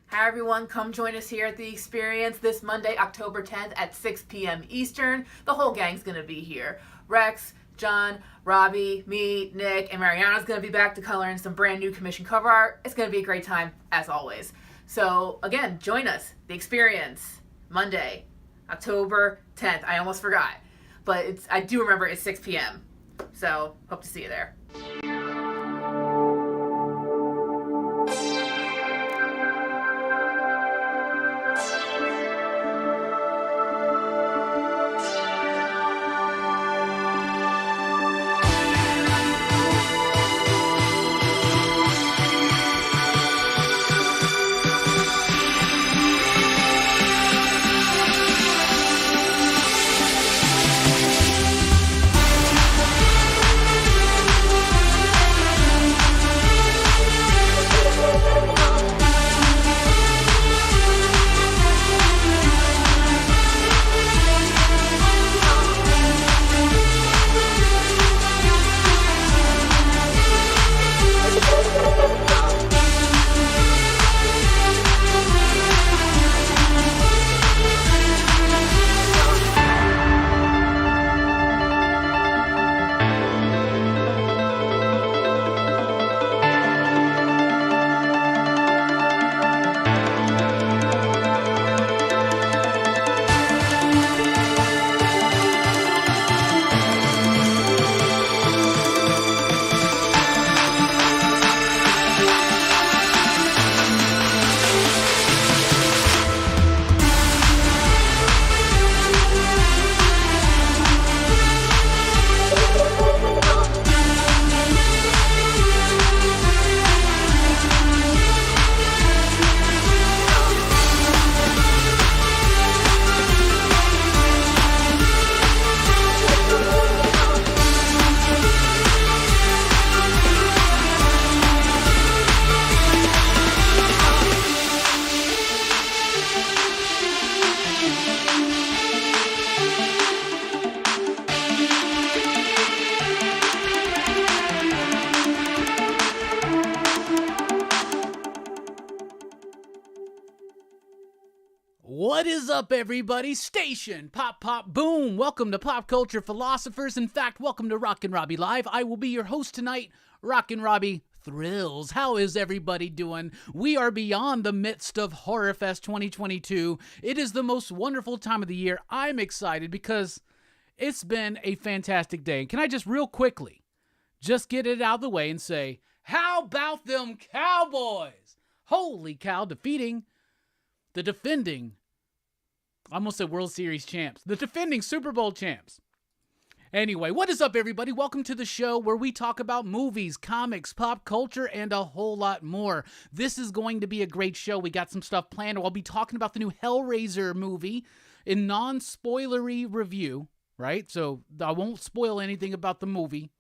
Hi everyone, come join us here at The Experience this Monday, October 10th at 6 p.m. Eastern. The whole gang's going to be here. Rex, John, Robbie, me, Nick, and Mariana's going to be back to color in some brand new commission cover art. It's going to be a great time, as always. So, again, join us, The Experience, Monday, October 10th. I almost forgot. But I do remember it's 6 p.m. So, hope to see you there. What is up, everybody? Station Pop Pop Boom. Welcome to Pop Culture Philosophers. In fact, welcome to Rockin Robbie Live. I will be your host tonight, Rockin Robbie Thrills. How is everybody doing? We are beyond the midst of Horror Fest 2022. It is the most wonderful time of the year. I'm excited because it's been a fantastic day. Can I just real quickly just get it out of the way and say, how about them Cowboys? Holy cow, defeating the defending, I almost said World Series champs, the defending Super Bowl champs. Anyway, what is up, everybody? Welcome to the show where we talk about movies, comics, pop culture, and a whole lot more. This is going to be a great show. We got some stuff planned. I'll be talking about the new Hellraiser movie in non-spoilery review, right? So I won't spoil anything about the movie.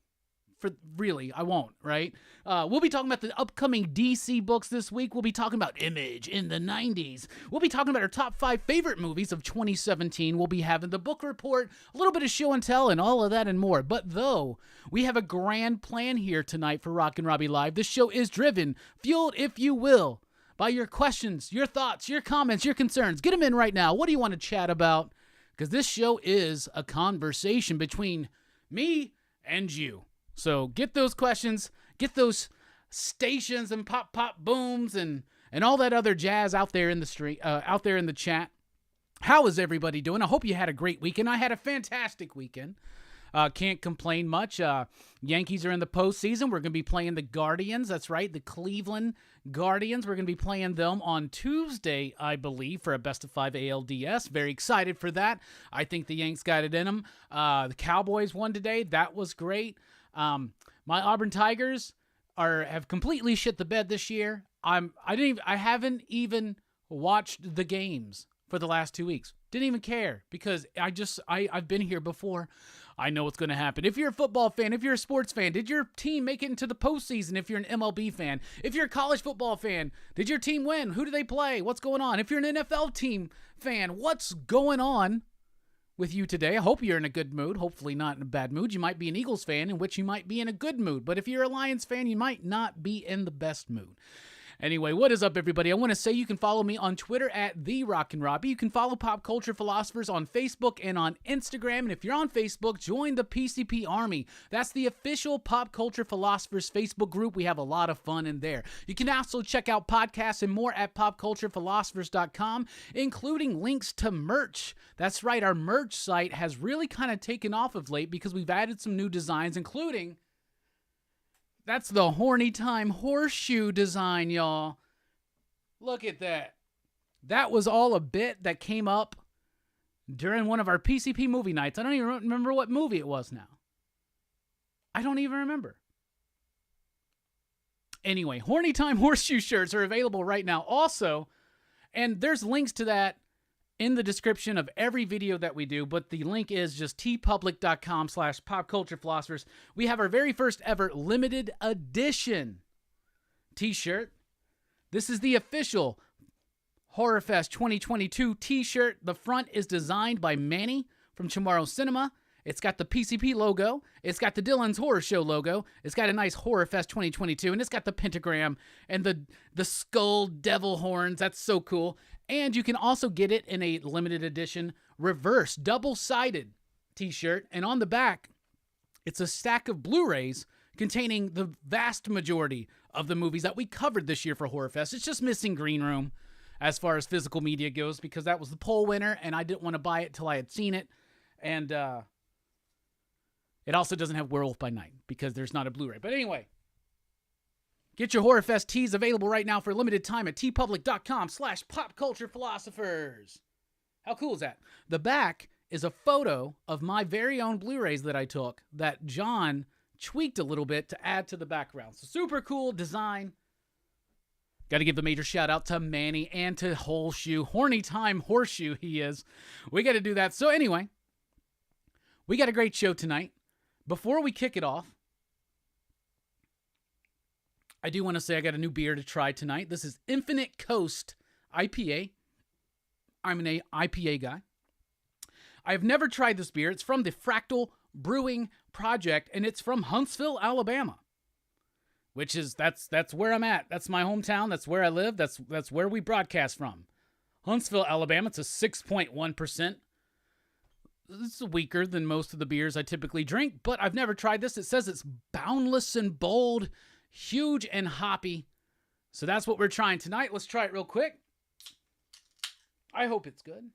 I won't, right? We'll be talking about the upcoming DC books this week. We'll be talking about Image in the 90s. We'll be talking about our top 5 favorite movies of 2017. We'll be having the book report, a little bit of show and tell, and all of that and more. But though we have a grand plan here tonight for Rockin Robbie Live, this show is driven, fueled, if you will, by your questions, your thoughts, your comments, your concerns. Get them in right now. What do you want to chat about? Because this show is a conversation between me and you. So get those questions, get those stations and pop booms and all that other jazz out there in the street, out there in the chat. How is everybody doing? I hope you had a great weekend. I had a fantastic weekend. Can't complain much. Yankees are in the postseason. We're going to be playing the Guardians. That's right, the Cleveland Guardians. We're going to be playing them on Tuesday, I believe, for a best-of-5 ALDS. Very excited for that. I think the Yanks got it in them. The Cowboys won today. That was great. My Auburn Tigers have completely shit the bed this year. I haven't even watched the games for the last 2 weeks. Didn't even care because I've been here before. I know what's going to happen. If you're a football fan, if you're a sports fan, did your team make it into the postseason? If you're an MLB fan, if you're a college football fan, did your team win? Who do they play? What's going on? If you're an NFL team fan, what's going on with you today? I hope you're in a good mood. Hopefully not in a bad mood. You might be an Eagles fan, in which you might be in a good mood. But if you're a Lions fan, you might not be in the best mood. Anyway, what is up, everybody? I want to say you can follow me on Twitter at the Rockin Robbie. You can follow Pop Culture Philosophers on Facebook and on Instagram. And if you're on Facebook, join the PCP Army. That's the official Pop Culture Philosophers Facebook group. We have a lot of fun in there. You can also check out podcasts and more at popculturephilosophers.com, including links to merch. That's right, our merch site has really kind of taken off of late because we've added some new designs, including... that's the Horny Time horseshoe design, y'all. Look at that. That was all a bit that came up during one of our PCP movie nights. I don't even remember what movie it was now. I don't even remember. Anyway, Horny Time horseshoe shirts are available right now also. And there's links to that in the description of every video that we do, but the link is just tpublic.com/popculturephilosophers. We have our very first ever limited edition t-shirt. This is the official HorrorFest 2022 t-shirt. The front is designed by Manny from Tomorrow Cinema. It's got the PCP logo. It's got the Dylan's Horror Show logo. It's got a nice HorrorFest 2022, and it's got the pentagram and the skull devil horns. That's so cool. And you can also get it in a limited edition reverse double-sided t-shirt. And on the back, it's a stack of Blu-rays containing the vast majority of the movies that we covered this year for HorrorFest. It's just missing Green Room as far as physical media goes because that was the poll winner, and I didn't want to buy it till I had seen it. And it also doesn't have Werewolf by Night because there's not a Blu-ray. But anyway, get your HorrorFest tees available right now for a limited time at tpublic.com/popculturephilosophers. How cool is that? The back is a photo of my very own Blu-rays that I took that John tweaked a little bit to add to the background. So super cool design. Got to give the major shout out to Manny and to Horseshoe. Horny Time Horseshoe he is. We got to do that. So anyway, we got a great show tonight. Before we kick it off, I do want to say I got a new beer to try tonight. This is Infinite Coast IPA. I'm an IPA guy. I've never tried this beer. It's from the Fractal Brewing Project, and it's from Huntsville, Alabama, which is that's where I'm at. That's my hometown. That's where I live. That's where we broadcast from. Huntsville, Alabama. It's a 6.1%. It's weaker than most of the beers I typically drink, but I've never tried this. It says it's boundless and bold, huge and hoppy. So that's what we're trying tonight. Let's try it real quick. I hope it's good.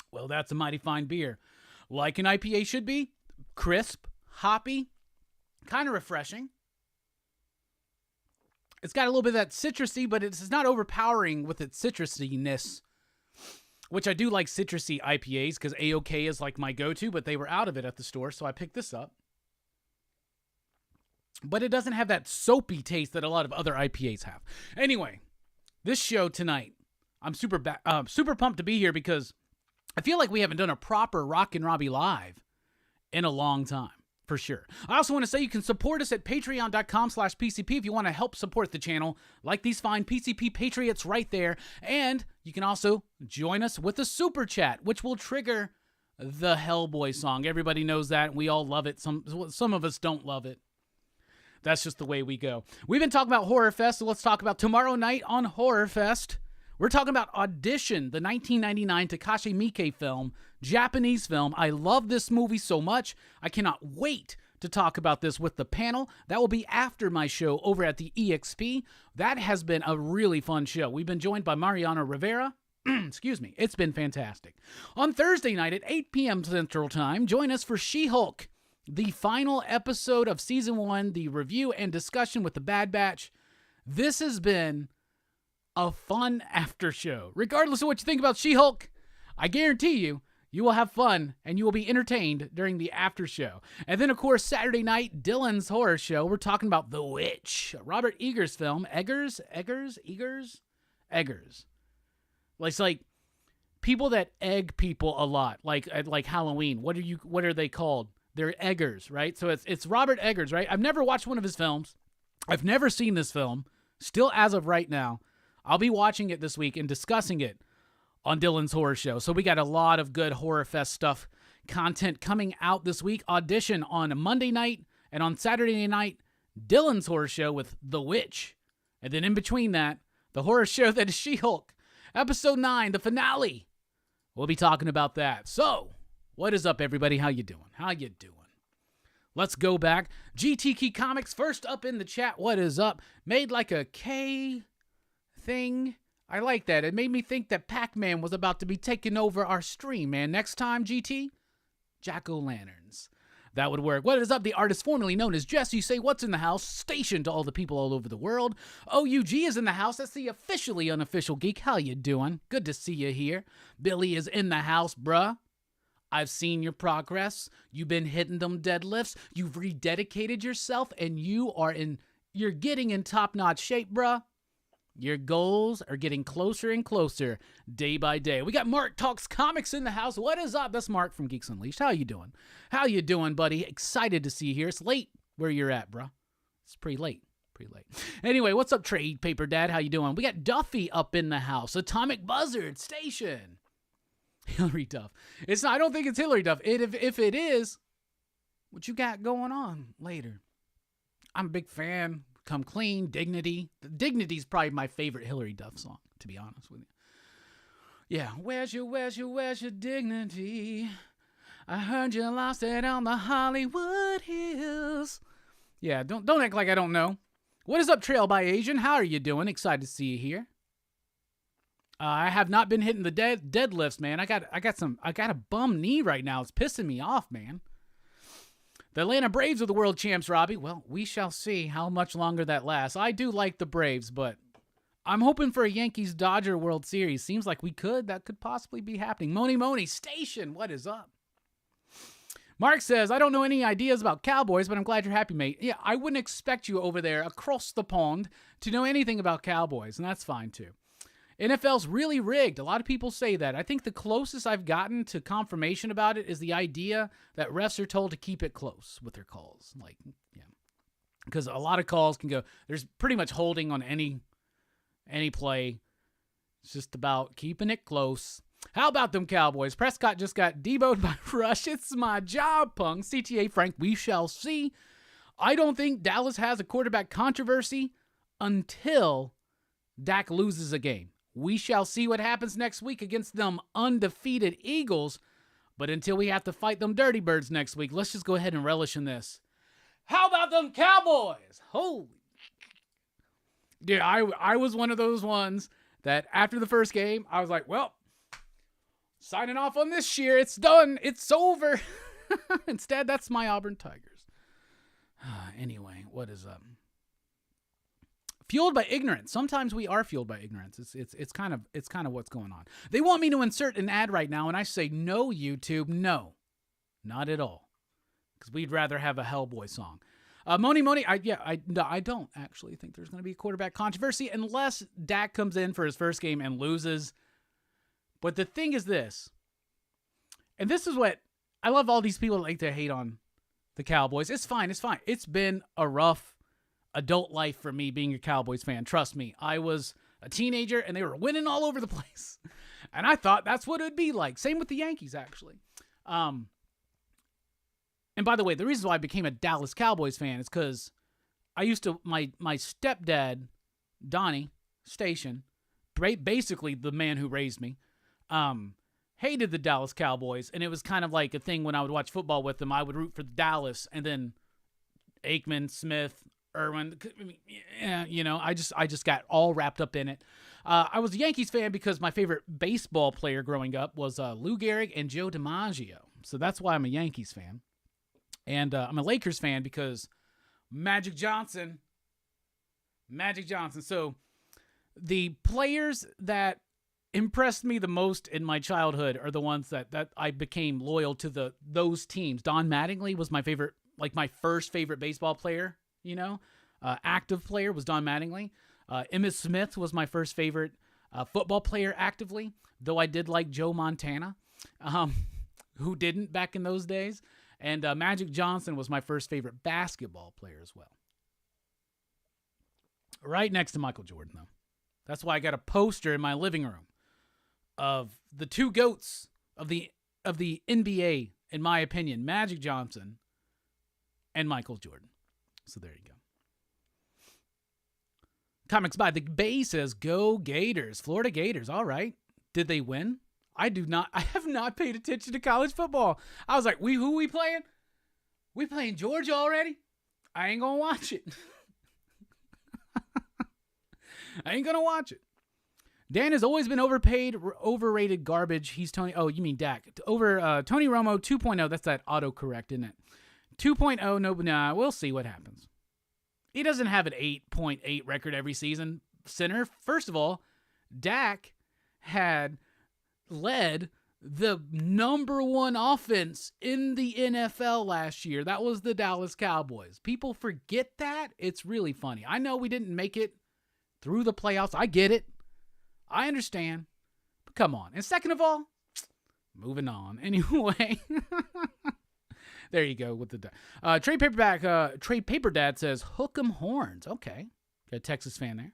Well, that's a mighty fine beer. Like an IPA should be. Crisp, hoppy, kind of refreshing. It's got a little bit of that citrusy, but it's not overpowering with its citrusiness, which I do like citrusy IPAs because A-OK is like my go-to, but they were out of it at the store, so I picked this up. But it doesn't have that soapy taste that a lot of other IPAs have. Anyway, this show tonight, I'm super pumped to be here because I feel like we haven't done a proper Rockin Robbie Live in a long time. For sure. I also want to say you can support us at patreon.com/PCP if you want to help support the channel, like these fine PCP Patriots right there. And you can also join us with a super chat, which will trigger the Hellboy song. Everybody knows that. We all love it. Some of us don't love it. That's just the way we go. We've been talking about HorrorFest, so let's talk about tomorrow night on HorrorFest. We're talking about Audition, the 1999 Takashi Miike film, Japanese film. I love this movie so much. I cannot wait to talk about this with the panel. That will be after my show over at the EXP. That has been a really fun show. We've been joined by Mariano Rivera. Excuse me. It's been fantastic. On Thursday night at 8 p.m. Central Time, join us for She-Hulk, the final episode of Season 1, the review and discussion with the Bad Batch. This has been a fun after show. Regardless of what you think about She-Hulk, I guarantee you will have fun and you will be entertained during the after show. And then, of course, Saturday night, Dylan's Horror Show. We're talking about The Witch, Robert Eggers' film. Eggers? It's like people that egg people a lot, like Halloween. What are they called? They're Eggers, right? So it's Robert Eggers, right? I've never watched one of his films. I've never seen this film. Still, as of right now, I'll be watching it this week and discussing it on Dylan's Horror Show. So we got a lot of good HorrorFest stuff content coming out this week. Audition on Monday night, and on Saturday night, Dylan's horror show with The Witch. And then in between that, the horror show that is She-Hulk. Episode 9, the finale. We'll be talking about that. So, what is up, everybody? How you doing? How you doing? Let's go back. GTK Comics, first up in the chat. What is up? Made like a K thing. I like that. It made me think that Pac-Man was about to be taking over our stream, man. Next time, GT, jack-o'-lanterns. That would work. What is up? The artist formerly known as Jesse Say What's in the House, stationed to all the people all over the world. OUG is in the house. That's the officially unofficial geek. How you doing? Good to see you here. Billy is in the house, bruh. I've seen your progress. You've been hitting them deadlifts. You've rededicated yourself, and you're getting in top-notch shape, bruh. Your goals are getting closer and closer day by day. We got Mark Talks Comics in the house. What is up? That's Mark from Geeks Unleashed. How you doing? How you doing, buddy? Excited to see you here. It's late where you're at, bro. It's pretty late. Anyway, what's up, Trade Paper Dad? How you doing? We got Duffy up in the house. Atomic Buzzard Station. Hillary Duff. It's not. I don't think it's Hillary Duff. If it is, what you got going on later? I'm a big fan. Come Clean, Dignity. Dignity's probably my favorite Hillary Duff song, to be honest with you. Yeah, where's your dignity? I heard you lost it on the Hollywood Hills. Yeah, don't act like I don't know. What is up, Trail by Asian? How are you doing? Excited to see you here. I have not been hitting the deadlifts, man. I got a bum knee right now. It's pissing me off, man. The Atlanta Braves are the world champs, Robbie. Well, we shall see how much longer that lasts. I do like the Braves, but I'm hoping for a Yankees-Dodger World Series. Seems like that could possibly be happening. Moni Station, what is up? Mark says, I don't know any ideas about Cowboys, but I'm glad you're happy, mate. Yeah, I wouldn't expect you over there across the pond to know anything about Cowboys, and that's fine, too. NFL's really rigged. A lot of people say that. I think the closest I've gotten to confirmation about it is the idea that refs are told to keep it close with their calls. Like, yeah. Because a lot of calls can go, there's pretty much holding on any play. It's just about keeping it close. How about them Cowboys? Prescott just got deboed by Rush. It's my job, punk. CTA Frank, we shall see. I don't think Dallas has a quarterback controversy until Dak loses a game. We shall see what happens next week against them undefeated Eagles. But until we have to fight them Dirty Birds next week, let's just go ahead and relish in this. How about them Cowboys? Holy. Dude, I was one of those ones that after the first game, I was like, well, signing off on this year. It's done. It's over. Instead, that's my Auburn Tigers. Anyway, what is up? Fueled by ignorance. Sometimes we are fueled by ignorance. It's kind of what's going on. They want me to insert an ad right now, and I say no, YouTube, no, not at all, because we'd rather have a Hellboy song. Moni, I don't actually think there's going to be a quarterback controversy unless Dak comes in for his first game and loses. But the thing is this, and this is what I love. All these people like to hate on the Cowboys. It's fine. It's been a rough adult life for me being a Cowboys fan. Trust me, I was a teenager and they were winning all over the place. And I thought that's what it would be like. Same with the Yankees, actually. And by the way, the reason why I became a Dallas Cowboys fan is because I used to, my stepdad, Donnie Station, basically the man who raised me, hated the Dallas Cowboys. And it was kind of like a thing when I would watch football with them. I would root for Dallas, and then Aikman, Smith, Irwin, you know, I just got all wrapped up in it. I was a Yankees fan because my favorite baseball player growing up was Lou Gehrig and Joe DiMaggio. So that's why I'm a Yankees fan. And I'm a Lakers fan because Magic Johnson. So the players that impressed me the most in my childhood are the ones that I became loyal to those teams. Don Mattingly was my favorite, like my first favorite baseball player. You know, active player was Don Mattingly. Emmitt Smith was my first favorite football player actively, though I did like Joe Montana, who didn't back in those days. And Magic Johnson was my first favorite basketball player as well. Right next to Michael Jordan, though. That's why I got a poster in my living room of the two GOATs of the NBA in my opinion, Magic Johnson and Michael Jordan. So there you go. Comics by the Bay says, go Gators. Florida Gators. All right. Did they win? I have not paid attention to college football. I was like, who we playing? We playing Georgia already? I ain't gonna watch it. I ain't gonna watch it. Dan has always been overpaid, overrated garbage. He's Tony. Oh, you mean Dak. Tony Romo 2.0. That's that autocorrect, isn't it? 2.0. No, nah, we'll see what happens. He doesn't have an 8.8 record every season. Center. First of all, Dak had led the number one offense in the NFL last year. That was the Dallas Cowboys. People forget that. It's really funny. I know we didn't make it through the playoffs. I get it. I understand. But come on. And second of all, moving on. Anyway. There you go with the Trade Paper Dad says, hook 'em horns. Okay. Got a Texas fan there.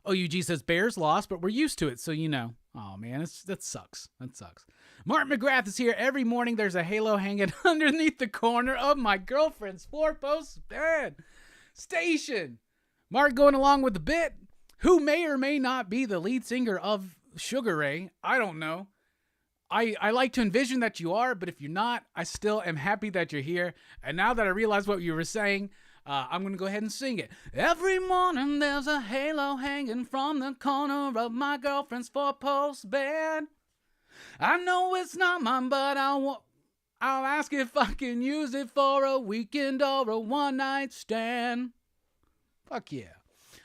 OUG says, Bears lost, but we're used to it, so you know. Oh, man, that sucks. That sucks. Mark McGrath is here. Every morning there's a halo hanging underneath the corner of my girlfriend's four-post bed. Station. Mark going along with the bit. Who may or may not be the lead singer of Sugar Ray. I don't know. I like to envision that you are, but if you're not, I still am happy that you're here. And now that I realize what you were saying, I'm going to go ahead and sing it. Every morning there's a halo hanging from the corner of my girlfriend's four-post bed. I know it's not mine, but I'll ask if I can use it for a weekend or a one-night stand. Fuck yeah.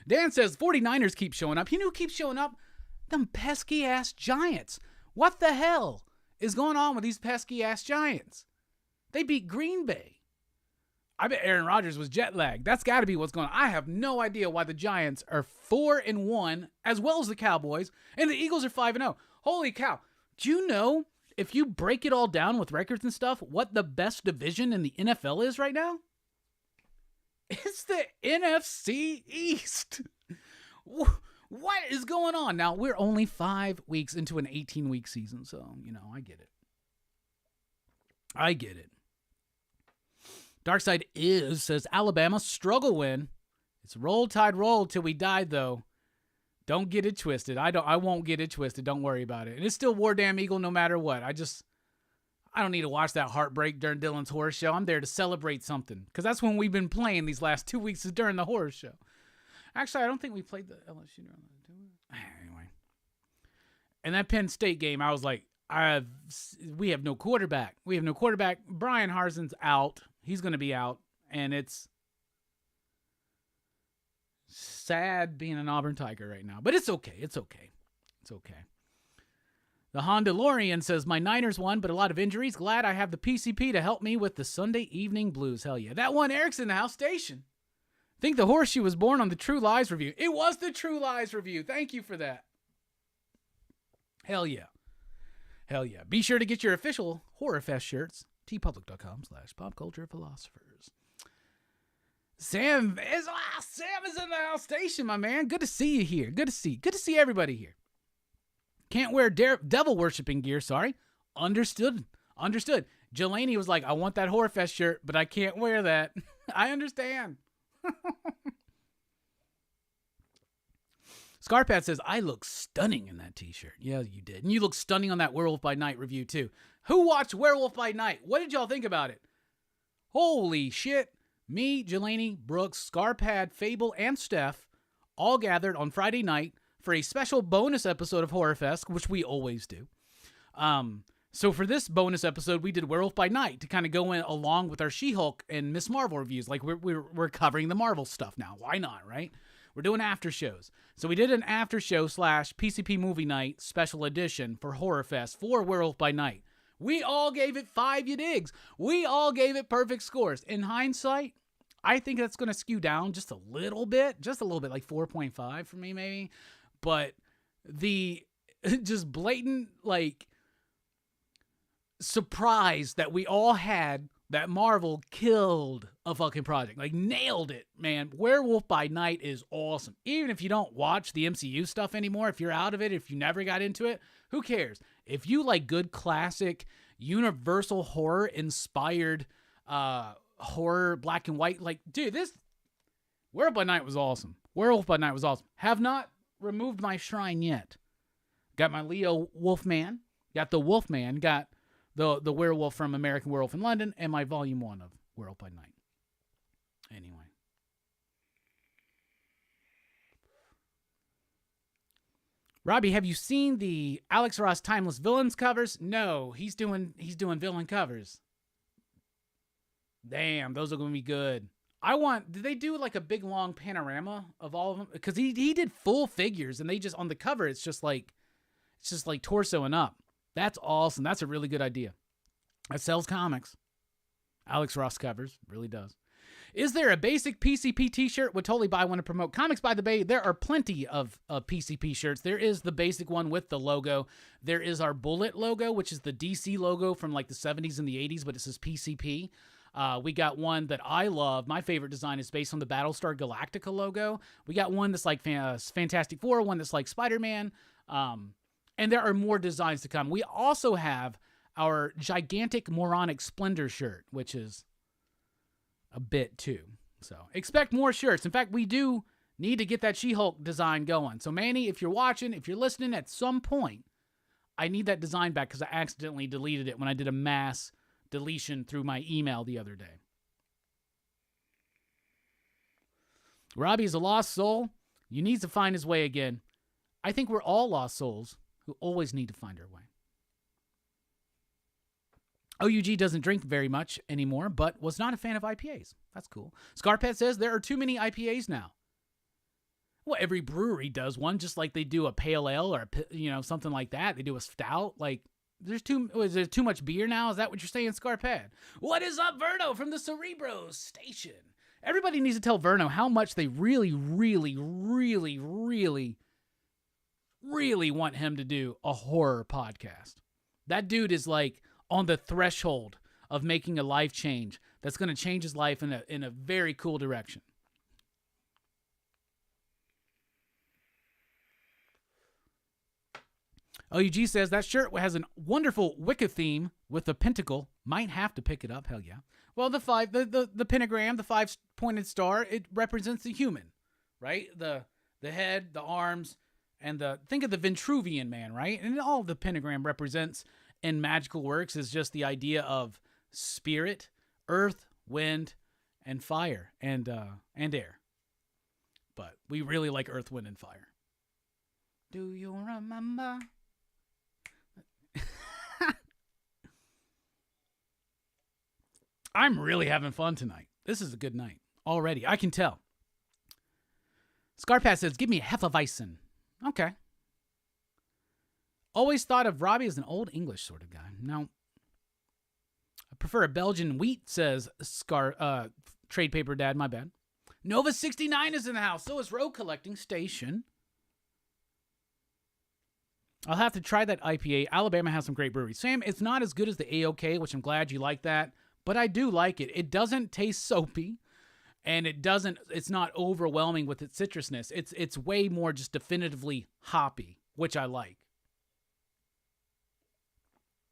Dan says 49ers keep showing up. You know who keeps showing up? Them pesky-ass Giants. What the hell is going on with these pesky-ass Giants? They beat Green Bay. I bet Aaron Rodgers was jet lagged. That's got to be what's going on. I have no idea why the Giants are 4-1, as well as the Cowboys, and the Eagles are 5-0. Holy cow. Do you know, if you break it all down with records and stuff, what the best division in the NFL is right now? It's the NFC East. What is going on? Now, we're only 5 weeks into an 18-week season, so, you know, I get it. I get it. Darkside says, Alabama struggle win. It's roll tide roll till we died, though. Don't get it twisted. I won't get it twisted. Don't worry about it. And it's still War Damn Eagle no matter what. I don't need to watch that heartbreak during Dylan's horror show. I'm there to celebrate something. Because that's when we've been playing these last 2 weeks is during the horror show. Actually, I don't think we played the LSU. Anyway. And that Penn State game, I was like, we have no quarterback. Brian Harsin's out. He's going to be out. And it's sad being an Auburn Tiger right now. But it's okay. It's okay. The Hondalorian says, my Niners won, but a lot of injuries. Glad I have the PCP to help me with the Sunday evening blues. Hell yeah. That one, Eric's in the house station. Think the horseshoe was born on the True Lies review. It was the True Lies review. Thank you for that. Hell yeah. Be sure to get your official Horror Fest shirts. tpublic.com/popculturephilosophers. Sam is in the house station, my man. Good to see you here. Good to see everybody here. Can't wear devil worshiping gear. Sorry. Understood. Jelani was like, I want that Horror Fest shirt, but I can't wear that. I understand. Scarpat says, I look stunning in that t-shirt. Yeah, you did. And you look stunning on that Werewolf by Night review, too. Who watched Werewolf by Night? What did y'all think about it? Holy shit. Me, Jelani, Brooks, Scarpad, Fable, and Steph all gathered on Friday night for a special bonus episode of Horror Fest, which we always do. So for this bonus episode, we did Werewolf by Night to kind of go in along with our She-Hulk and Miss Marvel reviews. Like we're covering the Marvel stuff now. Why not, right? We're doing after shows. So we did an after show / PCP movie night special edition for Horror Fest for Werewolf by Night. We all gave it 5 you digs. We all gave it perfect scores. In hindsight, I think that's going to skew down just a little bit, like 4.5 for me maybe. But the just blatant, like, surprise that we all had that Marvel killed a fucking project. Like, nailed it, man. Werewolf by Night is awesome. Even if you don't watch the MCU stuff anymore, if you're out of it, if you never got into it, who cares? If you like good classic Universal horror inspired horror, black and white. Like, dude, this Werewolf by Night was awesome. Werewolf by Night was awesome. Have not removed my shrine yet. Got my Leo Wolfman. Got the Wolfman. Got the werewolf from American Werewolf in London. And my volume 1 of Werewolf by Night. Anyway. Robbie, have you seen the Alex Ross Timeless Villains covers? No, he's doing villain covers. Damn, those are going to be good. Did they do like a big long panorama of all of them? Because he did full figures, and they just, on the cover, it's just like torso and up. That's awesome. That's a really good idea. That sells comics. Alex Ross covers. Really does. Is there a basic PCP t-shirt? Would totally buy one to promote Comics by the Bay. There are plenty of PCP shirts. There is the basic one with the logo. There is our Bullet logo, which is the DC logo from like the 70s and the 80s, but it says PCP. We got one that I love. My favorite design is based on the Battlestar Galactica logo. We got one that's like Fantastic Four, one that's like Spider-Man. And there are more designs to come. We also have our gigantic moronic Splendor shirt, which is a bit too. So expect more shirts. In fact, we do need to get that She-Hulk design going. So Manny, if you're watching, if you're listening at some point, I need that design back because I accidentally deleted it when I did a mass deletion through my email the other day. Robbie is a lost soul. You need to find his way again. I think we're all lost souls who always need to find our way. OUG doesn't drink very much anymore, but was not a fan of IPAs. That's cool. Scarpet says there are too many IPAs now. Well, every brewery does one, just like they do a pale ale or something like that. They do a stout. Like, is there too much beer now? Is that what you're saying, Scarpet? What is up, Verno from the Cerebros station? Everybody needs to tell Verno how much they really, really, really, really, really want him to do a horror podcast. That dude is like on the threshold of making a life change that's going to change his life in a very cool direction. OUG says that shirt has a wonderful Wicca theme with a pentacle. Might have to pick it up. Hell yeah. Well, the pentagram, the 5-pointed star, it represents the human, right? The head, the arms, and think of the Vitruvian Man, right? And all the pentagram represents in magical works is just the idea of spirit, earth, wind, and fire, and air. But we really like earth, wind, and fire. Do you remember? I'm really having fun tonight. This is a good night already. I can tell. Scarpass says, give me a Hefeweizen. Okay. Always thought of Robbie as an old English sort of guy. No. I prefer a Belgian wheat, says Trade Paper Dad, my bad. Nova 69 is in the house. So is Road Collecting Station. I'll have to try that IPA. Alabama has some great breweries. Sam, it's not as good as the AOK, which I'm glad you like that. But I do like it. It doesn't taste soapy, and it's not overwhelming with its citrusness. It's way more just definitively hoppy, which I like.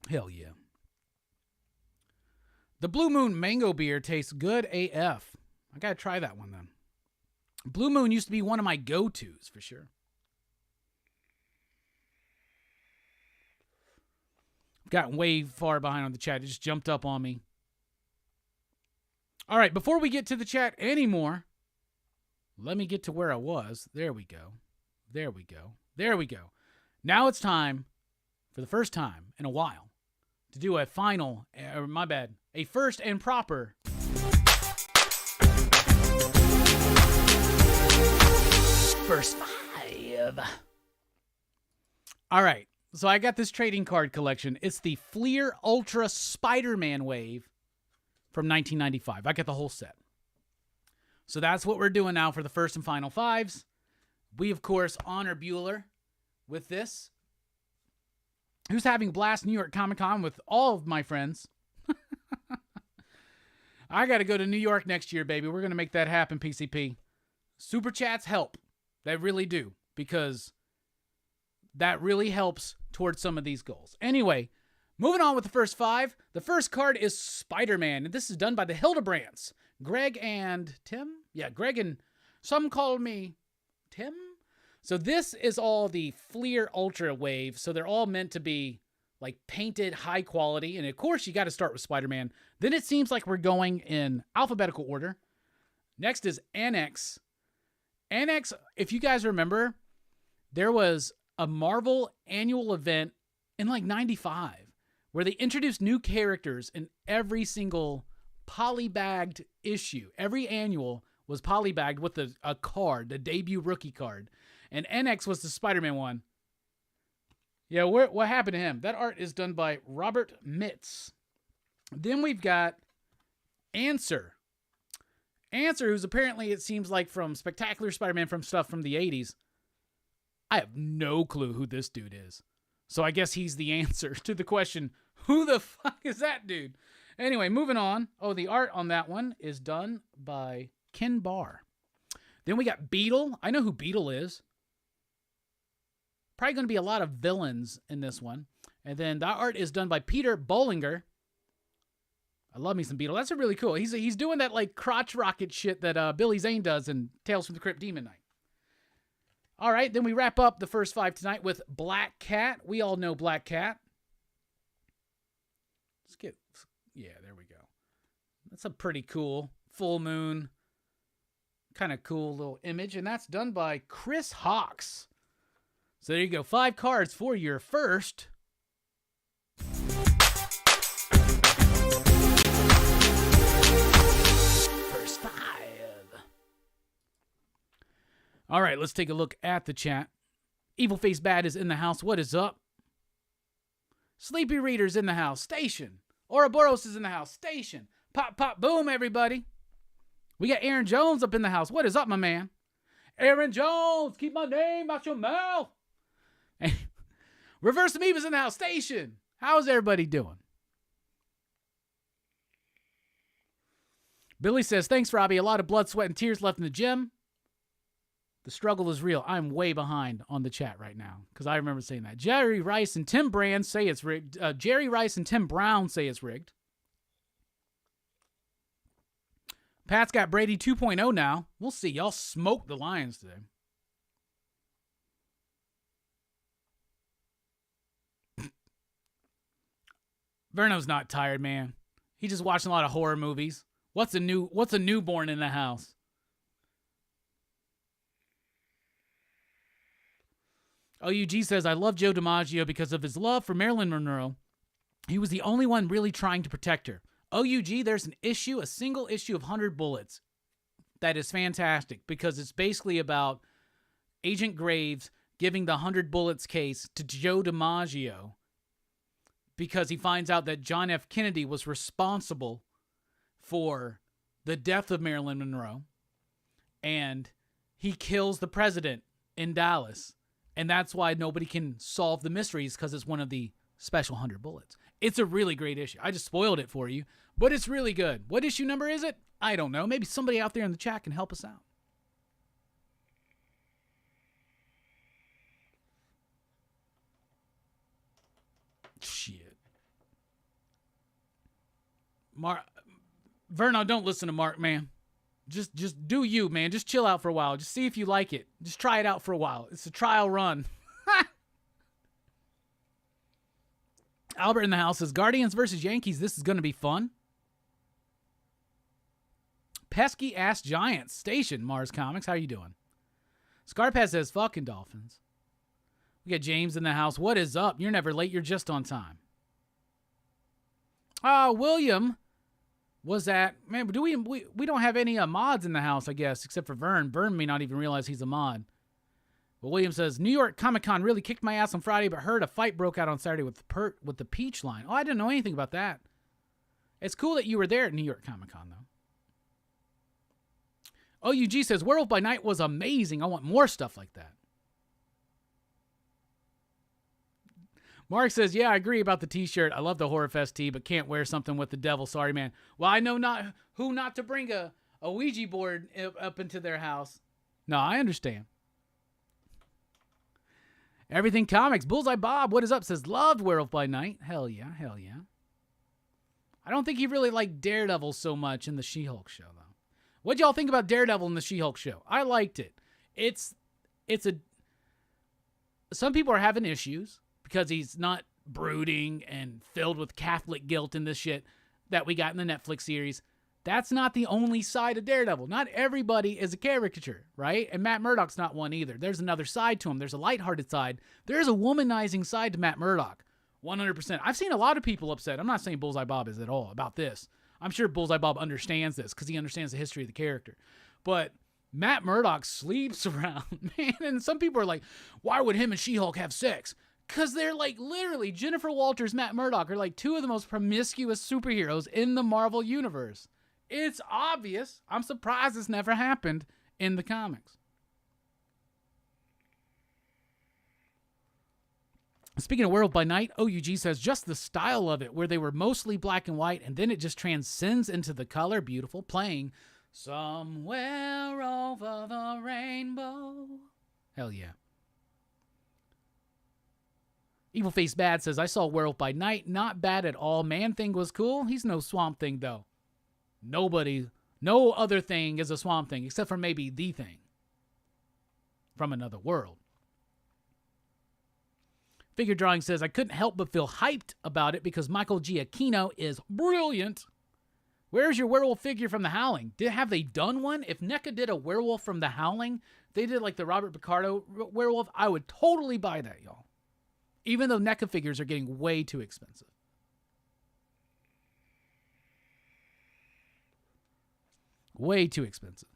Hell yeah. The Blue Moon Mango Beer tastes good AF. I gotta try that one then. Blue Moon used to be one of my go-tos for sure. Got way far behind on the chat. It just jumped up on me. All right, before we get to the chat anymore, let me get to where I was. There we go. There we go. There we go. Now it's time, for the first time in a while, to do a first and proper First Five. All right, so I got this trading card collection. It's the Fleer Ultra Spider-Man Wave from 1995. I got the whole set. So that's what we're doing now for the first and final fives. We, of course, honor Bueller with this. Who's having Blast New York Comic Con with all of my friends. I got to go to New York next year, baby. We're going to make that happen, PCP. Super chats help. They really do. Because that really helps towards some of these goals. Anyway, Moving on with the first 5. The first card is Spider-Man, and this is done by the Hildebrands. Greg and Tim? Yeah, Greg and some call me Tim? So this is all the Fleer Ultra Wave, so they're all meant to be like painted high quality, and of course you got to start with Spider-Man. Then it seems like we're going in alphabetical order. Next is Annex. Annex, if you guys remember, there was a Marvel annual event in like 95 where they introduced new characters in every single polybagged issue. Every annual was polybagged with a card, the debut rookie card. And NX was the Spider-Man one. Yeah, what happened to him? That art is done by Robert Mitz. Then we've got Answer. Answer, who's apparently, it seems like, from Spectacular Spider-Man, from stuff from the 80s. I have no clue who this dude is. So I guess he's the answer to the question, who the fuck is that dude? Anyway, moving on. Oh, the art on that one is done by Ken Barr. Then we got Beetle. I know who Beetle is. Probably going to be a lot of villains in this one. And then that art is done by Peter Bollinger. I love me some Beetle. That's a really cool. He's doing that like crotch rocket shit that Billy Zane does in Tales from the Crypt Demon Knight. All right, then we wrap up the first 5 tonight with Black Cat. We all know Black Cat. Yeah, there we go. That's a pretty cool full moon, kind of cool little image, and that's done by Chris Hawks. So there you go, 5 cards for your first. First 5. All right, let's take a look at the chat. Evil Face Bad is in the house. What is up? Sleepy Reader's in the house. Station. Ouroboros is in the house. Station. Pop, pop, boom, everybody. We got Aaron Jones up in the house. What is up, my man? Aaron Jones, keep my name out your mouth. Reverse Amoeba's in the house. Station. How's everybody doing? Billy says, thanks, Robbie. A lot of blood, sweat, and tears left in the gym. The struggle is real. I'm way behind on the chat right now because I remember saying that. Jerry Rice and Tim Brand say it's rigged. Jerry Rice and Tim Brown say it's rigged. Pat's got Brady 2.0 now. We'll see. Y'all smoked the Lions today. Verno's not tired, man. He's just watching a lot of horror movies. What's a newborn in the house? OUG says, I love Joe DiMaggio because of his love for Marilyn Monroe. He was the only one really trying to protect her. OUG, there's a single issue of 100 Bullets that is fantastic because it's basically about Agent Graves giving the 100 Bullets case to Joe DiMaggio because he finds out that John F. Kennedy was responsible for the death of Marilyn Monroe, and he kills the president in Dallas. And that's why nobody can solve the mysteries, because it's one of the special 100 Bullets. It's a really great issue. I just spoiled it for you, but it's really good. What issue number is it? I don't know. Maybe somebody out there in the chat can help us out. Shit. Verno, don't listen to Mark, man. Just do you, man. Just chill out for a while. Just see if you like it. Just try it out for a while. It's a trial run. Albert in the house says, Guardians versus Yankees. This is going to be fun. Pesky Ass Giants. Station, Mars Comics. How you doing? Scarpaz says, fucking Dolphins. We got James in the house. What is up? You're never late. You're just on time. William was that, man, do we don't have any mods in the house, I guess, except for Vern. Vern may not even realize he's a mod. But William says, New York Comic-Con really kicked my ass on Friday, but heard a fight broke out on Saturday with the Peach line. Oh, I didn't know anything about that. It's cool that you were there at New York Comic-Con, though. OUG says, Werewolf by Night was amazing. I want more stuff like that. Mark says, yeah, I agree about the t-shirt. I love the Horror Fest tee, but can't wear something with the devil. Sorry, man. Well, I know not who not to bring a Ouija board up into their house. No, I understand. Everything Comics. Bullseye Bob, what is up? Says, loved Werewolf by Night. Hell yeah, hell yeah. I don't think he really liked Daredevil so much in the She-Hulk show, though. What'd y'all think about Daredevil in the She-Hulk show? I liked it. Some people are having issues because he's not brooding and filled with Catholic guilt and this shit that we got in the Netflix series. That's not the only side of Daredevil. Not everybody is a caricature, right? And Matt Murdock's not one either. There's another side to him. There's a lighthearted side. There's a womanizing side to Matt Murdock. 100%. I've seen a lot of people upset. I'm not saying Bullseye Bob is at all about this. I'm sure Bullseye Bob understands this because he understands the history of the character. But Matt Murdock sleeps around, man. And some people are like, why would him and She-Hulk have sex? Because they're like literally Jennifer Walters, Matt Murdock are like two of the most promiscuous superheroes in the Marvel universe. It's obvious. I'm surprised this never happened in the comics. Speaking of Werewolf by Night, OUG says just the style of it, where they were mostly black and white, and then it just transcends into the color. Beautiful. Playing Somewhere Over the Rainbow. Hell yeah. Evil Face Bad says, I saw Werewolf by Night. Not bad at all. Man Thing was cool. He's no Swamp Thing, though. No other thing is a Swamp Thing, except for maybe the Thing from another world. Figure Drawing says, I couldn't help but feel hyped about it because Michael Giacchino is brilliant. Where's your werewolf figure from The Howling? Have they done one? If NECA did a werewolf from The Howling, they did like the Robert Picardo werewolf, I would totally buy that, y'all. Even though NECA figures are getting way too expensive. Way too expensive.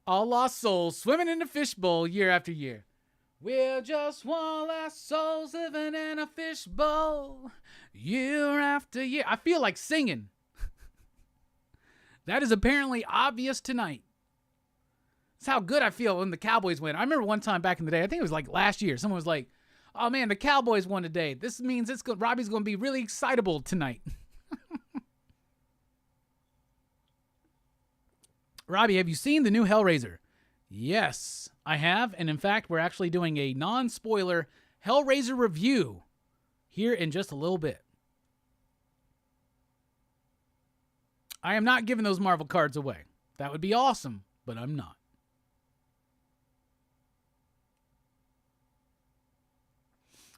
All lost souls swimming in the fishbowl year after year. We're just one lost souls living in a fishbowl year after year. I feel like singing. That is apparently obvious tonight. That's how good I feel when the Cowboys win. I remember one time back in the day, I think it was like last year, someone was like, oh man, the Cowboys won today. This means Robbie's going to be really excitable tonight. Robbie, have you seen the new Hellraiser? Yes, I have. And in fact, we're actually doing a non-spoiler Hellraiser review here in just a little bit. I am not giving those Marvel cards away. That would be awesome, but I'm not.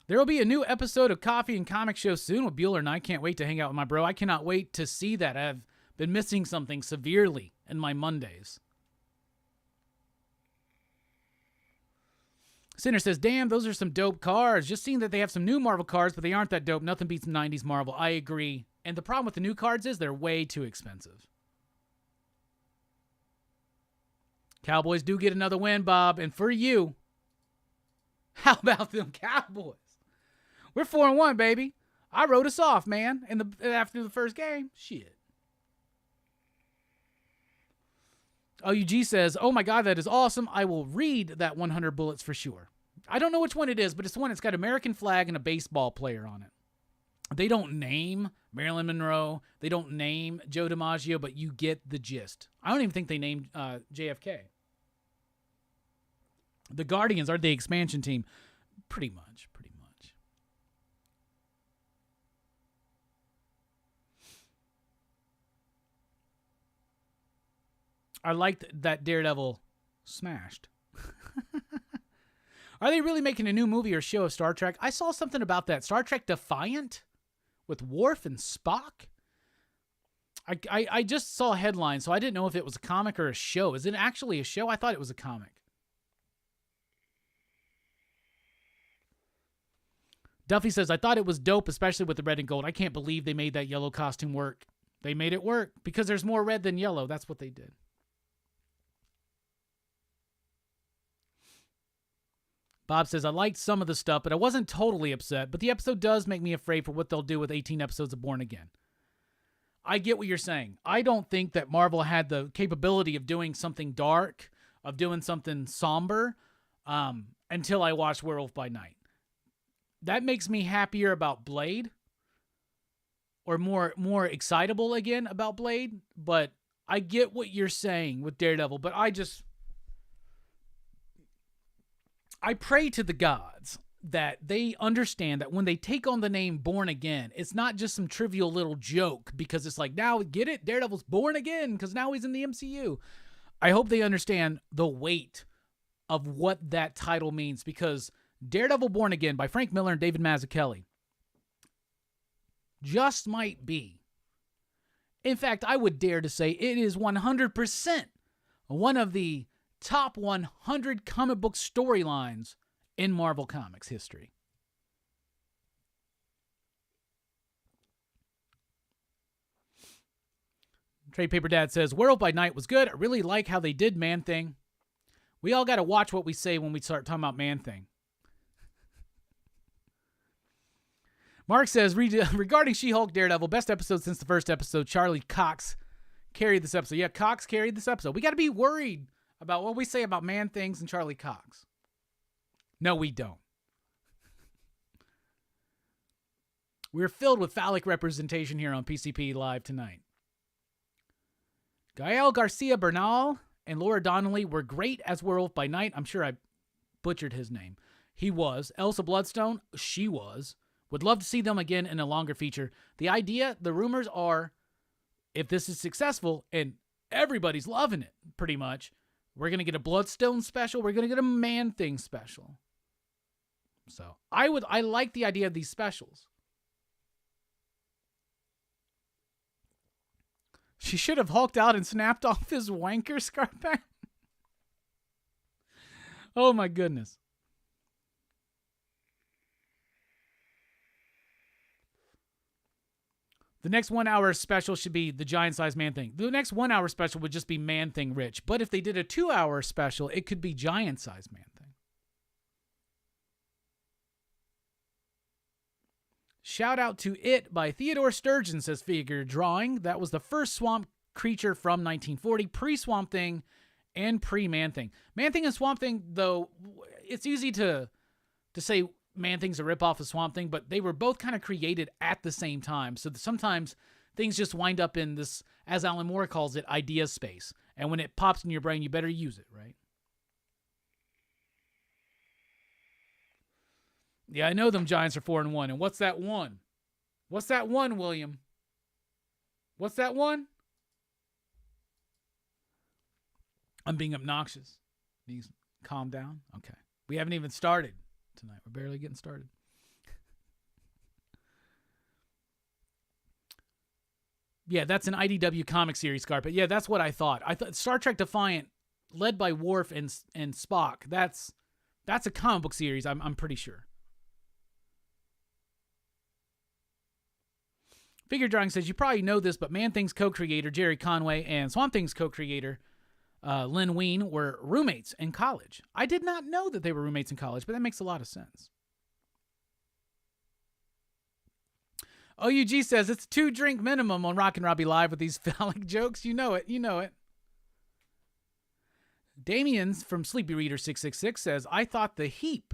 There will be a new episode of Coffee and Comic Show soon with Bueller, and I can't wait to hang out with my bro. I cannot wait to see that. I've been missing something severely in my Mondays. Sinner says, damn, those are some dope cards. Just seeing that they have some new Marvel cards, but they aren't that dope. Nothing beats 90s Marvel. I agree. And the problem with the new cards is they're way too expensive. Cowboys do get another win, Bob. And for you, how about them Cowboys? We're 4-1, baby. I wrote us off, man, after the first game. Shit. OUG says, oh my God, that is awesome. I will read that 100 Bullets for sure. I don't know which one it is, but it's the one that's got American flag and a baseball player on it. They don't name Marilyn Monroe. They don't name Joe DiMaggio, but you get the gist. I don't even think they named JFK. The Guardians are the expansion team. Pretty much. I liked that Daredevil smashed. Are they really making a new movie or show of Star Trek? I saw something about that. Star Trek Defiant with Worf and Spock. I just saw a headline, so I didn't know if it was a comic or a show. Is it actually a show? I thought it was a comic. Duffy says, I thought it was dope, especially with the red and gold. I can't believe they made that yellow costume work. They made it work because there's more red than yellow. That's what they did. Bob says, I liked some of the stuff, but I wasn't totally upset. But the episode does make me afraid for what they'll do with 18 episodes of Born Again. I get what you're saying. I don't think that Marvel had the capability of doing something dark, of doing something somber, until I watched Werewolf by Night. That makes me happier about Blade, or more excitable again about Blade. But I get what you're saying with Daredevil, but I pray to the gods that they understand that when they take on the name Born Again, it's not just some trivial little joke because it's like, now get it? Daredevil's born again because now he's in the MCU. I hope they understand the weight of what that title means, because Daredevil Born Again by Frank Miller and David Mazzucchelli just might be, in fact, I would dare to say it is 100% one of the top 100 comic book storylines in Marvel Comics history. Trade Paper Dad says, Werewolf by Night was good. I really like how they did Man-Thing. We all got to watch what we say when we start talking about Man-Thing. Mark says, regarding She-Hulk Daredevil, best episode since the first episode, Charlie Cox carried this episode. Yeah, Cox carried this episode. We got to be worried about what we say about Man-Things and Charlie Cox. No, we don't. We're filled with phallic representation here on PCP Live tonight. Gael Garcia Bernal and Laura Donnelly were great as Werewolf by Night. I'm sure I butchered his name. He was. Elsa Bloodstone, she was. Would love to see them again in a longer feature. The idea, the rumors are, if this is successful, and everybody's loving it pretty much, we're going to get a Bloodstone special. We're going to get a Man-Thing special. So I like the idea of these specials. She should have hulked out and snapped off his wanker scarf. Oh my goodness. The next 1 hour special should be the giant-sized Man-Thing. The next 1 hour special would just be Man-Thing Rich. But if they did a 2 hour special, it could be giant-sized Man-Thing. Shout out to It by Theodore Sturgeon, says Figure Drawing. That was the first swamp creature from 1940, pre-Swamp Thing and pre-Man-Thing. Man-Thing and Swamp Thing, though, it's easy to say Man-Thing's a ripoff of Swamp Thing, but they were both kind of created at the same time. So sometimes things just wind up in this, as Alan Moore calls it, idea space. And when it pops in your brain, you better use it, right? Yeah, I know them Giants are 4-1. And what's that one? What's that one, William? What's that one? I'm being obnoxious. Please calm down. Okay. We haven't even started tonight. We're barely getting started. Yeah, that's an IDW comic series, Scarpet. Yeah, that's what I thought. I thought Star Trek Defiant, led by Worf and Spock. That's a comic book series. I'm pretty sure. Figure Drawing says, you probably know this, but Man-Thing's co-creator Jerry Conway and Swamp Thing's co-creator Lynn Wein were roommates in college. I did not know that they were roommates in college, but that makes a lot of sense. OUG says, it's 2-drink minimum on Rockin Robbie Live with these phallic jokes. You know it. You know it. Damien's from Sleepy Reader 666 says, I thought the heap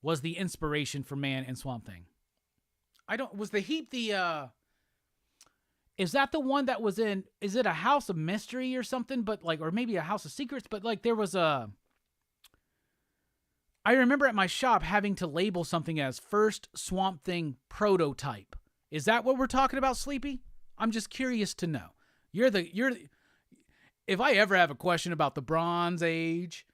was the inspiration for Man and Swamp Thing. Was the heap is that the one that was in, is it a House of Mystery or something? But like, or maybe a House of Secrets, but like there was I remember at my shop having to label something as first Swamp Thing prototype. Is that what we're talking about, Sleepy? I'm just curious to know. If I ever have a question about the Bronze Age,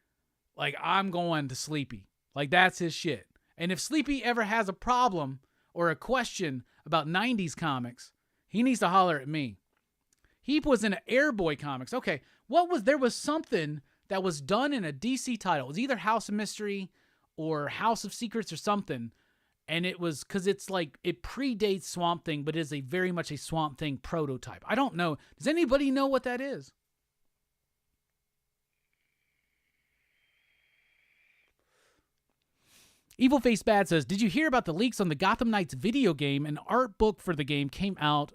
like I'm going to Sleepy. Like that's his shit. And if Sleepy ever has a problem or a question about 90s comics, he needs to holler at me. Heap was in Airboy comics. Okay, there was something that was done in a DC title. It was either House of Mystery or House of Secrets or something. And it was, because it's like, it predates Swamp Thing, but it is very much a Swamp Thing prototype. I don't know. Does anybody know what that is? Evil Face Bad says, did you hear about the leaks on the Gotham Knights video game? An art book for the game came out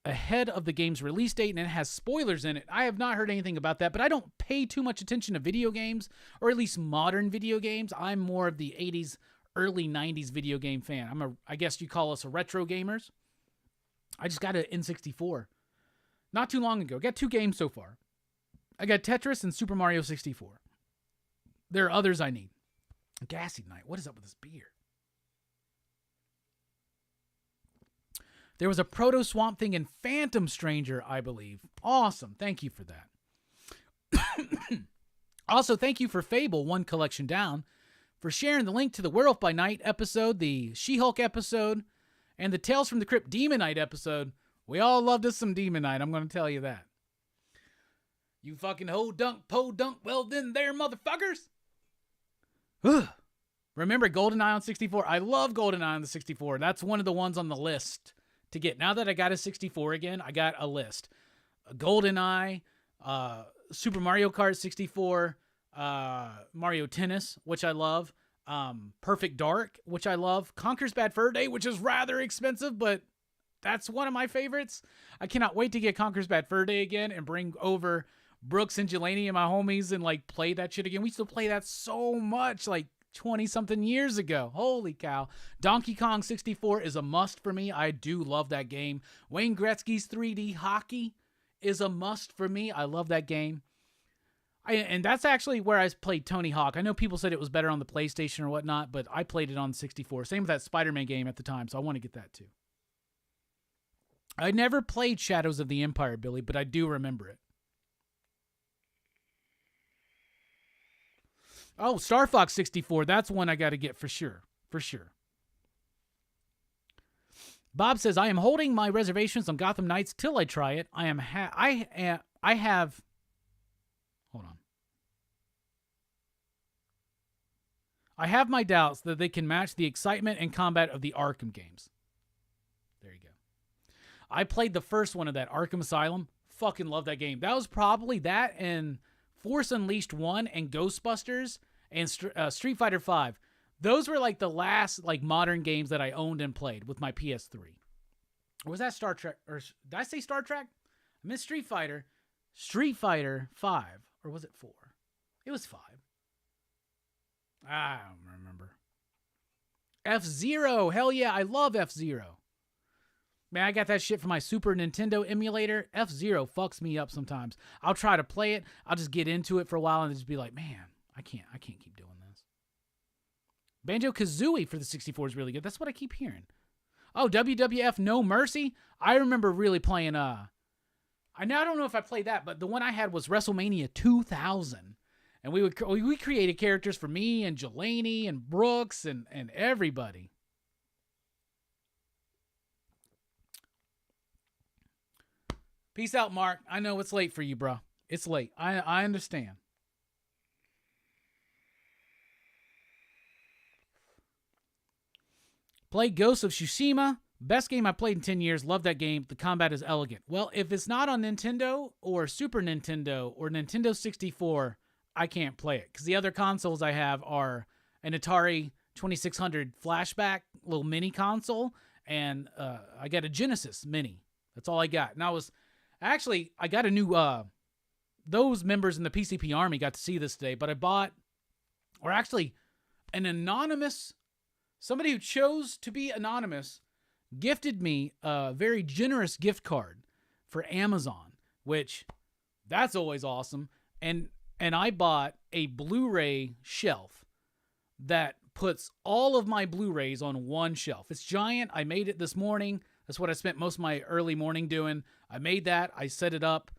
ahead of the game's release date, and it has spoilers in it. I have not heard anything about that, but I don't pay too much attention to video games, or at least modern video games. I'm more of the 80s, early 90s video game fan. I guess you call us a retro gamers. I just got an N64 not too long ago. Got 2 games so far. I got Tetris and Super Mario 64. There are others I need. Gassy night. What is up with this beer? There was a Proto Swamp Thing in Phantom Stranger, I believe. Awesome. Thank you for that. Also, thank you for Fable, one collection down, for sharing the link to the Werewolf by Night episode, the She-Hulk episode, and the Tales from the Crypt Demon Knight episode. We all loved us some Demon Knight, I'm going to tell you that. You fucking ho-dunk, po-dunk, well then there, motherfuckers. Ugh. Remember GoldenEye on 64? I love GoldenEye on the 64. That's one of the ones on the list to get. Now that I got a 64 again, I got a list. GoldenEye, Super Mario Kart 64, Mario Tennis, which I love, Perfect Dark, which I love, Conker's Bad Fur Day, which is rather expensive, but that's one of my favorites. I cannot wait to get Conker's Bad Fur Day again and bring over Brooks and Jelani and my homies and like play that shit again. We used to play that so much, like 20-something years ago. Holy cow. Donkey Kong 64 is a must for me. I do love that game. Wayne Gretzky's 3D hockey is a must for me. I love that game. And that's actually where I played Tony Hawk. I know people said it was better on the PlayStation or whatnot, but I played it on 64. Same with that Spider-Man game at the time, so I want to get that too. I never played Shadows of the Empire, Billy, but I do remember it. Oh, Star Fox 64. That's one I got to get for sure. For sure. Bob says, I am holding my reservations on Gotham Knights till I try it. I have... Hold on. I have my doubts that they can match the excitement and combat of the Arkham games. There you go. I played the first one of that, Arkham Asylum. Fucking love that game. That was probably that and Force Unleashed 1 and Ghostbusters and Street Fighter 5. Those were like the last like modern games that I owned and played with my PS3. Or was that Star Trek? Or did I say Star Trek? I meant Street Fighter. Street Fighter 5. Or was it 4? It was 5. I don't remember. F-Zero. Hell yeah, I love F-Zero. Man, I got that shit from my Super Nintendo emulator. F-Zero fucks me up sometimes. I'll try to play it. I'll just get into it for a while and just be like, man, I can't keep doing this. Banjo-Kazooie for the 64 is really good. That's what I keep hearing. Oh, WWF No Mercy? I remember really playing, I don't know if I played that, but the one I had was WrestleMania 2000. And we created characters for me and Jelani and Brooks and everybody. Peace out, Mark. I know it's late for you, bro. It's late. I understand. Played Ghost of Tsushima. Best game I played in 10 years. Love that game. The combat is elegant. Well, if it's not on Nintendo or Super Nintendo or Nintendo 64, I can't play it. Because the other consoles I have are an Atari 2600 flashback, little mini console, and I got a Genesis mini. That's all I got. And I got a new, those members in the PCP Army got to see this today, but I bought, or actually an anonymous, somebody who chose to be anonymous, gifted me a very generous gift card for Amazon, which that's always awesome. And I bought a Blu-ray shelf that puts all of my Blu-rays on one shelf. It's giant. I made it this morning. That's what I spent most of my early morning doing. I made that. I set it up.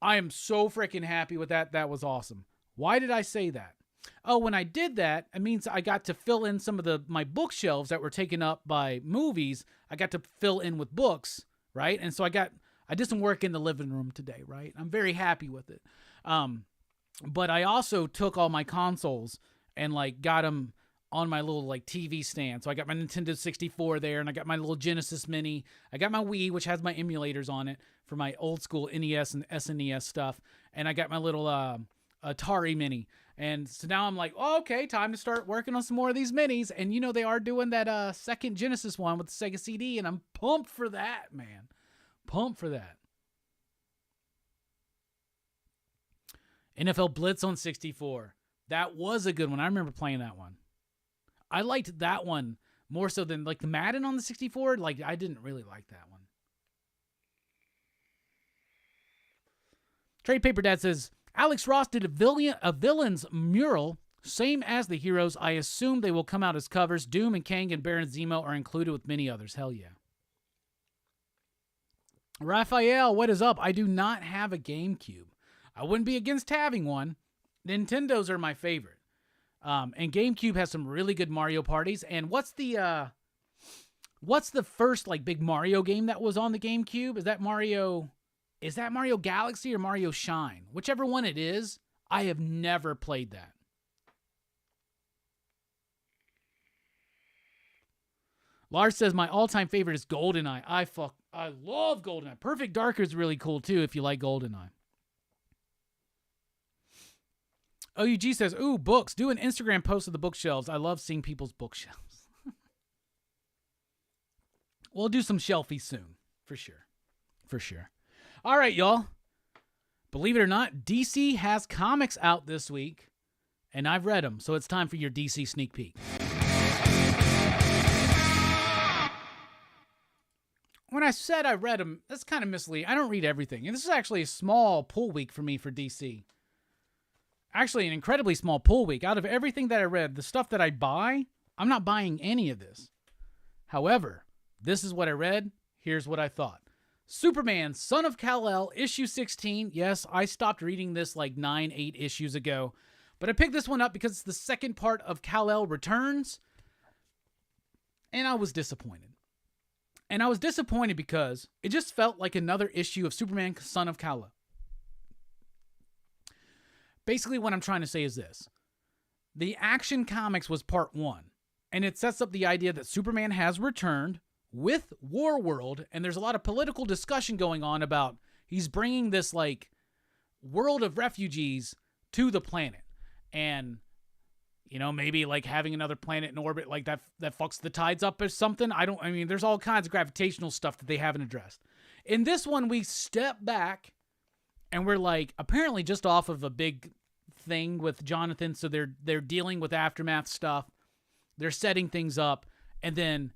I am so freaking happy with that. That was awesome. Why did I say that? Oh, when I did that, it means I got to fill in some of my bookshelves that were taken up by movies. I got to fill in with books, right? And so I did some work in the living room today, right? I'm very happy with it. But I also took all my consoles and like got them on my little like TV stand. So I got my Nintendo 64 there, and I got my little Genesis Mini. I got my Wii, which has my emulators on it for my old school NES and SNES stuff. And I got my little Atari Mini. And so now I'm like, oh, okay, time to start working on some more of these minis. And you know, they are doing that second Genesis one with the Sega CD, and I'm pumped for that, man. Pumped for that. NFL Blitz on 64. That was a good one. I remember playing that one. I liked that one more so than like the Madden on the 64. Like, I didn't really like that one. Trade Paper Dad says, Alex Ross did a villain's mural Same as the heroes, I assume they will come out as covers. Doom and Kang and Baron Zemo are included with many others. Hell yeah. Raphael, what is up? I do not have a GameCube. I wouldn't be against having one. Nintendos are my favorite. And GameCube has some really good Mario parties. And what's the first like big Mario game that was on the GameCube? Is that Mario Galaxy or Mario Shine? Whichever one it is, I have never played that. Lars says my all-time favorite is GoldenEye. I love GoldenEye. Perfect Dark is really cool too if you like GoldenEye. OUG says, ooh, books. Do an Instagram post of the bookshelves. I love seeing people's bookshelves. We'll do some shelfies soon. For sure. For sure. All right, y'all. Believe it or not, DC has comics out this week. And I've read them. So it's time for your DC sneak peek. When I said I read them, that's kind of misleading. I don't read everything. And this is actually a small pull week for me for DC. Actually, an incredibly small pull week. Out of everything that I read, the stuff that I buy, I'm not buying any of this. However, this is what I read. Here's what I thought. Superman, Son of Kal-El, issue 16. Yes, I stopped reading this like 8 issues ago. But I picked this one up because it's the second part of Kal-El Returns. And I was disappointed. And I was disappointed because it just felt like another issue of Superman, Son of Kal-El. Basically, what I'm trying to say is this. The Action Comics was part 1. And it sets up the idea that Superman has returned with Warworld. And there's a lot of political discussion going on about he's bringing this, like, world of refugees to the planet. And, you know, maybe, like, having another planet in orbit like that fucks the tides up or something. There's all kinds of gravitational stuff that they haven't addressed. In this one, we step back. And we're like, apparently just off of a big thing with Jonathan. So they're dealing with aftermath stuff. They're setting things up. And then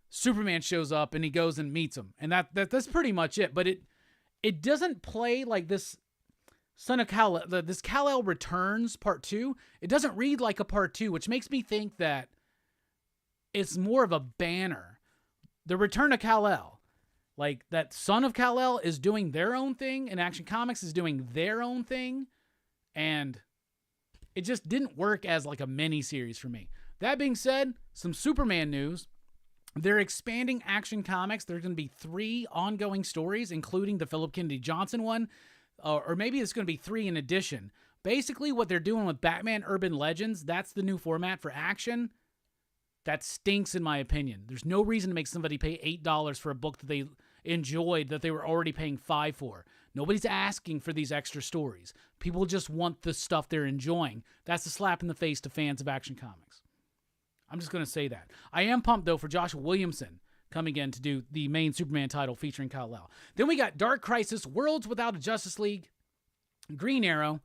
Superman shows up and he goes and meets him. And that's pretty much it. But it doesn't play like this Son of Kal-El, this Kal-El Returns Part 2. It doesn't read like a Part 2, which makes me think that it's more of a banner. The Return of Kal-El. Like, that Son of Kal-El is doing their own thing, and Action Comics is doing their own thing, and it just didn't work as, like, a mini-series for me. That being said, some Superman news. They're expanding Action Comics. There's going to be 3 ongoing stories, including the Philip Kennedy Johnson one, or maybe it's going to be 3 in addition. Basically, what they're doing with Batman Urban Legends, that's the new format for Action. That stinks, in my opinion. There's no reason to make somebody pay $8 for a book that they enjoyed that they were already paying $5 for. Nobody's asking for these extra stories. People just want the stuff they're enjoying. That's a slap in the face to fans of Action Comics. I'm just going to say that. I am pumped, though, for Josh Williamson coming in to do the main Superman title featuring Kal-El. Then we got Dark Crisis, Worlds Without a Justice League, Green Arrow.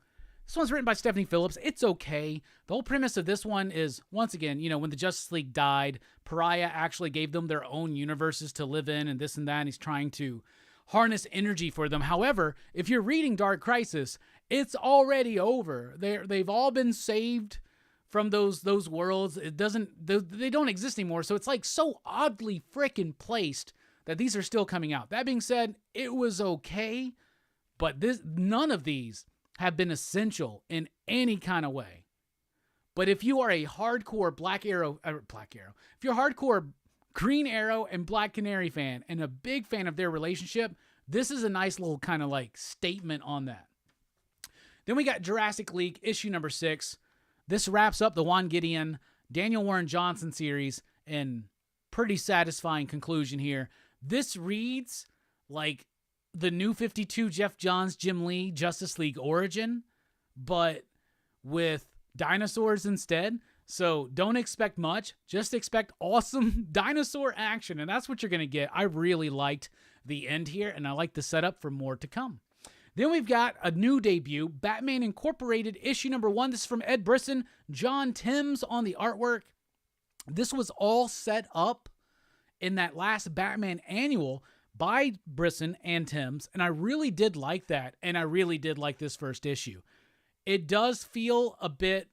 This one's written by Stephanie Phillips. It's okay. The whole premise of this one is, once again, you know, when the Justice League died, Pariah actually gave them their own universes to live in and this and that, and he's trying to harness energy for them. However, if you're reading Dark Crisis, it's already over. They've all been saved from those worlds. They don't exist anymore, so it's like so oddly frickin' placed that these are still coming out. That being said, it was okay, but none of these have been essential in any kind of way. But if you are a hardcore if you're a hardcore Green Arrow and Black Canary fan and a big fan of their relationship, this is a nice little kind of like statement on that. Then we got Jurassic League issue number 6. This wraps up the Juan Gideon, Daniel Warren Johnson series in pretty satisfying conclusion here. This reads like the New 52 Jeff Johns, Jim Lee, Justice League origin, but with dinosaurs instead. So don't expect much. Just expect awesome dinosaur action, and that's what you're going to get. I really liked the end here, and I like the setup for more to come. Then we've got a new debut, Batman Incorporated, issue number 1. This is from Ed Brisson, John Timms on the artwork. This was all set up in that last Batman annual by Brisson and Timms, and I really did like that, and I really did like this first issue. It does feel a bit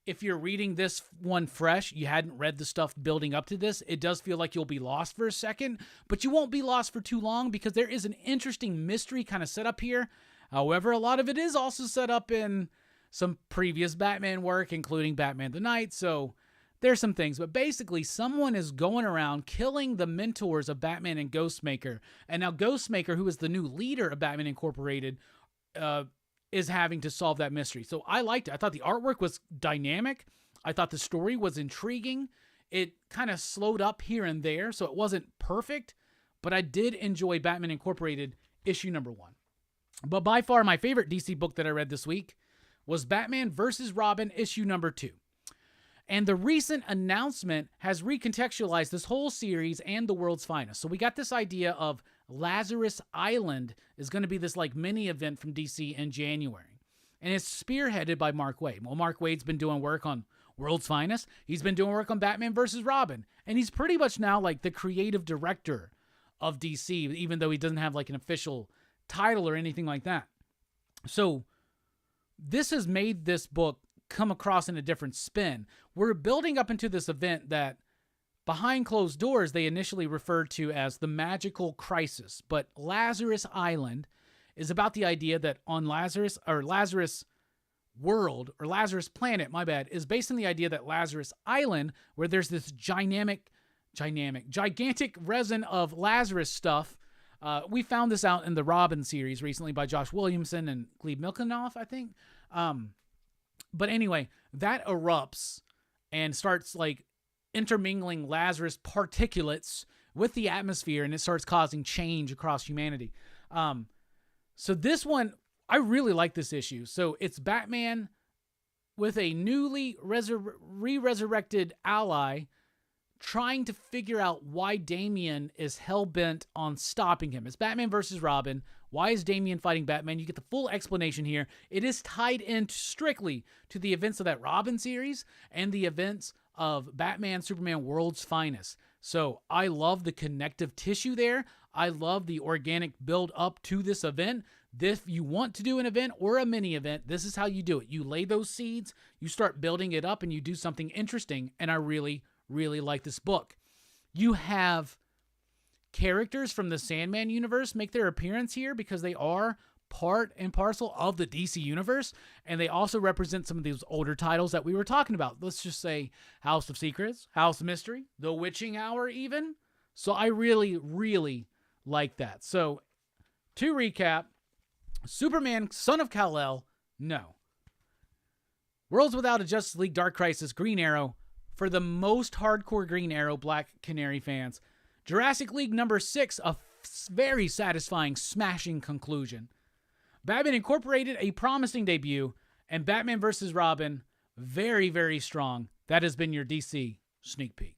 if you're reading this one fresh, you hadn't read the stuff building up to this, it does feel like you'll be lost for a second, but you won't be lost for too long because there is an interesting mystery kind of set up here. However, a lot of it is also set up in some previous Batman work, including Batman the Knight, so there's some things. But basically, someone is going around killing the mentors of Batman and Ghostmaker, and now Ghostmaker, who is the new leader of Batman Incorporated, is having to solve that mystery. So I liked it. I thought the artwork was dynamic. I thought the story was intriguing. It kind of slowed up here and there, so it wasn't perfect, but I did enjoy Batman Incorporated issue number 1. But by far my favorite DC book that I read this week was Batman vs. Robin issue number 2. And the recent announcement has recontextualized this whole series and the world's finest. So we got this idea of Lazarus Island is going to be this like mini event from DC in January. And it's spearheaded by Mark Waid. Well, Mark Waid's been doing work on World's Finest. He's been doing work on Batman vs. Robin. And he's pretty much now like the creative director of DC, even though he doesn't have like an official title or anything like that. So this has made this book come across in a different spin. We're building up into this event that behind closed doors they initially referred to as the Magical Crisis, but Lazarus Island is about the idea that on Lazarus World, or Lazarus Planet, my bad, is based on the idea that Lazarus Island, where there's this gigantic resin of Lazarus stuff. We found this out in the Robin series recently by Josh Williamson and Glebe Milkinoff, I think. But anyway, that erupts and starts like intermingling Lazarus particulates with the atmosphere, and it starts causing change across humanity. So this one, I really like this issue. So it's Batman with a newly re-resurrected ally trying to figure out why Damian is hell-bent on stopping him. It's Batman versus Robin. Why is Damian fighting Batman? You get the full explanation here. It is tied in strictly to the events of that Robin series and the events of Batman, Superman, World's Finest. So I love the connective tissue there. I love the organic build up to this event. If you want to do an event or a mini event, this is how you do it. You lay those seeds, you start building it up, and you do something interesting. And I really like this book. You have characters from the Sandman universe make their appearance here because they are part and parcel of the DC universe, and they also represent some of these older titles that we were talking about. Let's just say House of Secrets, House of Mystery, The Witching Hour even. So I really like that. So to recap, Superman, Son of Kal-El, no. Worlds Without a Justice League, Dark Crisis, Green Arrow, for the most hardcore Green Arrow, Black Canary fans. Jurassic League number 6, a very satisfying, smashing conclusion. Batman Incorporated, a promising debut. And Batman vs. Robin, very strong. That has been your DC sneak peek.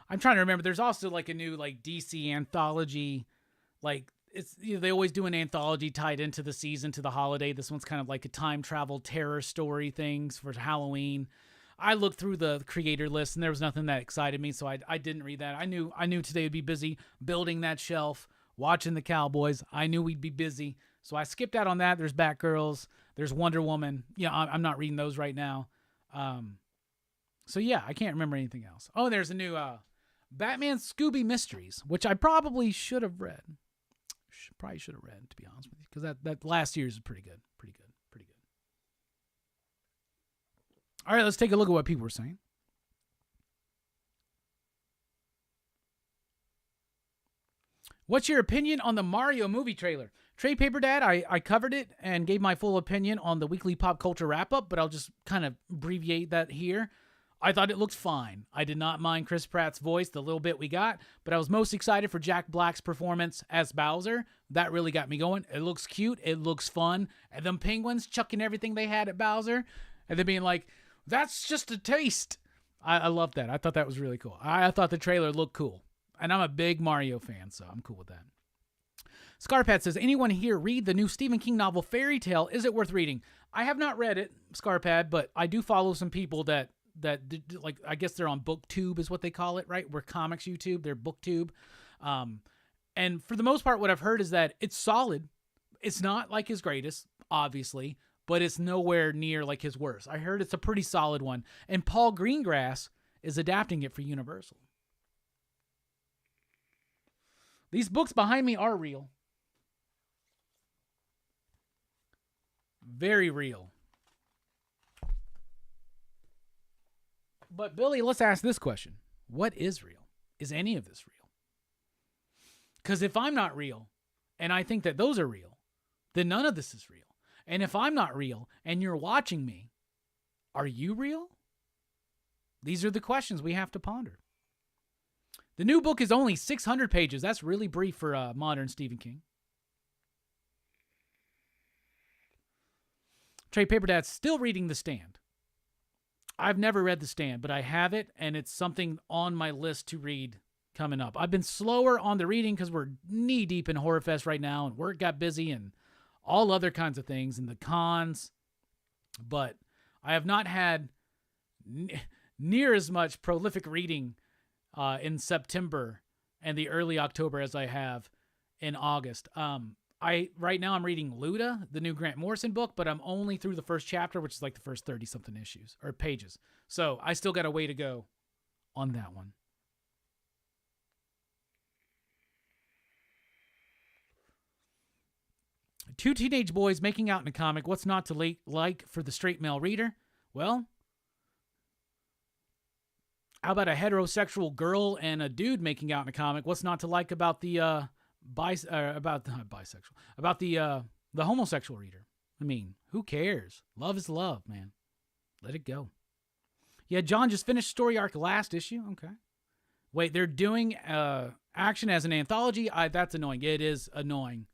I'm trying to remember. There's also like a new like DC anthology, like it's they always do an anthology tied into the season to the holiday. This one's kind of like a time travel terror story things for Halloween. I looked through the creator list and there was nothing that excited me, so I didn't read that. I knew today would be busy building that shelf, watching the Cowboys. I knew we'd be busy, so I skipped out on that. There's Batgirls, there's Wonder Woman. Yeah, I'm not reading those right now. So yeah, I can't remember anything else. Oh, there's a new Batman Scooby Mysteries, which I probably should have read. Probably should have read, to be honest with you, because that last year's is pretty good. All right, let's take a look at what people were saying. What's your opinion on the Mario movie trailer? Trade Paper Dad, I covered it and gave my full opinion on the weekly pop culture wrap-up, but I'll just kind of abbreviate that here. I thought it looked fine. I did not mind Chris Pratt's voice, the little bit we got, but I was most excited for Jack Black's performance as Bowser. That really got me going. It looks cute. It looks fun. And them penguins chucking everything they had at Bowser and then being like, that's just a taste. I love that. I thought that was really cool. I thought the trailer looked cool. And I'm a big Mario fan, so I'm cool with that. Scarpad says, anyone here read the new Stephen King novel Fairy Tale? Is it worth reading? I have not read it, Scarpad, but I do follow some people that like, I guess they're on BookTube is what they call it, right? We're comics YouTube, they're BookTube. And for the most part, what I've heard is that it's solid. It's not like his greatest, obviously, but it's nowhere near like his worst. I heard it's a pretty solid one. And Paul Greengrass is adapting it for Universal. These books behind me are real. Very real. But Billy, let's ask this question. What is real? Is any of this real? Because if I'm not real, and I think that those are real, then none of this is real. And if I'm not real, and you're watching me, are you real? These are the questions we have to ponder. The new book is only 600 pages. That's really brief for modern Stephen King. Trade Paper Dad's still reading The Stand. I've never read The Stand, but I have it, and it's something on my list to read coming up. I've been slower on the reading because we're knee-deep in Horror Fest right now, and work got busy and all other kinds of things, and the cons. But I have not had near as much prolific reading in September and the early October as I have in August. Right now I'm reading Luda, the new Grant Morrison book, but I'm only through the first chapter, which is like the first 30-something issues or pages. So I still got a way to go on that one. Two teenage boys making out in a comic. What's not to like for the straight male reader? Well, how about a heterosexual girl and a dude making out in a comic? What's not to like about the the homosexual reader? I mean, who cares? Love is love, man. Let it go. Yeah, John just finished story arc last issue. Okay. Wait, they're doing action as an anthology? That's annoying. It is annoying.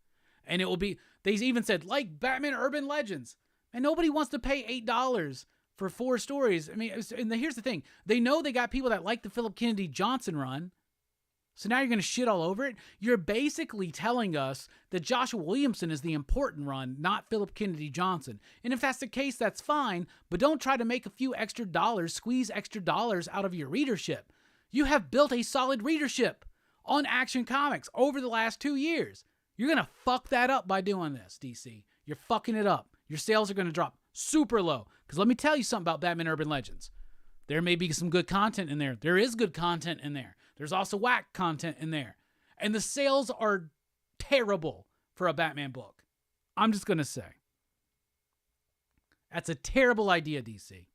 And it will be, they even said, like Batman Urban Legends. And nobody wants to pay $8 for 4 stories. I mean, and here's the thing. They know they got people that like the Philip Kennedy Johnson run. So now you're going to shit all over it? You're basically telling us that Joshua Williamson is the important run, not Philip Kennedy Johnson. And if that's the case, that's fine. But don't try to make a few extra dollars, squeeze extra dollars out of your readership. You have built a solid readership on Action Comics over the last 2 years. You're going to fuck that up by doing this, DC. You're fucking it up. Your sales are going to drop super low. Because let me tell you something about Batman Urban Legends. There may be some good content in there. There is good content in there. There's also whack content in there. And the sales are terrible for a Batman book. I'm just going to say. That's a terrible idea, DC.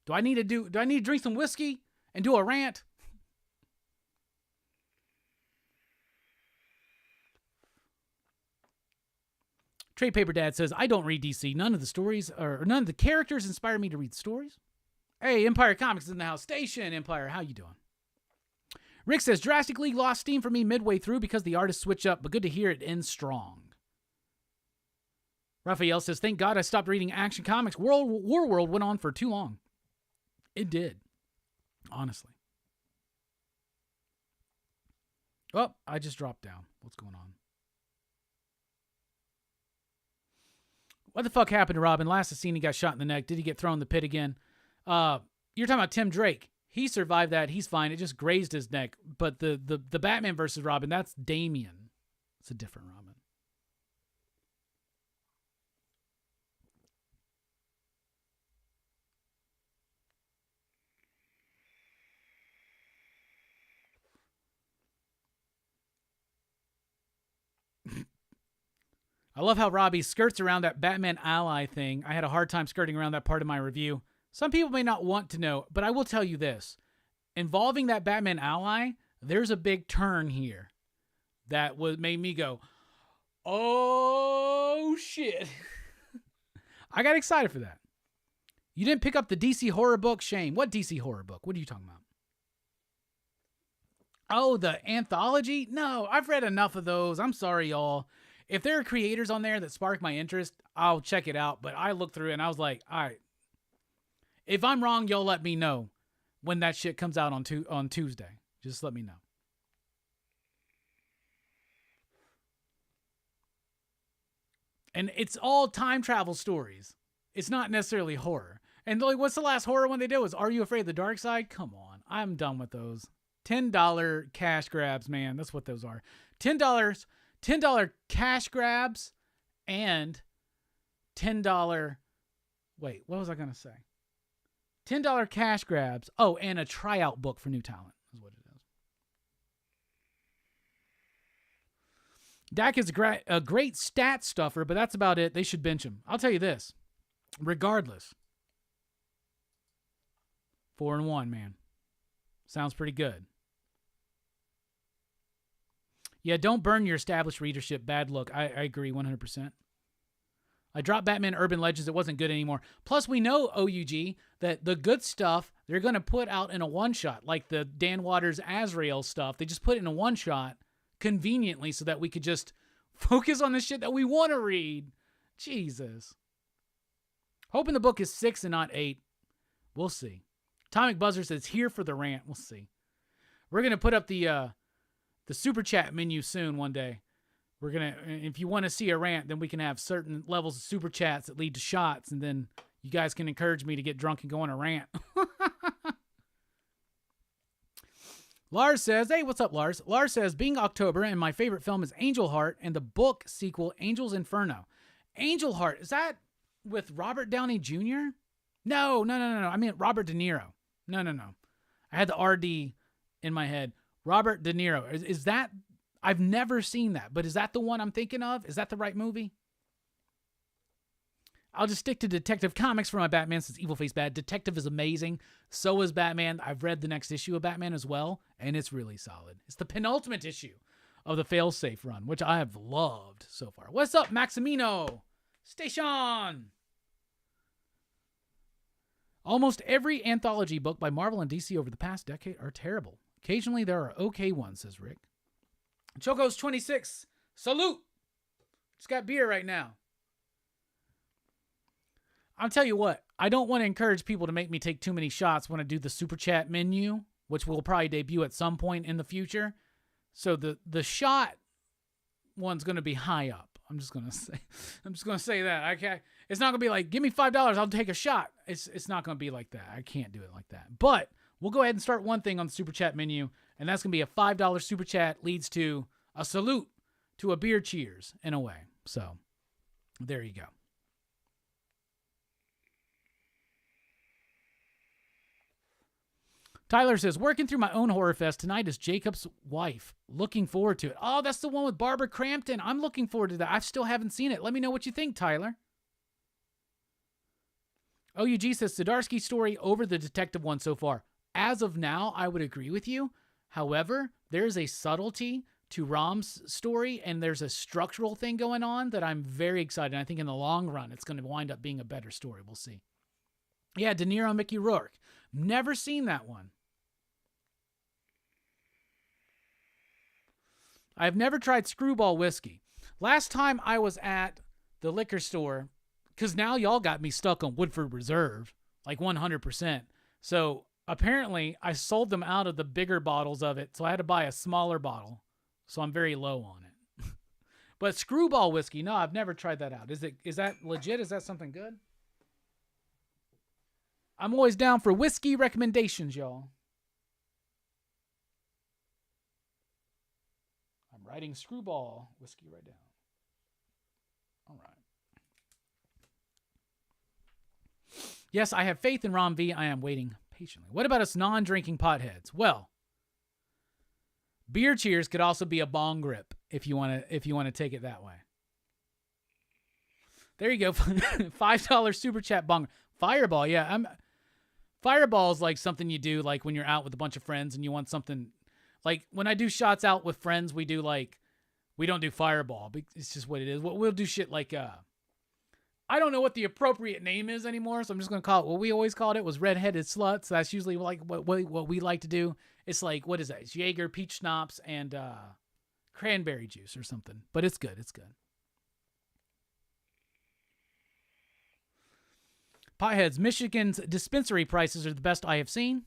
Do I need to drink some whiskey and do a rant? Trade Paper Dad says, I don't read DC. None of the characters inspire me to read stories. Hey, Empire Comics is in the house. Station, Empire, how you doing? Rick says, Jurassic League lost steam for me midway through because the artists switch up, but good to hear it ends strong. Raphael says, thank God I stopped reading Action Comics. War World went on for too long. It did. Honestly. Oh, I just dropped down. What's going on? What the fuck happened to Robin? Last I seen, he got shot in the neck. Did he get thrown in the pit again? You're talking about Tim Drake. He survived that. He's fine. It just grazed his neck. But the Batman versus Robin, that's Damian. It's a different Robin. I love how Robbie skirts around that Batman ally thing. I had a hard time skirting around that part of my review. Some people may not want to know, but I will tell you this. Involving that Batman ally, there's a big turn here that made me go, oh, shit. I got excited for that. You didn't pick up the DC horror book? Shame. What DC horror book? What are you talking about? Oh, the anthology? No, I've read enough of those. I'm sorry, y'all. If there are creators on there that spark my interest, I'll check it out. But I looked through it and I was like, all right. If I'm wrong, y'all let me know when that shit comes out on Tuesday. Just let me know. And it's all time travel stories. It's not necessarily horror. And like, what's the last horror one they did? Was Are You Afraid of the Dark Side? Come on. I'm done with those. $10 cash grabs, man. That's what those are. $10 $10 cash grabs and $10. Wait, what was I going to say? $10 cash grabs. Oh, and a tryout book for new talent is what it is. Dak is a great stat stuffer, but that's about it. They should bench him. I'll tell you this. Regardless, 4-1, man. Sounds pretty good. Yeah, don't burn your established readership. Bad look. I agree 100%. I dropped Batman Urban Legends. It wasn't good anymore. Plus, we know, OUG, that the good stuff they're going to put out in a one-shot, like the Dan Waters Azrael stuff. They just put it in a one-shot conveniently so that we could just focus on the shit that we want to read. Jesus. Hoping the book is 6 and not 8. We'll see. Atomic Buzzer says, here for the rant. We'll see. We're going to put up the super chat menu soon one day. We're going to, if you want to see a rant, then we can have certain levels of super chats that lead to shots, and then you guys can encourage me to get drunk and go on a rant. Lars says, hey, what's up, Lars? Lars says, being October, and my favorite film is Angel Heart, and the book sequel, Angel's Inferno. Angel Heart, is that with Robert Downey Jr.? No. I mean, Robert De Niro. No. I had the RD in my head. Robert De Niro. Is that... I've never seen that, but is that the one I'm thinking of? Is that the right movie? I'll just stick to Detective Comics for my Batman since Evil Face Bad. Detective is amazing. So is Batman. I've read the next issue of Batman as well, and it's really solid. It's the penultimate issue of the Failsafe run, which I have loved so far. What's up, Maximino? Station! Almost every anthology book by Marvel and DC over the past decade are terrible. Occasionally there are okay ones, says Rick. Choco's 26. Salute! Just got beer right now. I'll tell you what. I don't want to encourage people to make me take too many shots when I do the super chat menu, which will probably debut at some point in the future. So the shot one's going to be high up. I'm just going to say that. Okay. It's not going to be like, give me $5, I'll take a shot. It's not going to be like that. I can't do it like that. But we'll go ahead and start one thing on the super chat menu, and that's going to be a $5 super chat leads to a salute to a beer cheers in a way. So there you go. Tyler says, working through my own horror fest tonight is Jacob's Wife. Looking forward to it. Oh, that's the one with Barbara Crampton. I'm looking forward to that. I still haven't seen it. Let me know what you think, Tyler. OUG says, Zdarsky's story over the detective one so far. As of now, I would agree with you. However, there's a subtlety to Rom's story, and there's a structural thing going on that I'm very excited. I think in the long run, it's going to wind up being a better story. We'll see. Yeah, De Niro, Mickey Rourke. Never seen that one. I've never tried Screwball whiskey. Last time I was at the liquor store, because now y'all got me stuck on Woodford Reserve, like 100%. So apparently I sold them out of the bigger bottles of it, so I had to buy a smaller bottle. So I'm very low on it. But Screwball whiskey, no, I've never tried that out. Is that legit? Is that something good? I'm always down for whiskey recommendations, y'all. I'm writing Screwball whiskey right down. All right. Yes, I have faith in Rom V. I am waiting patiently. What about us non-drinking potheads? Well, beer cheers could also be a bong grip if you want to take it that way. There you go. $5 super chat bong. Fireball, yeah. Fireball is like something you do like when you're out with a bunch of friends and you want something. Like when I do shots out with friends, we don't do Fireball. It's just what it is. We'll do shit like I don't know what the appropriate name is anymore, so I'm just gonna call it what we always called it was redheaded sluts. That's usually like what we like to do. It's like, what is that? It's Jaeger, peach schnapps, and cranberry juice or something. But it's good. It's good. Potheads, Michigan's dispensary prices are the best I have seen.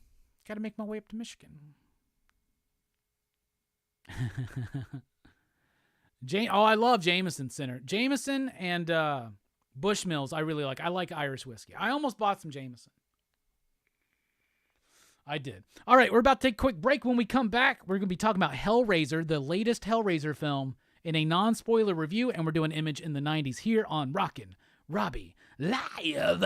Got to make my way up to Michigan. I love Jameson Center. Jameson and Bushmills I really like. I like Irish whiskey. I almost bought some Jameson. I did. All right, we're about to take a quick break. When we come back, we're going to be talking about Hellraiser, the latest Hellraiser film, in a non-spoiler review, and we're doing Image in the 90s here on Rockin Robbie Live.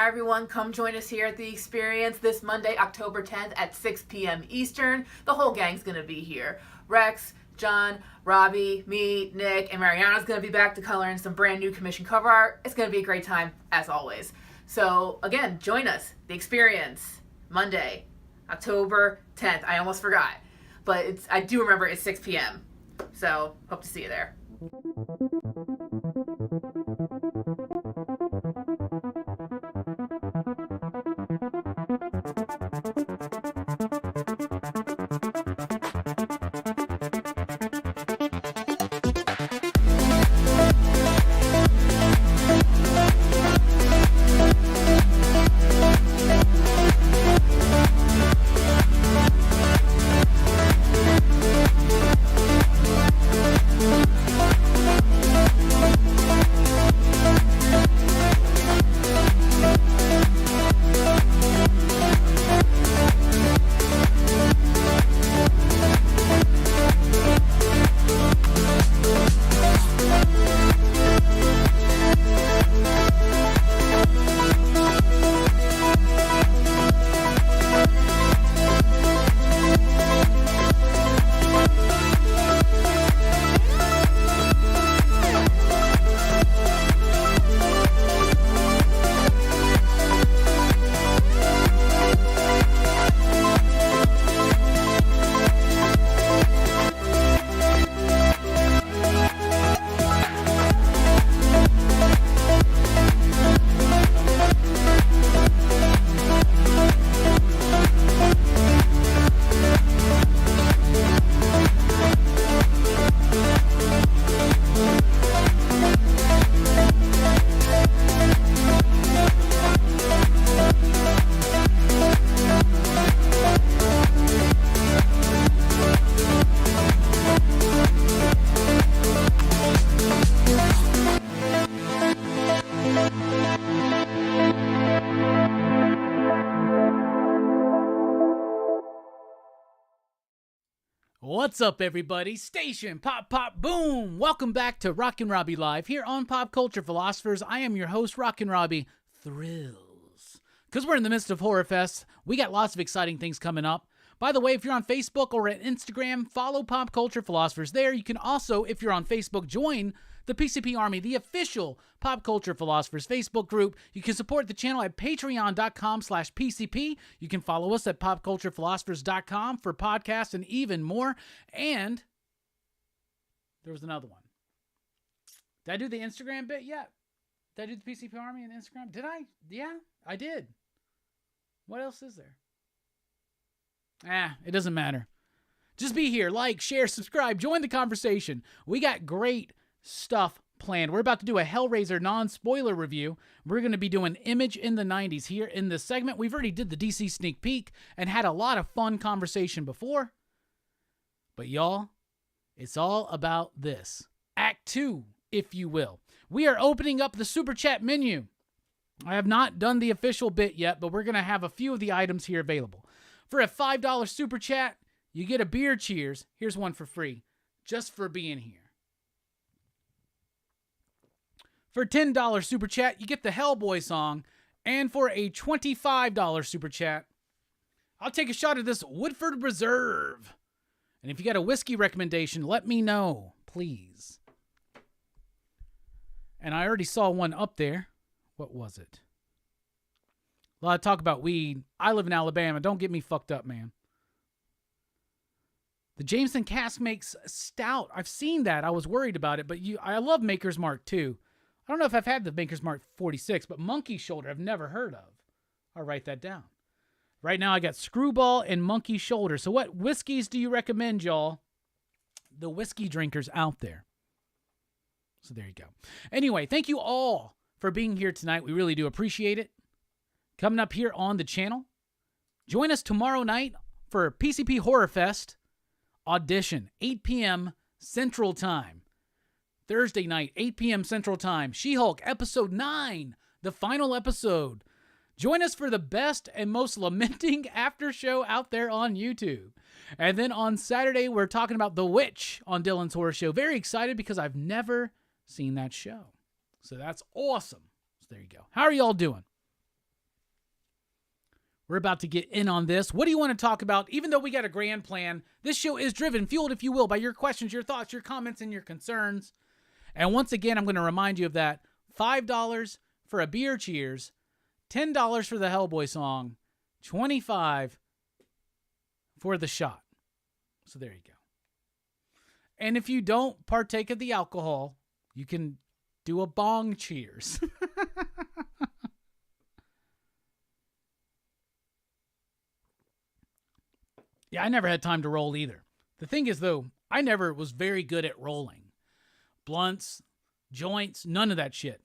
Hi everyone, come join us here at the Experience this Monday, October 10th at 6 p.m. Eastern. The whole gang's going to be here. Rex, John, Robbie, me, Nick, and Mariana's going to be back to color in some brand new commission cover art. It's going to be a great time, as always. So, again, join us, The Experience, Monday, October 10th. I almost forgot. But I do remember it's 6 p.m. So, hope to see you there. What's up, everybody? Station Pop Pop Boom! Welcome back to Rockin Robbie Live here on Pop Culture Philosophers. I am your host, Rockin Robbie Thrills. Because we're in the midst of Horror Fest, we got lots of exciting things coming up. By the way, if you're on Facebook or at Instagram, follow Pop Culture Philosophers there. You can also, if you're on Facebook, join the PCP Army, the official Pop Culture Philosophers Facebook group. You can support the channel at patreon.com/PCP. You can follow us at popculturephilosophers.com for podcasts and even more. And there was another one. Did I do the Instagram bit yet? Did I do the PCP Army and Instagram? Did I? Yeah, I did. What else is there? It doesn't matter. Just be here, like, share, subscribe, join the conversation. We got great stuff planned. We're about to do a Hellraiser non-spoiler review. We're going to be doing Image in the 90s here in this segment. We've already did the DC sneak peek and had a lot of fun conversation before. But y'all, it's all about this. Act 2, if you will. We are opening up the Super Chat menu. I have not done the official bit yet, but we're going to have a few of the items here available. For a $5 Super Chat, you get a beer cheers. Here's one for free, just for being here. For a $10 Super Chat, you get the Hellboy song. And for a $25 Super Chat, I'll take a shot at this Woodford Reserve. And if you got a whiskey recommendation, let me know, please. And I already saw one up there. What was it? A lot of talk about weed. I live in Alabama. Don't get me fucked up, man. The Jameson cask makes stout. I've seen that. I was worried about it, but I love Maker's Mark too. I don't know if I've had the Maker's Mark 46, but Monkey Shoulder I've never heard of. I'll write that down. Right now I got Screwball and Monkey Shoulder. So what whiskeys do you recommend, y'all? The whiskey drinkers out there. So there you go. Anyway, thank you all for being here tonight. We really do appreciate it. Coming up here on the channel, join us tomorrow night for PCP Horror Fest Audition, 8 p.m. Central Time. Thursday night, 8 p.m. Central Time. She-Hulk Episode 9, the final episode. Join us for the best and most lamenting after show out there on YouTube. And then on Saturday, we're talking about The Witch on Dylan's Horror Show. Very excited because I've never seen that show. So that's awesome. So there you go. How are y'all doing? We're about to get in on this. What do you want to talk about? Even though we got a grand plan, this show is driven, fueled, if you will, by your questions, your thoughts, your comments, and your concerns. And once again, I'm going to remind you of that. $5 for a beer cheers, $10 for the Hellboy song, $25 for the shot. So there you go. And if you don't partake of the alcohol, you can do a bong cheers. Yeah, I never had time to roll either. The thing is, though, I never was very good at rolling. Blunts, joints, none of that shit.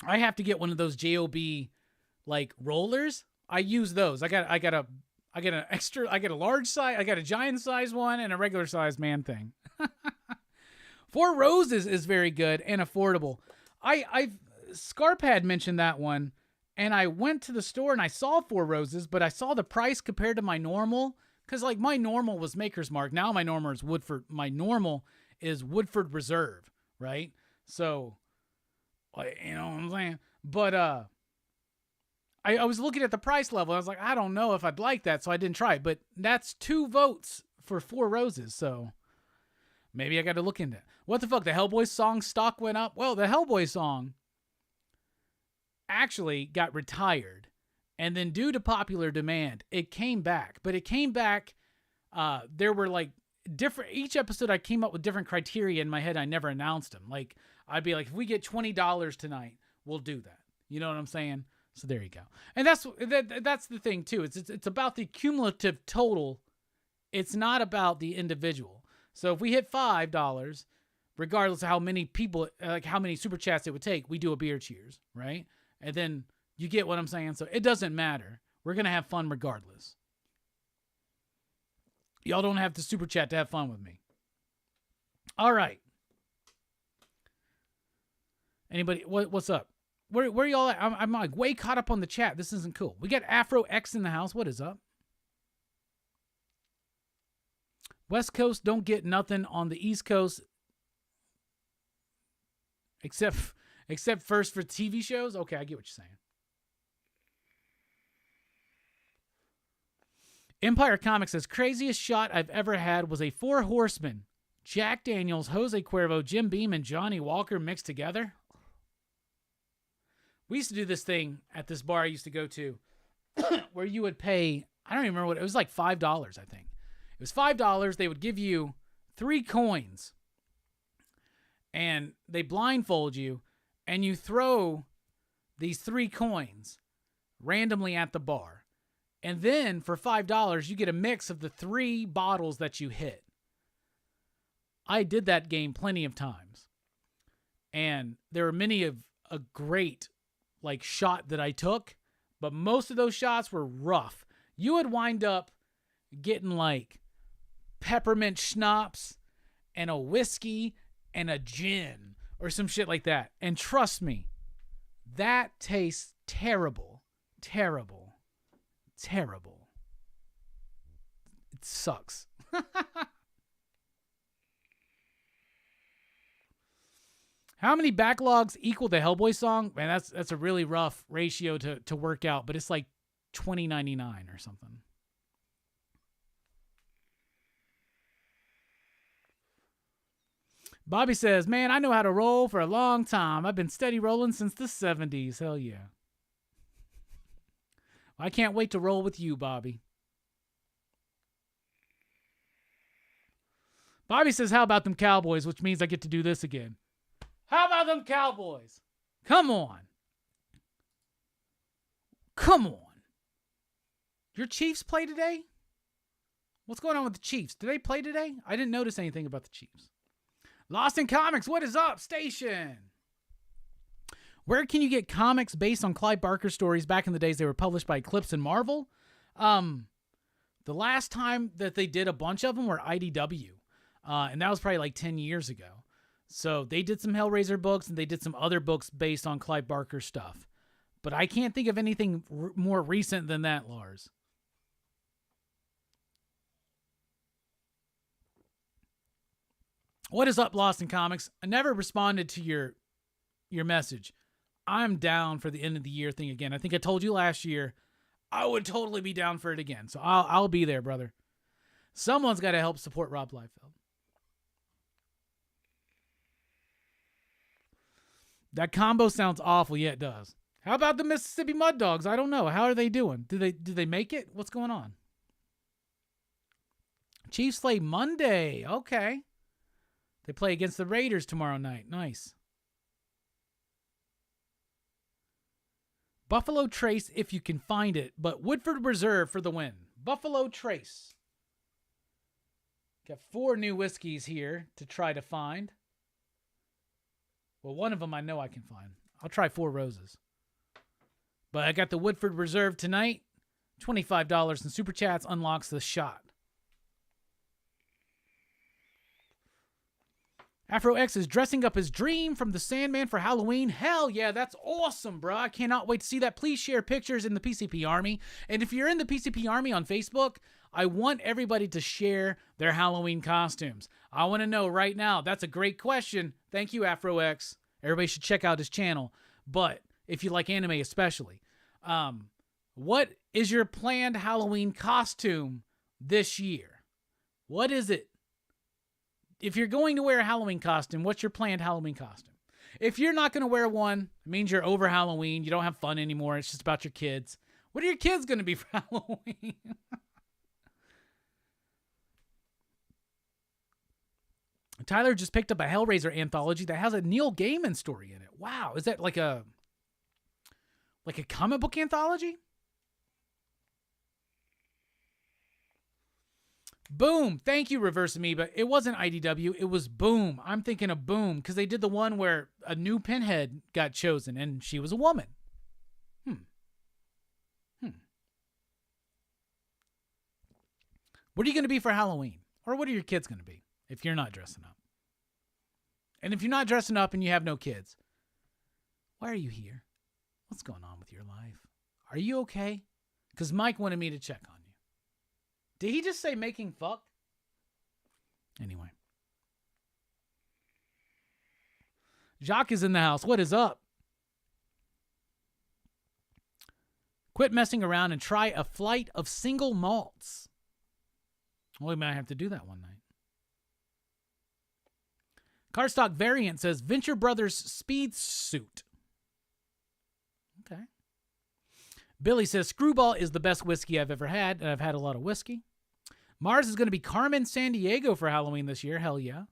I have to get one of those JOB like rollers. I use those. I got a large size, I got a giant size one and a regular size man thing. Four Roses is very good and affordable. Scarp had mentioned that one, and I went to the store and I saw Four Roses, but I saw the price compared to my normal. Because, like, my normal was Maker's Mark. Now my normal is Woodford. My normal is Woodford Reserve, right? So, you know what I'm saying? But I was looking at the price level. I was like, I don't know if I'd like that, so I didn't try it. But that's 2 votes for Four Roses, so maybe I got to look into it. What the fuck? The Hellboy song stock went up? Well, the Hellboy song actually got retired. And then due to popular demand, it came back. But it came back, there were like different, each episode I came up with different criteria in my head. I never announced them. Like, I'd be like, if we get $20 tonight, we'll do that. You know what I'm saying? So there you go. And that's the thing too. It's about the cumulative total. It's not about the individual. So if we hit $5, regardless of how many people, like how many super chats it would take, we do a beer cheers, right? And then you get what I'm saying? So it doesn't matter. We're going to have fun regardless. Y'all don't have to super chat to have fun with me. All right. Anybody, what's up? Where y'all at? I'm like way caught up on the chat. This isn't cool. We got Afro X in the house. What is up? West Coast don't get nothing on the East Coast except first for TV shows. Okay, I get what you're saying. Empire Comics says, craziest shot I've ever had was a Four Horsemen. Jack Daniels, Jose Cuervo, Jim Beam, and Johnny Walker mixed together. We used to do this thing at this bar I used to go to where you would pay, I don't even remember what, it was like $5, I think. It was $5. They would give you 3 coins and they blindfold you and you throw these 3 coins randomly at the bar. And then for $5, you get a mix of the 3 bottles that you hit. I did that game plenty of times. And there were many of a great shot that I took, but most of those shots were rough. You would wind up getting peppermint schnapps and a whiskey and a gin or some shit like that. And trust me, that tastes terrible. Terrible. Terrible. It sucks. How many backlogs equal the Hellboy song? Man, that's a really rough ratio to work out, but it's like 2099 or something. Bobby says, man, I know how to roll for a long time. I've been steady rolling since the 70s. Hell yeah. I can't wait to roll with you, Bobby. Bobby says, how about them Cowboys, which means I get to do this again. How about them Cowboys? Come on. Come on. Your Chiefs play today? What's going on with the Chiefs? Do they play today? I didn't notice anything about the Chiefs. Lost in Comics, what is up, station? Where can you get comics based on Clive Barker stories? Back in the days, they were published by Eclipse and Marvel. The last time that they did a bunch of them were IDW. And that was probably 10 years ago. So they did some Hellraiser books and they did some other books based on Clive Barker stuff. But I can't think of anything more recent than that, Lars. What is up, Lost in Comics? I never responded to your message. I'm down for the end of the year thing again. I think I told you last year I would totally be down for it again. So I'll be there, brother. Someone's got to help support Rob Liefeld. That combo sounds awful. Yeah, it does. How about the Mississippi Mud Dogs? I don't know. How are they doing? Do they make it? What's going on? Chiefs play Monday. Okay. They play against the Raiders tomorrow night. Nice. Buffalo Trace, if you can find it, but Woodford Reserve for the win. Buffalo Trace. Got 4 new whiskeys here to try to find. Well, one of them I know I can find. I'll try 4 Roses. But I got the Woodford Reserve tonight. $25 in Super Chats unlocks the shot. Afro X is dressing up his dream from the Sandman for Halloween. Hell yeah, that's awesome, bro. I cannot wait to see that. Please share pictures in the PCP Army. And if you're in the PCP Army on Facebook, I want everybody to share their Halloween costumes. I want to know right now. That's a great question. Thank you, Afro X. Everybody should check out his channel. But if you like anime especially, what is your planned Halloween costume this year? What is it? If you're going to wear a Halloween costume, what's your planned Halloween costume? If you're not going to wear one, it means you're over Halloween. You don't have fun anymore. It's just about your kids. What are your kids going to be for Halloween? Tyler just picked up a Hellraiser anthology that has a Neil Gaiman story in it. Wow. Is that like a comic book anthology? Boom. Thank you, Reverse Amoeba. It wasn't IDW. It was Boom. I'm thinking of Boom because they did the one where a new Pinhead got chosen and she was a woman. What are you going to be for Halloween? Or what are your kids going to be if you're not dressing up? And if you're not dressing up and you have no kids, why are you here? What's going on with your life? Are you okay? Because Mike wanted me to check on you. Did he just say making fuck? Anyway. Jacques is in the house. What is up? Quit messing around and try a flight of single malts. Well, we might have to do that one night. Cardstock Variant says Venture Brothers Speed Suit. Okay. Billy says Screwball is the best whiskey I've ever had, and I've had a lot of whiskey. Mars is going to be Carmen Sandiego for Halloween this year. Hell yeah.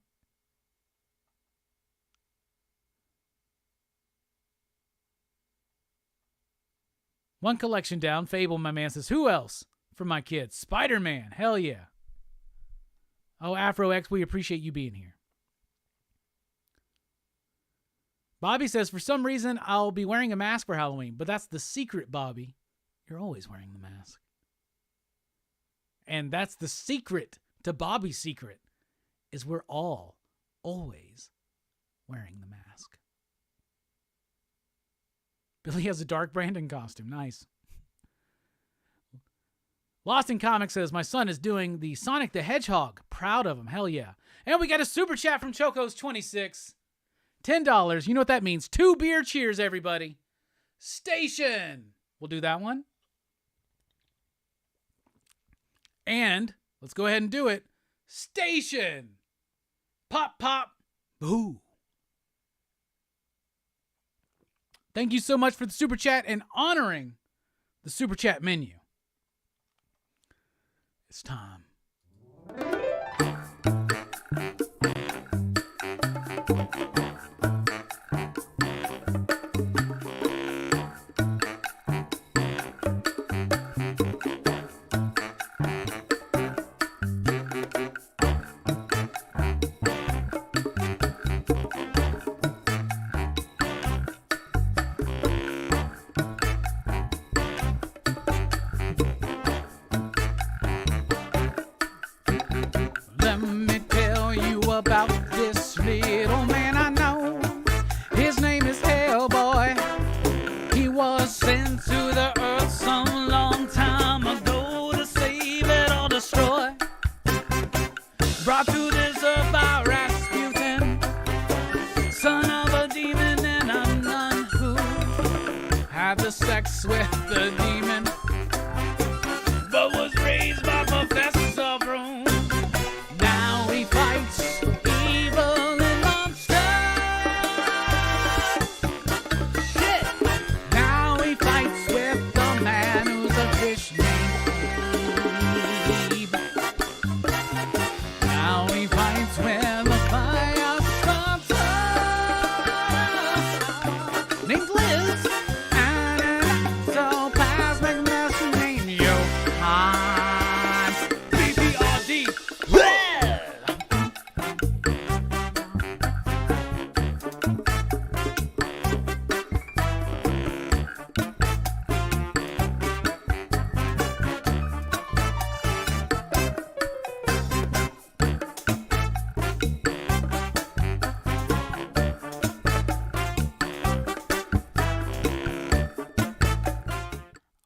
One collection down. Fable, my man, says, who else for my kids? Spider-Man. Hell yeah. Oh, Afro X, we appreciate you being here. Bobby says, for some reason, I'll be wearing a mask for Halloween, but that's the secret, Bobby. You're always wearing the mask. And that's the secret to Bobby's secret, is we're all always wearing the mask. Billy has a Dark Brandon costume. Nice. Lost in Comics says, my son is doing the Sonic the Hedgehog. Proud of him. Hell yeah. And we got a super chat from Chocos26. $10. You know what that means. 2 beer cheers, everybody. Station. We'll do that one. And let's go ahead and do it. Station. Pop, pop, boo. Thank you so much for the super chat and honoring the super chat menu. It's time. About this little man I know. His name is Hellboy. He was sent to the earth some long time ago to save it or destroy. Brought to this earth by Rasputin, son of a demon and a nun who had the sex with the demon, but was raised by Professor Broom. Now he fights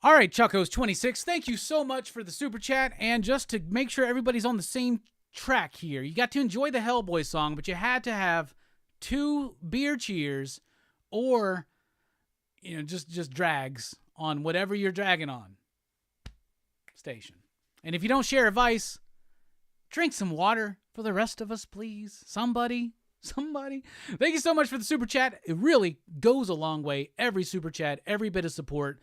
All right, Chuckos26, thank you so much for the super chat. And just to make sure everybody's on the same track here, you got to enjoy the Hellboy song, but you had to have 2 beer cheers or, you know, just drags on whatever you're dragging on. Station. And if you don't share advice, drink some water for the rest of us, please. Somebody. Thank you so much for the super chat. It really goes a long way. Every super chat, every bit of support.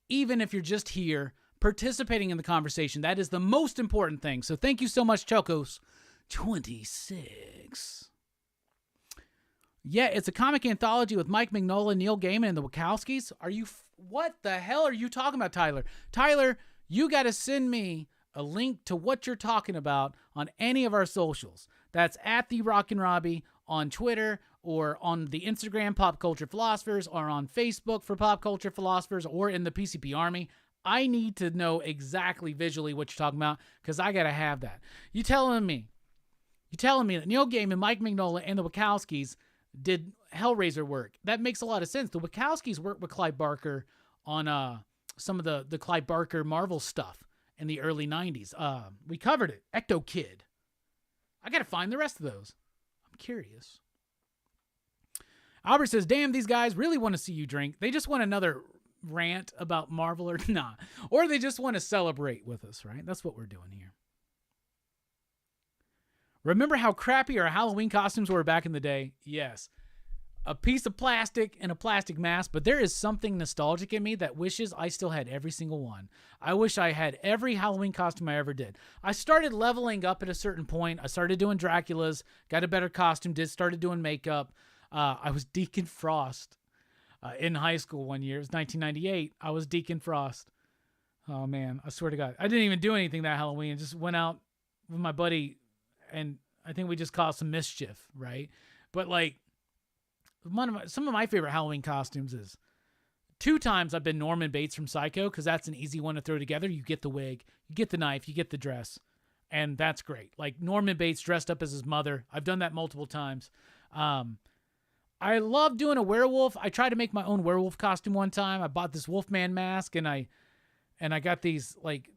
Even if you're just here participating in the conversation, that is the most important thing. So thank you so much, Chocos26. Yeah, it's a comic anthology with Mike Mignola, Neil Gaiman, and the Wachowskis. What the hell are you talking about, Tyler? Tyler, you got to send me a link to what you're talking about on any of our socials. That's at the Rockin Robbie on Twitter, or on the Instagram, Pop Culture Philosophers, or on Facebook for Pop Culture Philosophers, or in the PCP Army. I need to know exactly visually what you're talking about, because I got to have that. You telling me that Neil Gaiman, Mike Mignola, and the Wachowskis did Hellraiser work. That makes a lot of sense. The Wachowskis worked with Clive Barker on some of the Clive Barker Marvel stuff in the early 90s. We covered it. Ecto Kid. I got to find the rest of those. I'm curious. Albert says, damn, these guys really want to see you drink. They just want another rant about Marvel or not. Or they just want to celebrate with us, right? That's what we're doing here. Remember how crappy our Halloween costumes were back in the day? Yes. A piece of plastic and a plastic mask, but there is something nostalgic in me that wishes I still had every single one. I wish I had every Halloween costume I ever did. I started leveling up at a certain point. I started doing Dracula's, got a better costume, started doing makeup. I was Deacon Frost in high school one year. It was 1998. I was Deacon Frost. Oh, man, I swear to God. I didn't even do anything that Halloween. Just went out with my buddy, and I think we just caused some mischief, right? But, like, some of my favorite Halloween costumes is 2 times I've been Norman Bates from Psycho, because that's an easy one to throw together. You get the wig, you get the knife, you get the dress, and that's great. Like Norman Bates dressed up as his mother. I've done that multiple times. I love doing a werewolf. I tried to make my own werewolf costume one time. I bought this Wolfman mask, and I got these like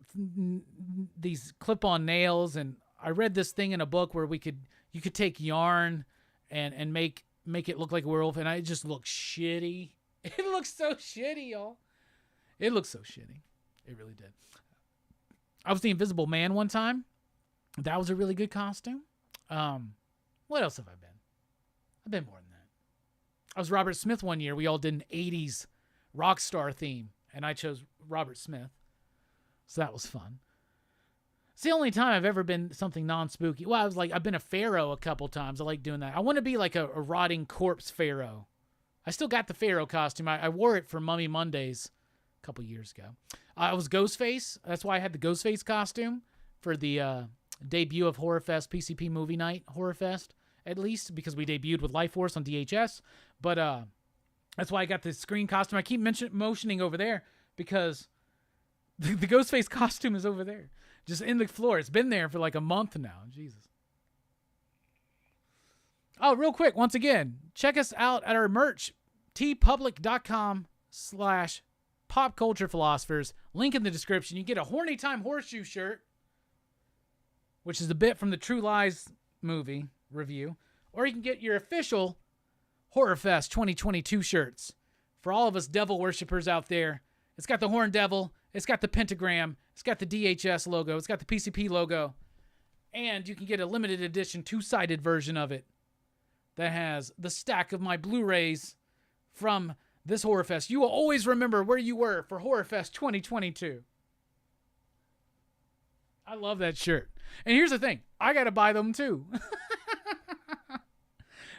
these clip-on nails, and I read this thing in a book where you could take yarn and make it look like a werewolf, and it just looked shitty. It looks so shitty, y'all. It looks so shitty. It really did. I was the Invisible Man one time. That was a really good costume. What else have I been? I've been more than that. I was Robert Smith one year. We all did an 80s rock star theme, and I chose Robert Smith. So that was fun. It's the only time I've ever been something non-spooky. Well, I've been a pharaoh a couple times. I like doing that. I want to be like a rotting corpse pharaoh. I still got the pharaoh costume. I wore it for Mummy Mondays a couple years ago. I was Ghostface. That's why I had the Ghostface costume for the debut of Horror Fest, PCP Movie Night Horror Fest, at least, because we debuted with Life Force on DHS. But that's why I got the screen costume. I keep motioning over there because the Ghostface costume is over there. Just in the floor. It's been there for like a month now. Jesus. Oh, real quick. Once again, check us out at our merch. tpublic.com/popculturephilosophers. Link in the description. You get a Horny Time Horseshoe shirt, which is a bit from the True Lies movie review. Or you can get your official Horror Fest 2022 shirts. For all of us devil worshippers out there, it's got the Horn Devil. It's got the pentagram. It's got the DHS logo. It's got the PCP logo. And you can get a limited edition 2-sided version of it that has the stack of my Blu-rays from this Horror Fest. You will always remember where you were for Horror Fest 2022. I love that shirt. And here's the thing. I got to buy them too.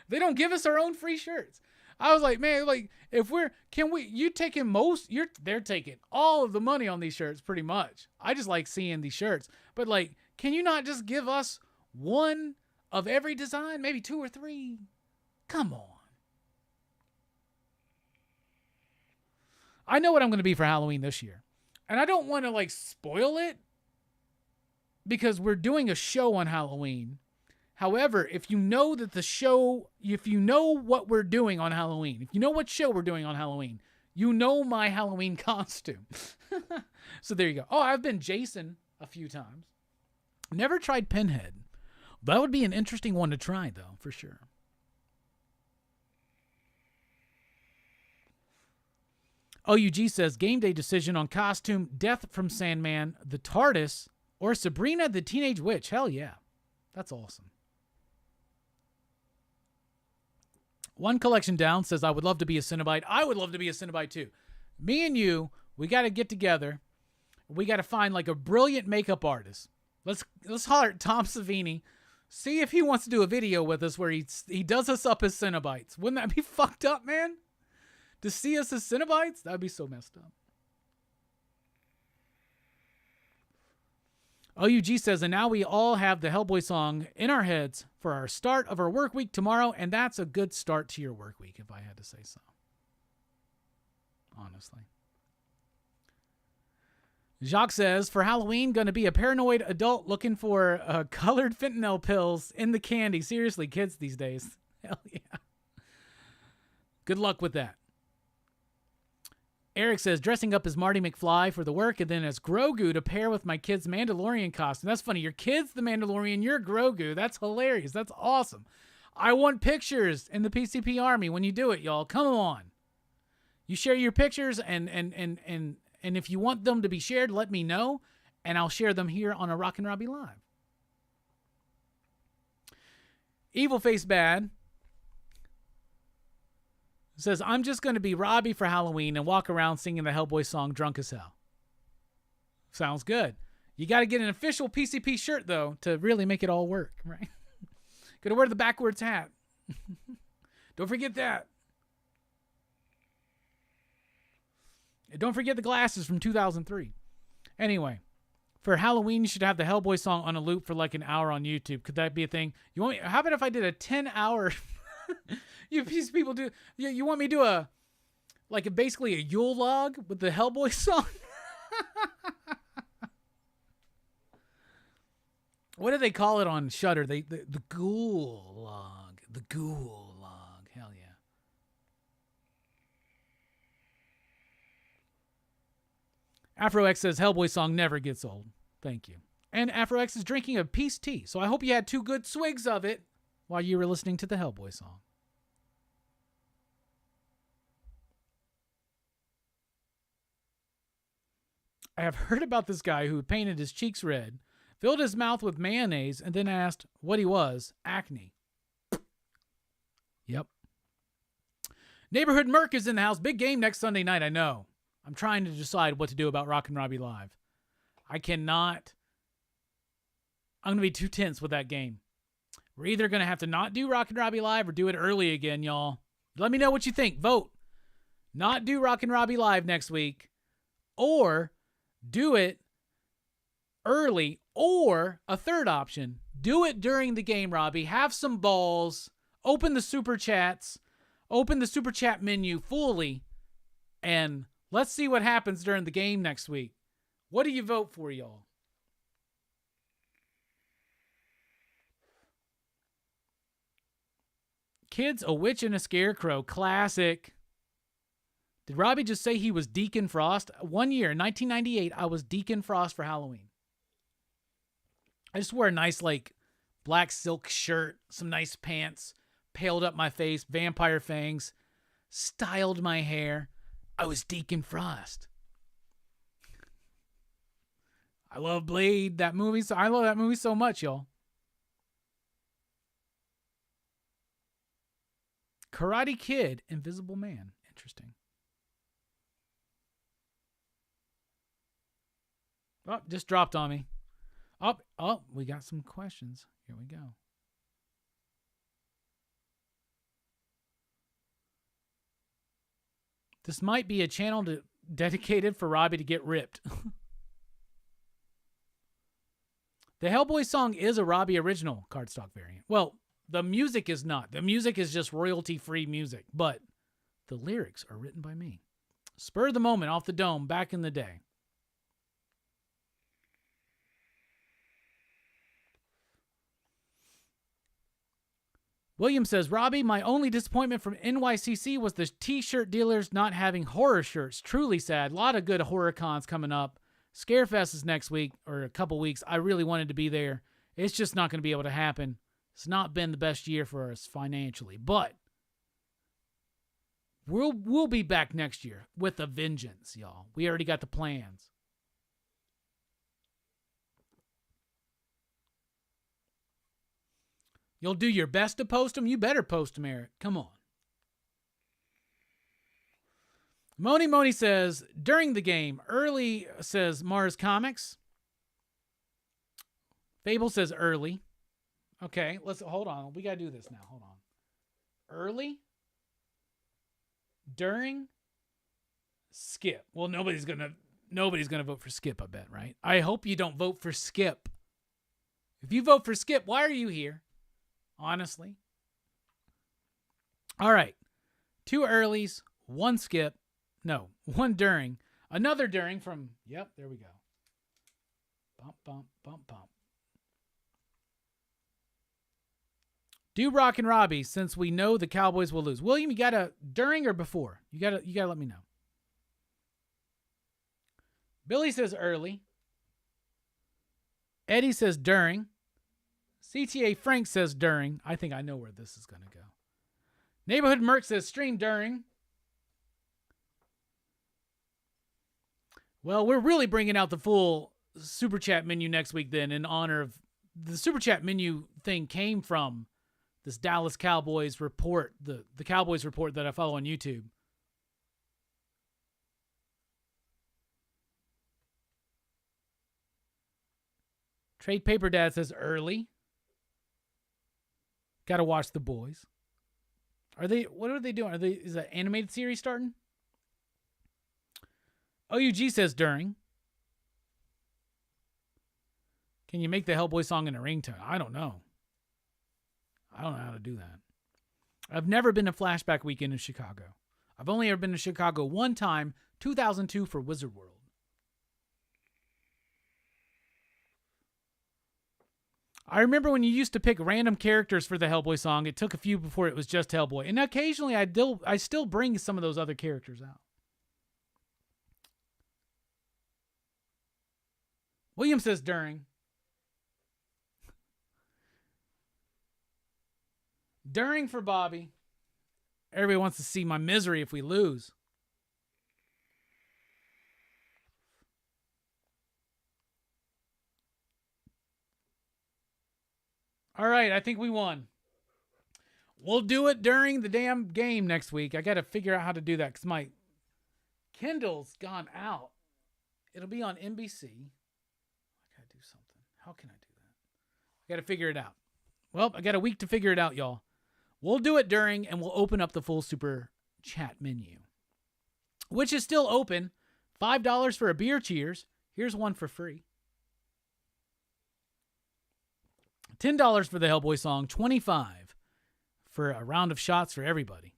They don't give us our own free shirts. I was like, man, like, they're taking all of the money on these shirts pretty much. I just like seeing these shirts. But like, can you not just give us one of every design? Maybe 2 or 3? Come on. I know what I'm going to be for Halloween this year. And I don't want to like spoil it because we're doing a show on Halloween. However, if you know what we're doing on Halloween, if you know what show we're doing on Halloween, you know my Halloween costume. So there you go. Oh, I've been Jason a few times. Never tried Pinhead. That would be an interesting one to try, though, for sure. OUG says, game day decision on costume, Death from Sandman, the TARDIS, or Sabrina the Teenage Witch. Hell yeah. That's awesome. One collection down says, I would love to be a Cenobite. I would love to be a Cenobite too. Me and you, we got to get together. We got to find like a brilliant makeup artist. Let's holler at Tom Savini. See if he wants to do a video with us where he does us up as Cenobites. Wouldn't that be fucked up, man? To see us as Cenobites? That'd be so messed up. OUG says, and now we all have the Hellboy song in our heads for our start of our work week tomorrow, and that's a good start to your work week, if I had to say so. Honestly. Jacques says, for Halloween, going to be a paranoid adult looking for colored fentanyl pills in the candy. Seriously, kids these days. Hell yeah. Good luck with that. Eric says, dressing up as Marty McFly for the work and then as Grogu to pair with my kid's Mandalorian costume. That's funny. Your kid's the Mandalorian, you're Grogu. That's hilarious. That's awesome. I want pictures in the PCP Army when you do it, y'all. Come on. You share your pictures, and if you want them to be shared, let me know, and I'll share them here on a Rockin' Robbie Live. Evil Face Bad says, I'm just going to be Robbie for Halloween and walk around singing the Hellboy song Drunk as Hell. Sounds good. You got to get an official PCP shirt, though, to really make it all work, right? Got to wear the backwards hat. Don't forget that. And don't forget the glasses from 2003. Anyway, for Halloween, you should have the Hellboy song on a loop for like an hour on YouTube. Could that be a thing? How about if I did a 10-hour... These people do. You want me to do basically a Yule log with the Hellboy song? What do they call it on Shudder? The Ghoul log. The Ghoul log. Hell yeah. AfroX says Hellboy song never gets old. Thank you. And AfroX is drinking a peace tea, so I hope you had 2 good swigs of it while you were listening to the Hellboy song. I have heard about this guy who painted his cheeks red, filled his mouth with mayonnaise, and then asked what he was, acne. Yep. Neighborhood Merc is in the house. Big game next Sunday night, I know. I'm trying to decide what to do about Rockin' Robbie Live. I cannot. I'm going to be too tense with that game. We're either going to have to not do Rockin' Robbie Live or do it early again, y'all. Let me know what you think. Vote. Not do Rockin' Robbie Live next week, or do it early, or a third option, do it during the game, Robbie. Have some balls. Open the super chats. Open the super chat menu fully, and let's see what happens during the game next week. What do you vote for, y'all? Kids, a Witch and a Scarecrow. Classic. Did Robbie just say he was Deacon Frost? One year, in 1998, I was Deacon Frost for Halloween. I just wore a nice, black silk shirt, some nice pants, paled up my face, vampire fangs, styled my hair. I was Deacon Frost. I love Blade, that movie. I love that movie so much, y'all. Karate Kid, Invisible Man. Interesting. Oh, just dropped on me. Oh, we got some questions. Here we go. This might be a channel dedicated for Robbie to get ripped. The Hellboy song is a Robbie original cardstock variant. Well, the music is not. The music is just royalty-free music, but the lyrics are written by me. Spur of the moment off the dome back in the day. William says, Robbie, my only disappointment from NYCC was the t-shirt dealers not having horror shirts. Truly sad. A lot of good horror cons coming up. Scarefest is next week, or a couple weeks. I really wanted to be there. It's just not going to be able to happen. It's not been the best year for us financially, but we'll be back next year with a vengeance, y'all. We already got the plans. You'll do your best to post them? You better post them, Eric. Come on. Moni says, during the game, early says Mars Comics. Fable says early. Okay, hold on. We got to do this now. Hold on. Early, during, skip. Well, nobody's going to vote for skip, I bet, right? I hope you don't vote for skip. If you vote for skip, why are you here? Honestly. All right. 2 earlies, 1 skip. No, 1 during. Another during from, yep, there we go. Bump, bump, bump, bump. Do Rockin' Robbie, since we know the Cowboys will lose. William, you got to, during or before? You got to let me know. Billy says early. Eddie says during. CTA Frank says during. I think I know where this is going to go. Neighborhood Merc says stream during. Well, we're really bringing out the full Super Chat menu next week then, in honor of the Super Chat menu thing came from this Dallas Cowboys report, the Cowboys report that I follow on YouTube. Trade Paper Dad says early. Got to watch The Boys. What are they doing? Is that animated series starting? OUG says during. Can you make the Hellboy song in a ringtone? I don't know. I don't know how to do that. I've never been to Flashback Weekend in Chicago. I've only ever been to Chicago one time, 2002 for Wizard World. I remember when you used to pick random characters for the Hellboy song. It took a few before it was just Hellboy. And occasionally I still bring some of those other characters out. William says during. During for Bobby. Everybody wants to see my misery if we lose. All right, I think we won. We'll do it during the damn game next week. I got to figure out how to do that because my Kindle's gone out. It'll be on NBC. I got to do something. How can I do that? I got to figure it out. Well, I got a week to figure it out, y'all. We'll do it during, and we'll open up the full Super Chat menu, which is still open. $5 for a beer cheers. Here's one for free. $10 for the Hellboy song. $25 for a round of shots for everybody.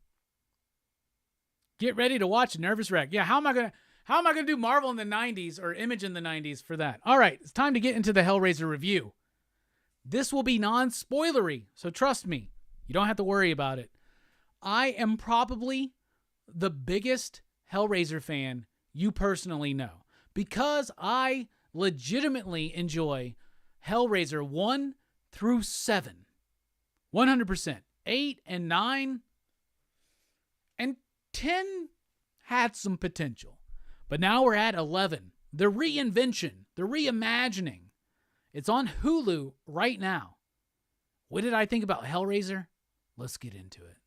Get ready to watch Nervous Wreck. Yeah, how am I gonna do Marvel in the 90s or Image in the 90s for that? All right, it's time to get into the Hellraiser review. This will be non-spoilery, so trust me, you don't have to worry about it. I am probably the biggest Hellraiser fan you personally know because I legitimately enjoy Hellraiser 1 through 7. 100%. 8 and 9 and 10 had some potential. But now we're at 11. The reinvention, the reimagining. It's on Hulu right now. What did I think about Hellraiser? Let's get into it.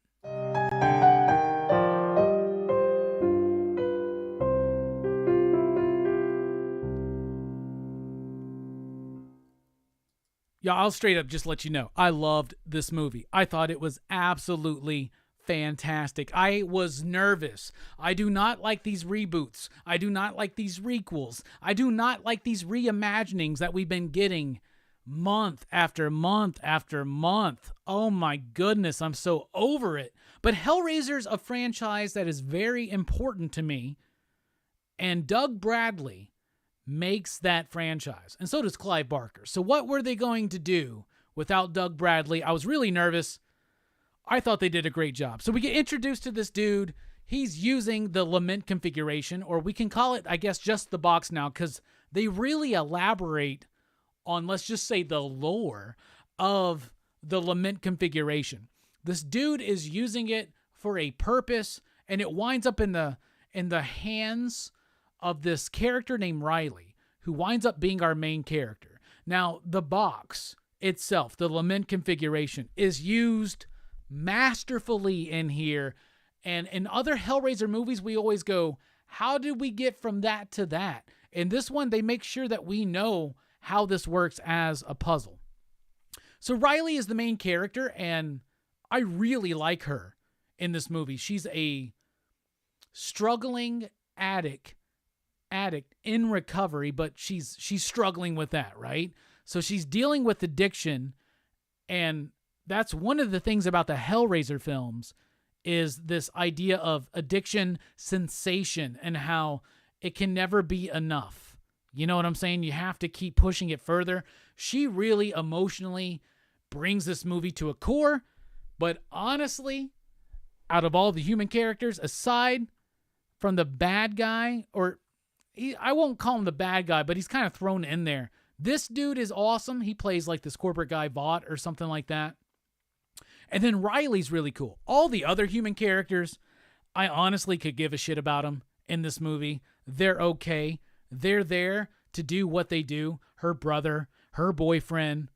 Yeah, I'll straight up just let you know. I loved this movie. I thought it was absolutely fantastic. I was nervous. I do not like these reboots. I do not like these requels. I do not like these reimaginings that we've been getting month after month after month. Oh my goodness, I'm so over it. But Hellraiser's a franchise that is very important to me. And Doug Bradley makes that franchise. And so does Clive Barker. So what were they going to do without Doug Bradley? I was really nervous. I thought they did a great job. So we get introduced to this dude. He's using the Lament configuration, or we can call it, I guess, just the box now, because they really elaborate on, let's just say, the lore of the Lament configuration. This dude is using it for a purpose, and it winds up in the hands of this character named Riley, who winds up being our main character. Now, the box itself, the Lament configuration, is used masterfully in here. And in other Hellraiser movies, we always go, how did we get from that to that? In this one, they make sure that we know how this works as a puzzle. So Riley is the main character, and I really like her in this movie. She's a struggling addict in recovery, but she's struggling with that, right? So she's dealing with addiction, and that's one of the things about the Hellraiser films is this idea of addiction sensation and how it can never be enough. You know what I'm saying? You have to keep pushing it further. She really emotionally brings this movie to a core, but honestly, out of all the human characters, aside from the bad guy, or I won't call him the bad guy, but he's kind of thrown in there. This dude is awesome. He plays like this corporate guy, Vought, or something like that. And then Riley's really cool. All the other human characters, I honestly could give a shit about them in this movie. They're okay. They're there to do what they do. Her brother, her brother's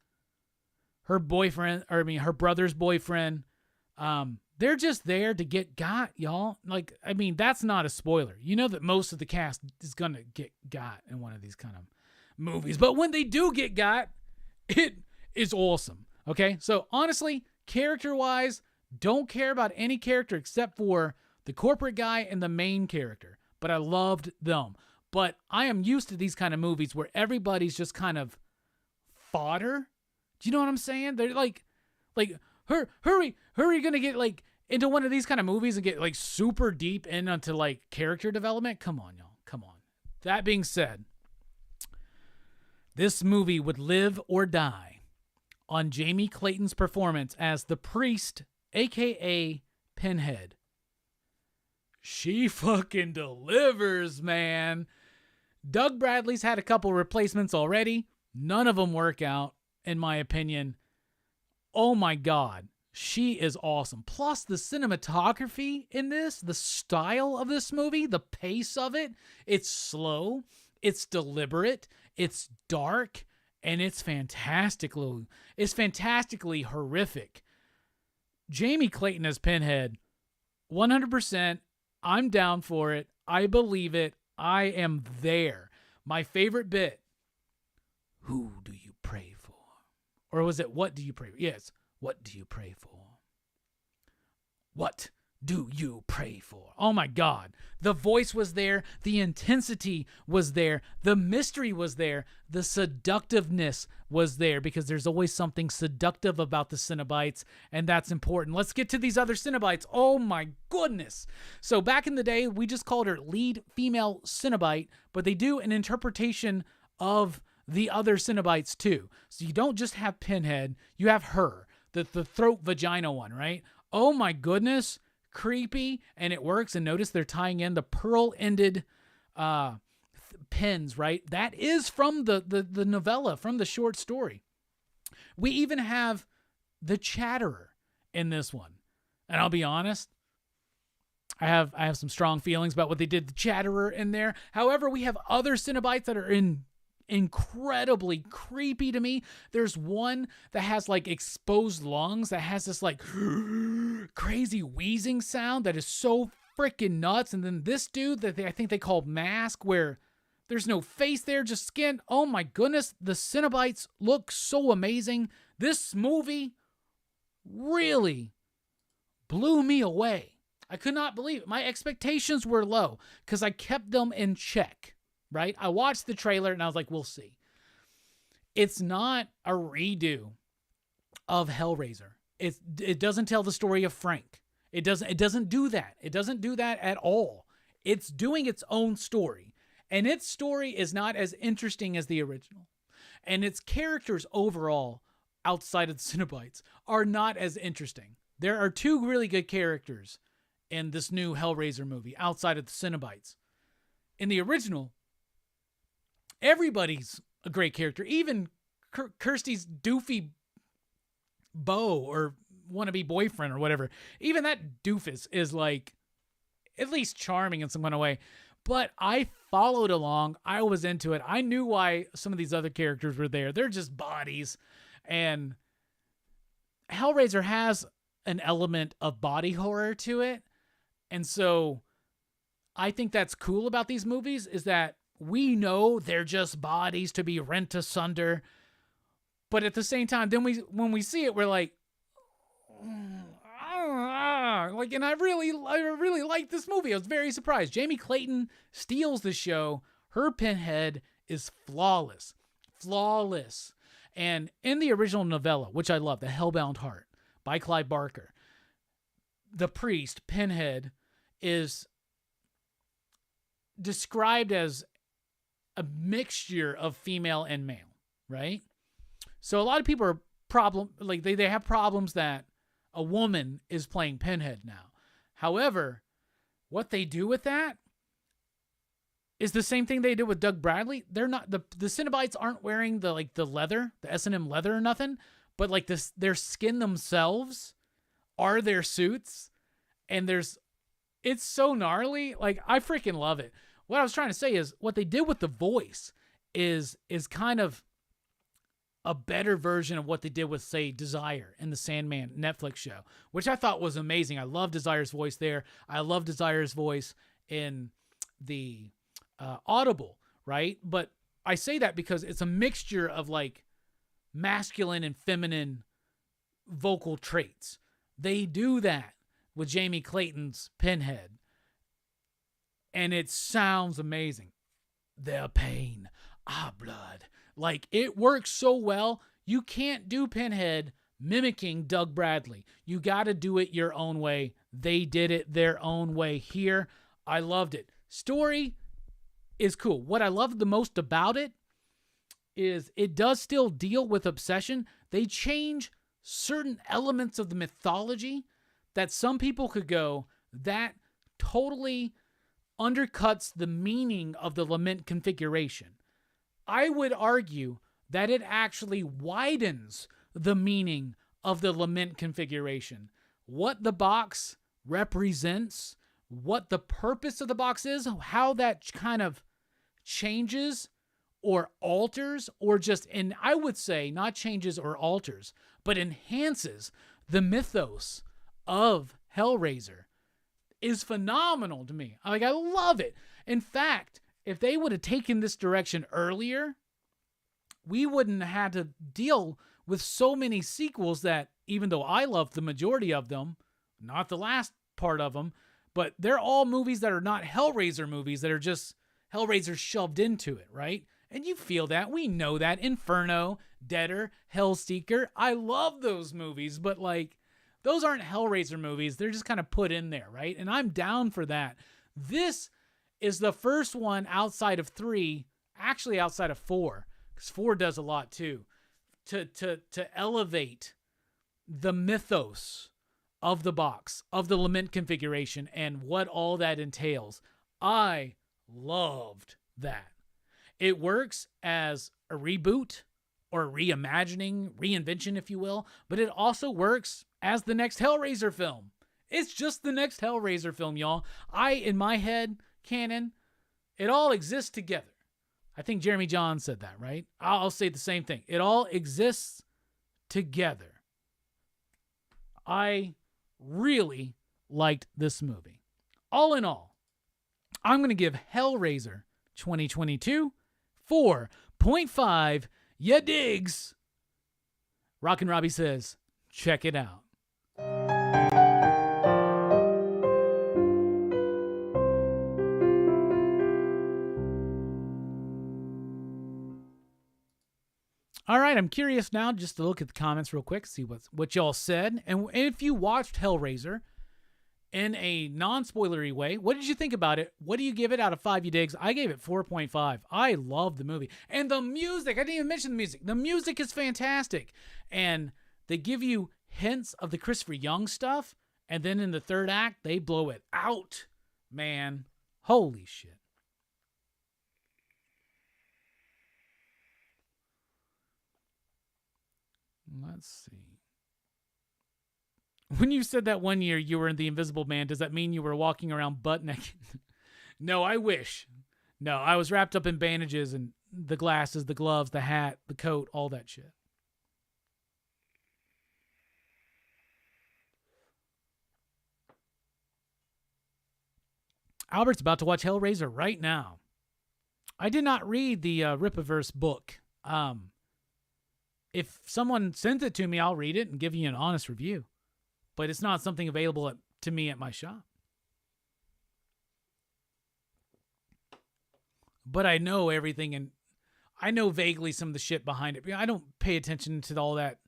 boyfriend. They're just there to get got, y'all. Like, I mean, that's not a spoiler. You know that most of the cast is going to get got in one of these kind of movies. But when they do get got, it is awesome. Okay? So, honestly, character-wise, don't care about any character except for the corporate guy and the main character. But I loved them. But I am used to these kind of movies where everybody's just kind of fodder. Do you know what I'm saying? They're like, hurry, gonna get like into one of these kind of movies and get like super deep into like character development? Come on, y'all. Come on. That being said, this movie would live or die on Jamie Clayton's performance as the priest, aka Pinhead. She fucking delivers, man. Doug Bradley's had a couple replacements already. None of them work out, in my opinion. Oh my God. She is awesome. Plus the cinematography in this, the style of this movie, the pace of it, it's slow, it's deliberate, it's dark, and it's fantastically horrific. Jamie Clayton as Pinhead, 100%. I'm down for it. I believe it. I am there. My favorite bit. Who do you pray for? Or was it, what do you pray for? Yes. What do you pray for? What do you pray for? Oh my God. The voice was there. The intensity was there. The mystery was there. The seductiveness was there, because there's always something seductive about the Cenobites, and that's important. Let's get to these other Cenobites. Oh my goodness. So back in the day, we just called her lead female Cenobite, but they do an interpretation of the other Cenobites too. So you don't just have Pinhead, you have her, the throat vagina one, right? Oh my goodness. Creepy, and it works. And notice they're tying in the pearl-ended pins, right? That is from the novella, from the short story. We even have the Chatterer in this one. And I'll be honest, I have some strong feelings about what they did to Chatterer in there. However, we have other Cenobites that are incredibly creepy to me. There's one that has like exposed lungs that has this like crazy wheezing sound that is so freaking nuts. And then this dude that I think they call Mask, where there's no face there, just skin. Oh my goodness, the Cenobites look so amazing. This movie really blew me away. I could not believe it. My expectations were low because I kept them in check. Right? I watched the trailer and I was like, we'll see. It's not a redo of Hellraiser. It doesn't tell the story of Frank. It doesn't do that. It doesn't do that at all. It's doing its own story. And its story is not as interesting as the original. And its characters overall, outside of the Cenobites, are not as interesting. There are two really good characters in this new Hellraiser movie, outside of the Cenobites. In the original, everybody's a great character. Even Kirsty's doofy beau or wannabe boyfriend or whatever. Even that doofus is like at least charming in some kind of way. But I followed along. I was into it. I knew why some of these other characters were there. They're just bodies. And Hellraiser has an element of body horror to it. And so I think that's cool about these movies, is that we know they're just bodies to be rent asunder, but at the same time, then when we see it, we're like, and I really like this movie. I was very surprised. Jamie Clayton steals the show. Her Pinhead is flawless. And in the original novella, which I love, The Hellbound Heart by Clive Barker, the priest, Pinhead, is described as a mixture of female and male, right? So a lot of people are they have problems that a woman is playing Pinhead now. However, what they do with that is the same thing they did with Doug Bradley. They're not the Cenobites aren't wearing the leather, the S&M leather or nothing, but like this, their skin themselves are their suits, and it's so gnarly. Like, I freaking love it. What I was trying to say is what they did with the voice is kind of a better version of what they did with, say, Desire in the Sandman Netflix show, which I thought was amazing. I love Desire's voice there. I love Desire's voice in the Audible, right? But I say that because it's a mixture of like masculine and feminine vocal traits. They do that with Jamie Clayton's Pinhead, and it sounds amazing. Their pain, our blood. Like, it works so well. You can't do Pinhead mimicking Doug Bradley. You got to do it your own way. They did it their own way here. I loved it. Story is cool. What I love the most about it is it does still deal with obsession. They change certain elements of the mythology that some people could go, that totally undercuts the meaning of the lament configuration. I would argue that it actually widens the meaning of the lament configuration. What the box represents, what the purpose of the box is, how that kind of changes or alters, or just, and I would say not changes or alters, but enhances the mythos of Hellraiser is phenomenal to me. Like, I love it. In fact, if they would have taken this direction earlier, we wouldn't have had to deal with so many sequels that, even though I love the majority of them, not the last part of them, but they're all movies that are not Hellraiser movies, that are just Hellraiser shoved into it, right? And you feel that. We know that. Inferno, Deader, Hellseeker. I love those movies, but like, those aren't Hellraiser movies. They're just kind of put in there, right? And I'm down for that. This is the first one outside of 3, actually outside of 4, because 4 does a lot too, to elevate the mythos of the box, of the lament configuration, and what all that entails. I loved that. It works as a reboot or reimagining, reinvention, if you will, but it also works as the next Hellraiser film. It's just the next Hellraiser film, y'all. In my head, canon, it all exists together. I think Jeremy Johns said that, right? I'll say the same thing. It all exists together. I really liked this movie. All in all, I'm going to give Hellraiser 2022 4.5 ya digs. Rockin Robbie says, check it out. All right, I'm curious now just to look at the comments real quick, see what y'all said. And if you watched Hellraiser in a non-spoilery way, what did you think about it? What do you give it out of 5 you digs? I gave it 4.5. I love the movie. And the music, I didn't even mention the music. The music is fantastic. And they give you hints of the Christopher Young stuff, and then in the third act, they blow it out. Man, holy shit. Let's see. When you said that one year you were in The Invisible Man, does that mean you were walking around butt naked? No, I wish. No, I was wrapped up in bandages and the glasses, the gloves, the hat, the coat, all that shit. Albert's about to watch Hellraiser right now. I did not read the Rippaverse book. If someone sends it to me, I'll read it and give you an honest review. But it's not something available to me at my shop. But I know everything, and I know vaguely some of the shit behind it. I don't pay attention to all that.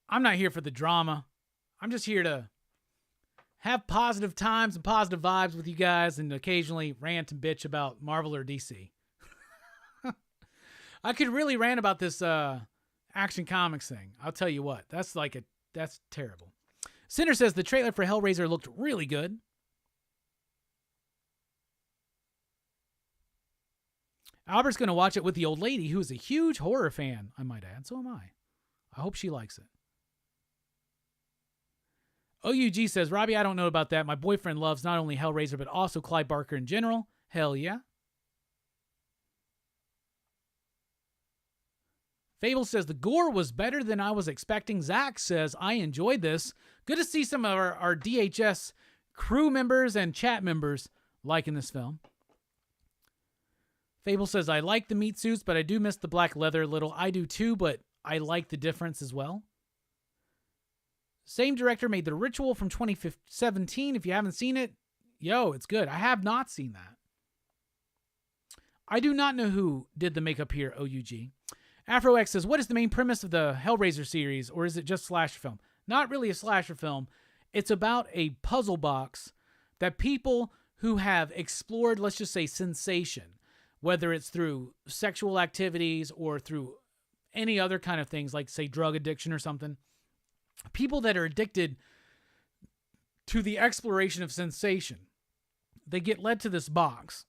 I'm not here for the drama. I'm just here to have positive times and positive vibes with you guys, and occasionally rant and bitch about Marvel or DC. I could really rant about this Action Comics thing. I'll tell you what. That's terrible. Cinder says the trailer for Hellraiser looked really good. Albert's going to watch it with the old lady, who's a huge horror fan, I might add. So am I. I hope she likes it. OUG says, Robbie, I don't know about that. My boyfriend loves not only Hellraiser, but also Clive Barker in general. Hell yeah. Fable says, the gore was better than I was expecting. Zach says, I enjoyed this. Good to see some of our DHS crew members and chat members liking this film. Fable says, I like the meat suits, but I do miss the black leather a little. I do too, but I like the difference as well. Same director made The Ritual from 2017. If you haven't seen it, yo, it's good. I have not seen that. I do not know who did the makeup here, OUG. AfroX says, what is the main premise of the Hellraiser series, or is it just slasher film? Not really a slasher film. It's about a puzzle box that people who have explored, let's just say, sensation, whether it's through sexual activities or through any other kind of things, like, say, drug addiction or something. People that are addicted to the exploration of sensation, they get led to this box.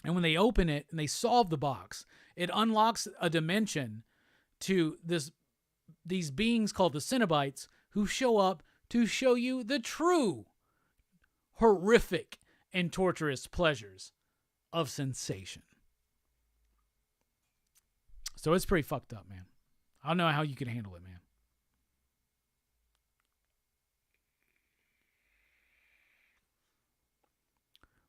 And when they open it and they solve the box, it unlocks a dimension to these beings called the Cenobites, who show up to show you the true horrific and torturous pleasures of sensation. So it's pretty fucked up, man. I don't know how you could handle it, man.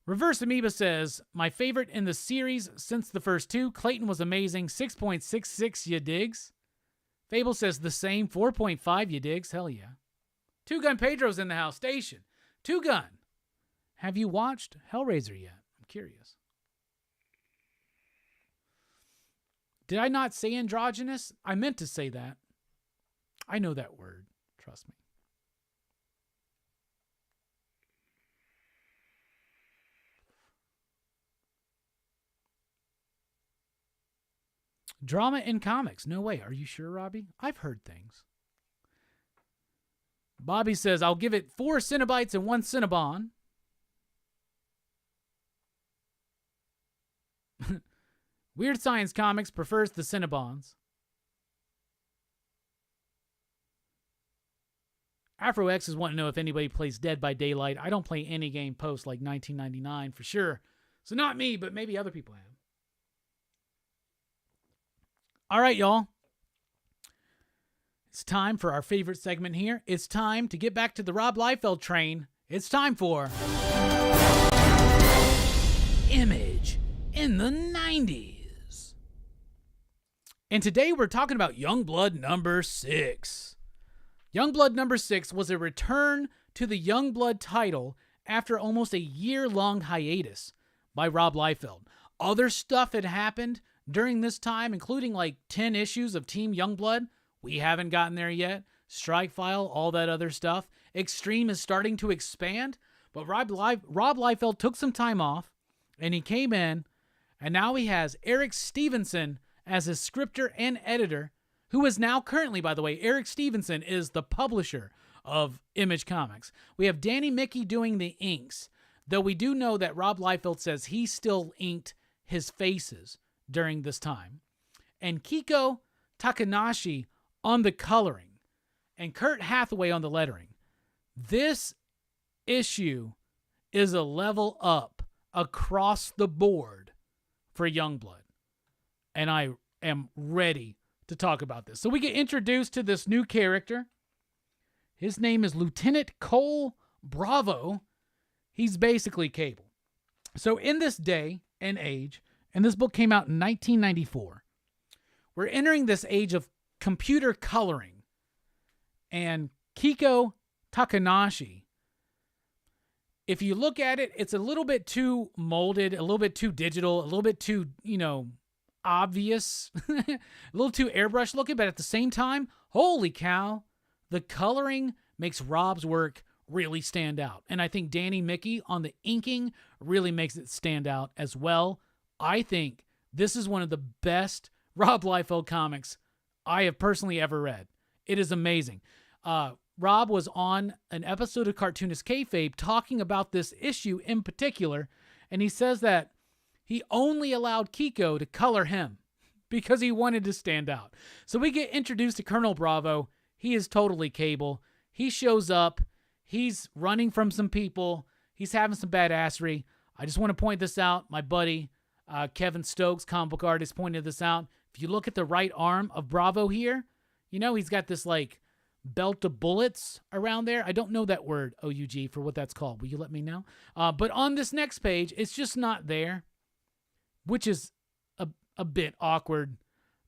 Reverse Amoeba says, my favorite in the series since the first two. Clayton was amazing. 6.66, ya digs. Fable says the same. 4.5, ya digs. Hell yeah. Two Gun Pedro's in the house. Station. Two Gun. Have you watched Hellraiser yet? I'm curious. Did I not say androgynous? I meant to say that. I know that word. Trust me. Drama in comics. No way. Are you sure, Robbie? I've heard things. Bobby says, I'll give it 4 Cenobites and 1 Cinnabon. Weird Science Comics prefers the Cinnabons. AfroX is wanting to know if anybody plays Dead by Daylight. I don't play any game post like 1999 for sure. So not me, but maybe other people have. All right, y'all. It's time for our favorite segment here. It's time to get back to the Rob Liefeld train. It's time for Image in the 90s. And today we're talking about Youngblood number 6. Youngblood number 6 was a return to the Youngblood title after almost a year-long hiatus by Rob Liefeld. Other stuff had happened during this time, including like 10 issues of Team Youngblood. We haven't gotten there yet. Strike File, all that other stuff. Extreme is starting to expand, but Rob Liefeld took some time off, and he came in, and now he has Eric Stevenson as his scripter and editor, who is now currently, by the way, Eric Stevenson is the publisher of Image Comics. We have Danny Mickey doing the inks, though we do know that Rob Liefeld says he still inked his faces during this time. And Kiko Takanashi on the coloring. And Kurt Hathaway on the lettering. This issue is a level up across the board for Youngblood. And I am ready to talk about this. So we get introduced to this new character. His name is Lieutenant Cole Bravo. He's basically Cable. So in this day and age, and this book came out in 1994, we're entering this age of computer coloring. And Kiko Takanashi, if you look at it, it's a little bit too molded, a little bit too digital, a little bit too, obvious, a little too airbrush looking, but at the same time, holy cow, the coloring makes Rob's work really stand out. And I think Danny Mickey on the inking really makes it stand out as well. I think this is one of the best Rob Liefeld comics I have personally ever read. It is amazing. Rob was on an episode of Cartoonist Kayfabe talking about this issue in particular, and he says that he only allowed Kiko to color him because he wanted to stand out. So we get introduced to Colonel Bravo. He is totally Cable. He shows up. He's running from some people. He's having some badassery. I just want to point this out. My buddy, Kevin Stokes, comic book artist, pointed this out. If you look at the right arm of Bravo here, he's got this like belt of bullets around there. I don't know that word, OUG, for what that's called. Will you let me know? But on this next page, it's just not there, which is a bit awkward,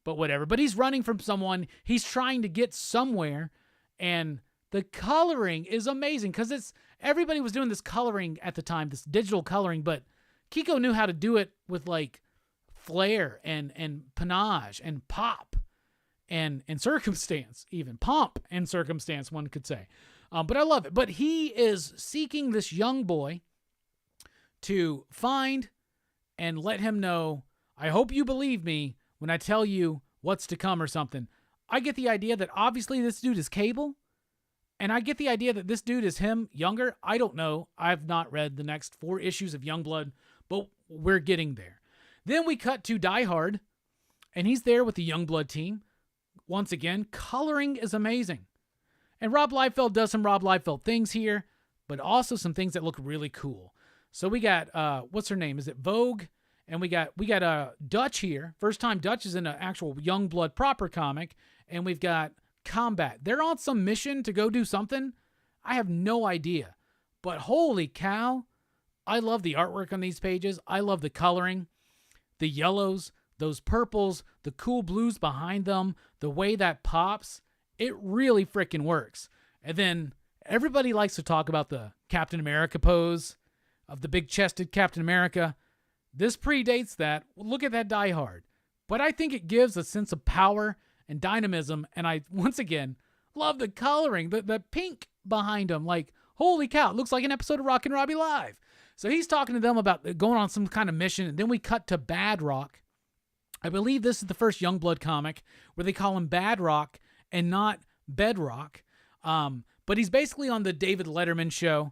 but whatever. But he's running from someone. He's trying to get somewhere, and the coloring is amazing because everybody was doing this coloring at the time, this digital coloring, but Kiko knew how to do it with like flair and panache and pop and circumstance, even pomp and circumstance, one could say. But I love it. But he is seeking this young boy to find and let him know, I hope you believe me when I tell you what's to come or something. I get the idea that obviously this dude is Cable, and I get the idea that this dude is him younger. I don't know. I've not read the next 4 issues of Youngblood, but we're getting there. Then we cut to Die Hard, and he's there with the Youngblood team. Once again, coloring is amazing. And Rob Liefeld does some Rob Liefeld things here, but also some things that look really cool. So we got, what's her name? Is it Vogue? And we got Dutch here. First time Dutch is in an actual Youngblood proper comic. And we've got Combat. They're on some mission to go do something. I have no idea. But holy cow, I love the artwork on these pages. I love the coloring, the yellows, those purples, the cool blues behind them, the way that pops. It really freaking works. And then everybody likes to talk about the Captain America pose of the big-chested Captain America. This predates that. Look at that Die Hard. But I think it gives a sense of power and dynamism, and I, once again, love the coloring, the pink behind him. Like, holy cow, it looks like an episode of Rockin Robbie Live. So he's talking to them about going on some kind of mission, and then we cut to Bad Rock. I believe this is the first Youngblood comic where they call him Bad Rock and not Bedrock. But he's basically on the David Letterman show,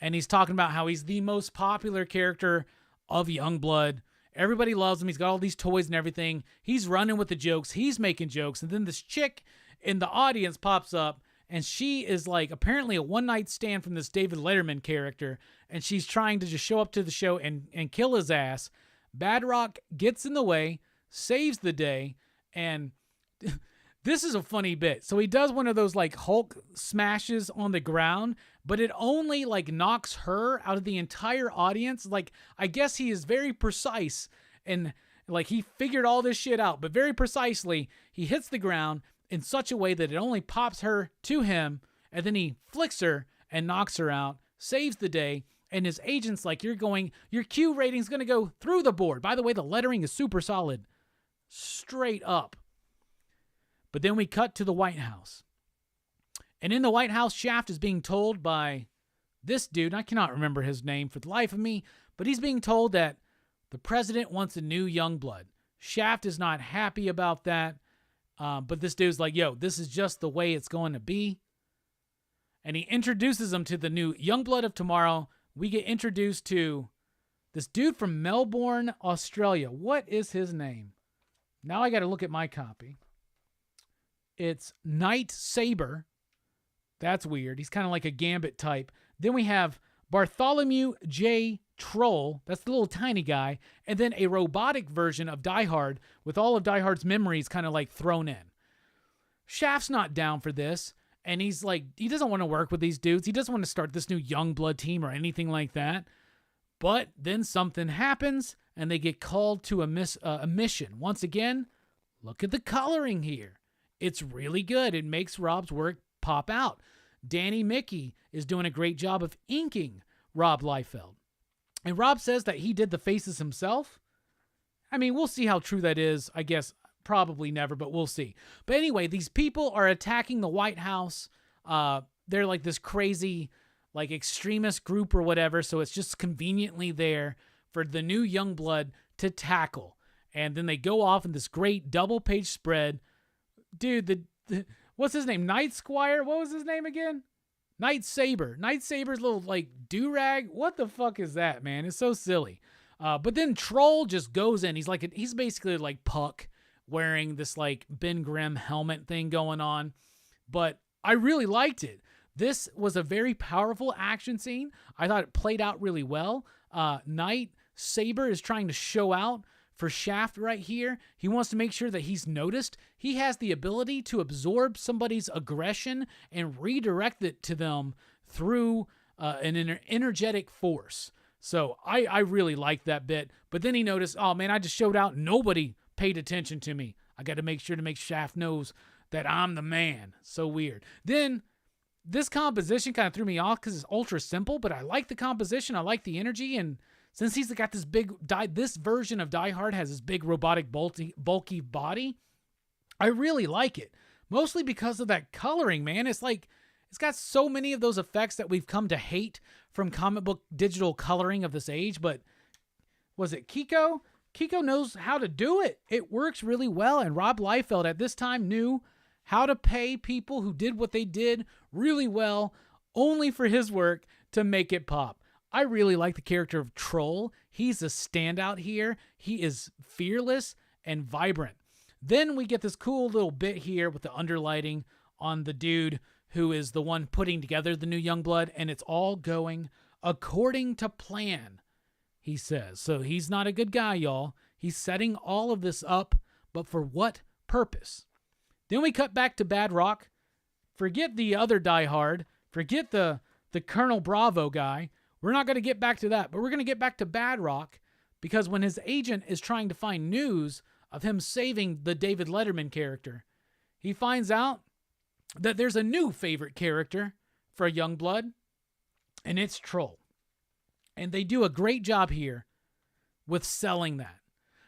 and he's talking about how he's the most popular character of Youngblood. Everybody loves him. He's got all these toys and everything. He's running with the jokes. He's making jokes. And then this chick in the audience pops up, and she is like apparently a one-night stand from this David Letterman character, and she's trying to just show up to the show and kill his ass. Bad Rock gets in the way, saves the day, and this is a funny bit. So he does one of those like Hulk smashes on the ground, but it only like knocks her out of the entire audience. Like, I guess he is very precise and like he figured all this shit out, but very precisely he hits the ground in such a way that it only pops her to him, and then he flicks her and knocks her out, saves the day, and his agent's like, your Q rating's going to go through the board. By the way, the lettering is super solid. Straight up. But then we cut to the White House. And in the White House, Shaft is being told by this dude, I cannot remember his name for the life of me, but he's being told that the president wants a new Youngblood. Shaft is not happy about that, but this dude's like, yo, this is just the way it's going to be. And he introduces him to the new Youngblood of tomorrow. We get introduced to this dude from Melbourne, Australia. What is his name? Now I got to look at my copy. It's Night Saber. That's weird. He's kind of like a Gambit type. Then we have Bartholomew J. Troll. That's the little tiny guy. And then a robotic version of Die Hard with all of Die Hard's memories kind of like thrown in. Shaft's not down for this. And he's like, he doesn't want to work with these dudes. He doesn't want to start this new Youngblood team or anything like that. But then something happens and they get called to a mission. Once again, look at the coloring here. It's really good. It makes Rob's work pop out. Danny Mickey is doing a great job of inking Rob Liefeld. And Rob says that he did the faces himself. I mean, we'll see how true that is. I guess probably never, but we'll see. But anyway, these people are attacking the White House. They're like this crazy, like extremist group or whatever. So it's just conveniently there for the new Youngblood to tackle. And then they go off in this great double-page spread. Dude, what's his name? Night Squire? What was his name again? Night Saber. Night Saber's little, like, do-rag. What the fuck is that, man? It's so silly. But then Troll just goes in. He's basically like Puck, wearing this like Ben Grimm helmet thing going on. But I really liked it. This was a very powerful action scene. I thought it played out really well. Knight Saber is trying to show out for Shaft right here. He wants to make sure that he's noticed. He has the ability to absorb somebody's aggression and redirect it to them through an energetic force. So I really liked that bit. But then he noticed, oh man, I just showed out. Nobody paid attention to me. I got to make sure to make Shaft knows that I'm the man. So weird. Then this composition kind of threw me off because it's ultra simple, but I like the composition. I like the energy. And since he's got this this version of Die Hard has this big robotic bulky body, I really like it. Mostly because of that coloring, man. It's got so many of those effects that we've come to hate from comic book digital coloring of this age. But was it Kiko? Kiko knows how to do it. It works really well. And Rob Liefeld at this time knew how to pay people who did what they did really well, only for his work to make it pop. I really like the character of Troll. He's a standout here. He is fearless and vibrant. Then we get this cool little bit here with the underlighting on the dude who is the one putting together the new Youngblood, and it's all going according to plan, he says. So he's not a good guy, y'all. He's setting all of this up, but for what purpose? Then we cut back to Bad Rock. Forget the other Die Hard. Forget the Colonel Bravo guy. We're not going to get back to that, but we're going to get back to Bad Rock because when his agent is trying to find news of him saving the David Letterman character, he finds out that there's a new favorite character for Youngblood, and it's Troll. And they do a great job here with selling that.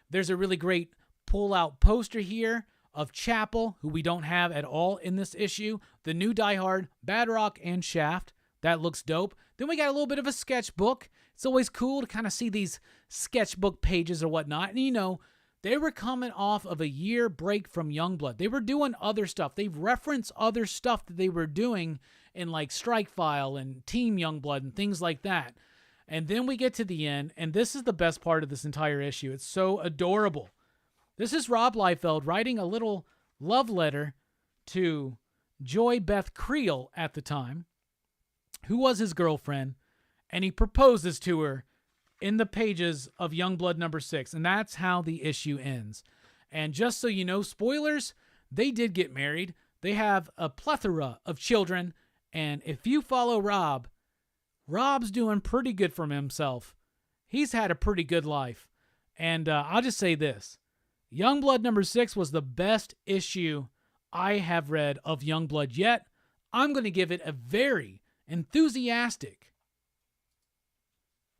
There's a really great pull-out poster here of Chapel, who we don't have at all in this issue. The new Die Hard, Bad Rock, and Shaft. That looks dope. Then we got a little bit of a sketchbook. It's always cool to kind of see these sketchbook pages or whatnot. And, you know, they were coming off of a year break from Youngblood. They were doing other stuff. They've referenced other stuff that they were doing in, like, Strike File and Team Youngblood and things like that. And then we get to the end, and this is the best part of this entire issue. It's so adorable. This is Rob Liefeld writing a little love letter to Joy Beth Creel at the time, who was his girlfriend, and he proposes to her in the pages of Youngblood number 6, and that's how the issue ends. And just so you know, spoilers, they did get married. They have a plethora of children, and if you follow Rob, Rob's doing pretty good for himself. He's had a pretty good life. And I'll just say this. Youngblood number 6 was the best issue I have read of Youngblood yet. I'm going to give it a very enthusiastic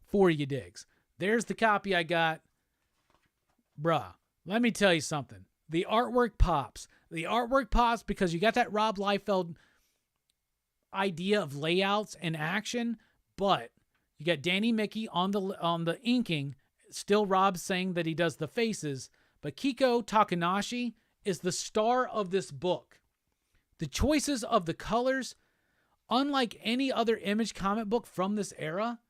4 you digs. There's the copy I got. Bruh, let me tell you something. The artwork pops. The artwork pops because you got that Rob Liefeld idea of layouts and action, but you got Danny Mickey on the inking. Still Rob saying that he does the faces, but Kiko Takanashi is the star of this book. The choices of the colors, unlike any other Image comic book from this era,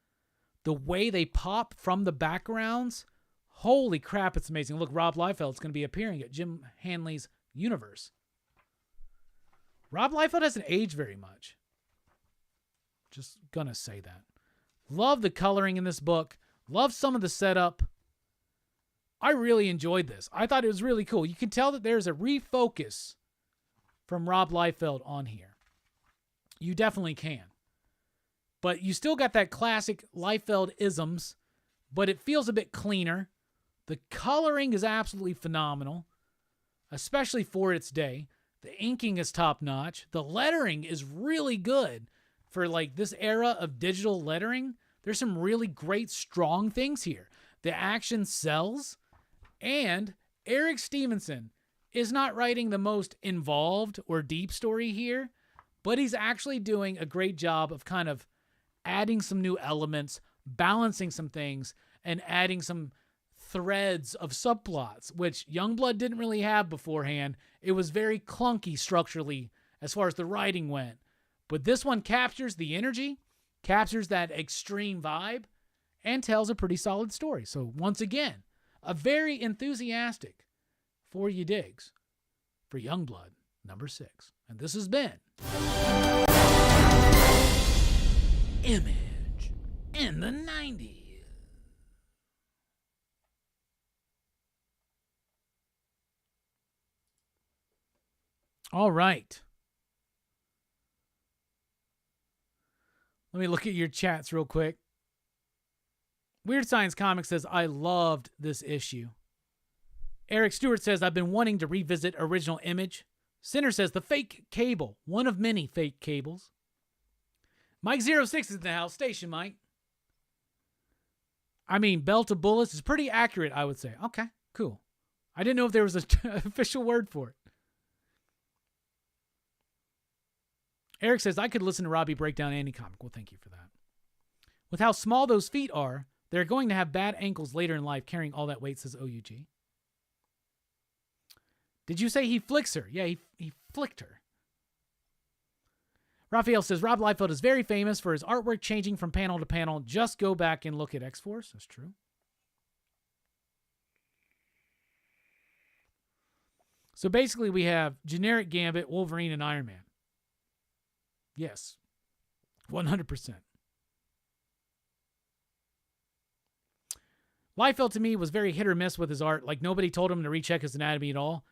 the way they pop from the backgrounds, holy crap, it's amazing. Look, Rob Liefeld's going to be appearing at Jim Hanley's universe. Rob Liefeld hasn't aged very much. Just going to say that. Love the coloring in this book. Love some of the setup. I really enjoyed this. I thought it was really cool. You can tell that there's a refocus from Rob Liefeld on here. You definitely can. But you still got that classic Liefeld isms, but it feels a bit cleaner. The coloring is absolutely phenomenal, especially for its day. The inking is top-notch. The lettering is really good for like this era of digital lettering. There's some really great, strong things here. The action sells, and Eric Stevenson is not writing the most involved or deep story here, but he's actually doing a great job of kind of adding some new elements, balancing some things, and adding some threads of subplots, which Youngblood didn't really have beforehand. It was very clunky structurally as far as the writing went. But this one captures the energy, captures that extreme vibe, and tells a pretty solid story. So once again, a very enthusiastic For You Digs for Youngblood, number 6. And this has been Image in the 90s. All right. Let me look at your chats real quick. Weird Science Comics says, I loved this issue. Eric Stewart says, I've been wanting to revisit original Image. Sinner says, the fake cable. One of many fake cables. Mike06 is in the house. Station, Mike. I mean, Belt of Bullets is pretty accurate, I would say. Okay, cool. I didn't know if there was an official word for it. Eric says, I could listen to Robbie break down any comic. Well, thank you for that. With how small those feet are, they're going to have bad ankles later in life carrying all that weight, says OUG. Did you say he flicks her? Yeah, he flicked her. Raphael says, Rob Liefeld is very famous for his artwork changing from panel to panel. Just go back and look at X-Force. That's true. So basically we have generic Gambit, Wolverine, and Iron Man. Yes. 100%. Liefeld to me was very hit or miss with his art. Like nobody told him to recheck his anatomy at all.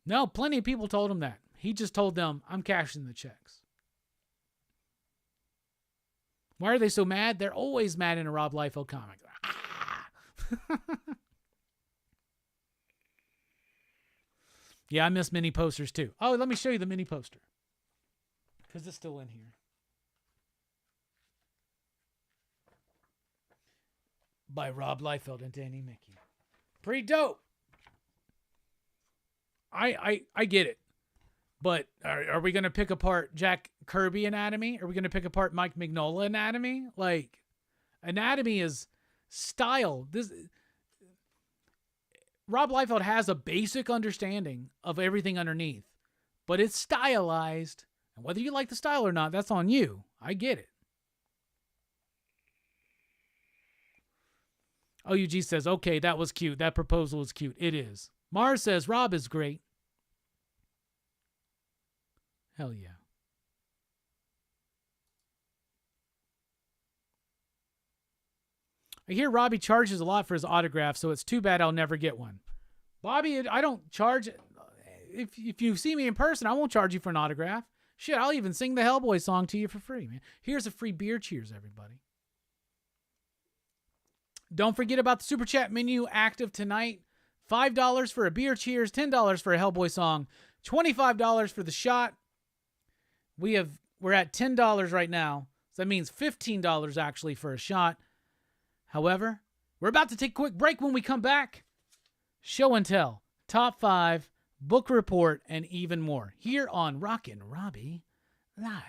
No, plenty of people told him that. He just told them, I'm cashing the checks. Why are they so mad? They're always mad in a Rob Liefeld comic. Ah! Yeah, I miss mini posters too. Oh, let me show you the mini poster. Because it's still in here. By Rob Liefeld and Danny Mickey. Pretty dope. I get it. But are we going to pick apart Jack Kirby anatomy? Are we going to pick apart Mike Mignola anatomy? Like, anatomy is style. Rob Liefeld has a basic understanding of everything underneath. But it's stylized. And whether you like the style or not, that's on you. I get it. OUG says, okay, that was cute. That proposal was cute. It is. Mars says, Rob is great. Hell yeah. I hear Robbie charges a lot for his autograph, so it's too bad I'll never get one. Bobby, I don't charge. If you see me in person, I won't charge you for an autograph. Shit, I'll even sing the Hellboy song to you for free, man. Here's a free beer cheers, everybody. Don't forget about the Super Chat menu active tonight. $5 for a beer cheers, $10 for a Hellboy song, $25 for the shot. We're at $10 right now. So that means $15 actually for a shot. However, we're about to take a quick break. When we come back, show and tell, top 5, book report, and even more here on Rockin Robbie Live.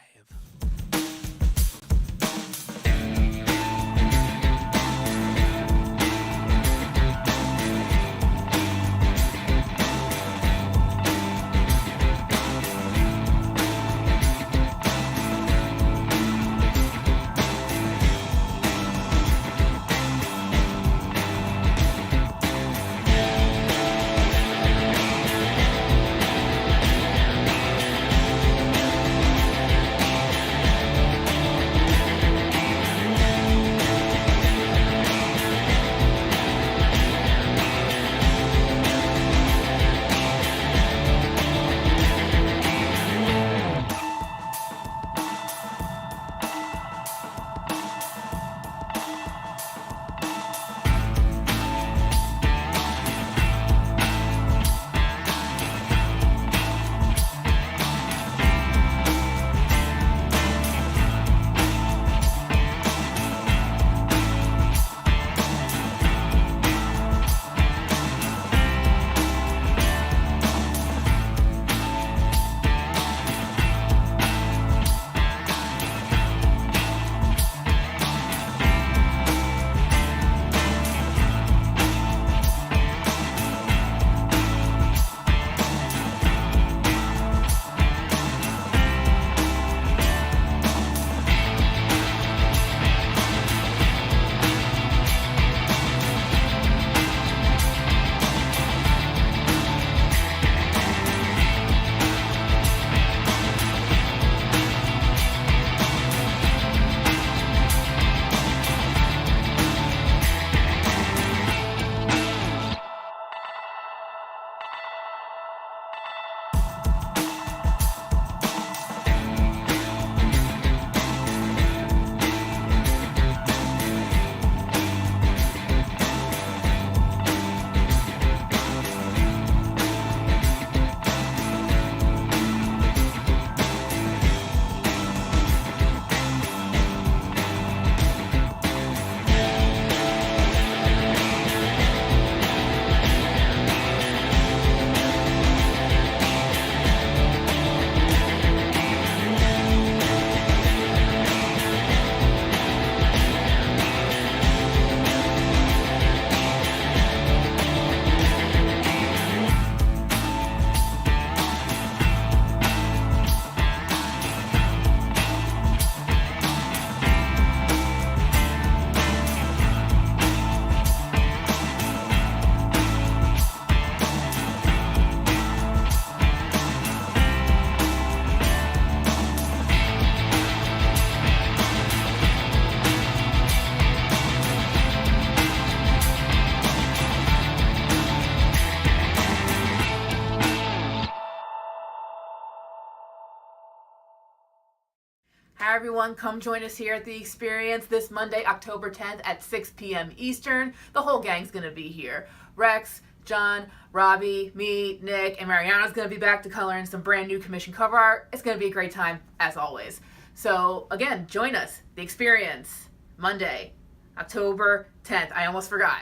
Hi everyone, come join us here at the Experience this Monday, October 10th at 6 p.m. Eastern. The whole gang's going to be here. Rex, John, Robbie, me, Nick, and Mariana's going to be back to color in some brand new commission cover art. It's going to be a great time, as always. So, again, join us, the Experience, Monday, October 10th. I almost forgot.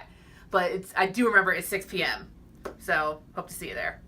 But I do remember it's 6 p.m. So, hope to see you there.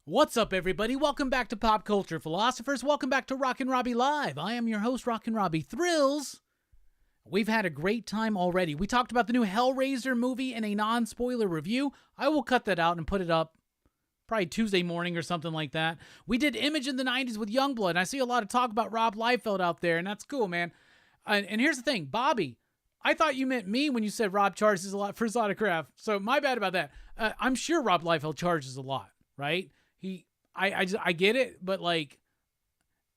What's up, everybody? Welcome back to Pop Culture Philosophers. Welcome back to Rockin Robbie Live. I am your host, Rockin Robbie Thrills. We've had a great time already. We talked about the new Hellraiser movie in a non-spoiler review. I will cut that out and put it up probably Tuesday morning or something like that. We did Image in the 90s with Youngblood. I see a lot of talk about Rob Liefeld out there, and that's cool, man. And here's the thing, Bobby, I thought you meant me when you said Rob charges a lot for his autograph. So my bad about that. I'm sure Rob Liefeld charges a lot, right? I get it, but like,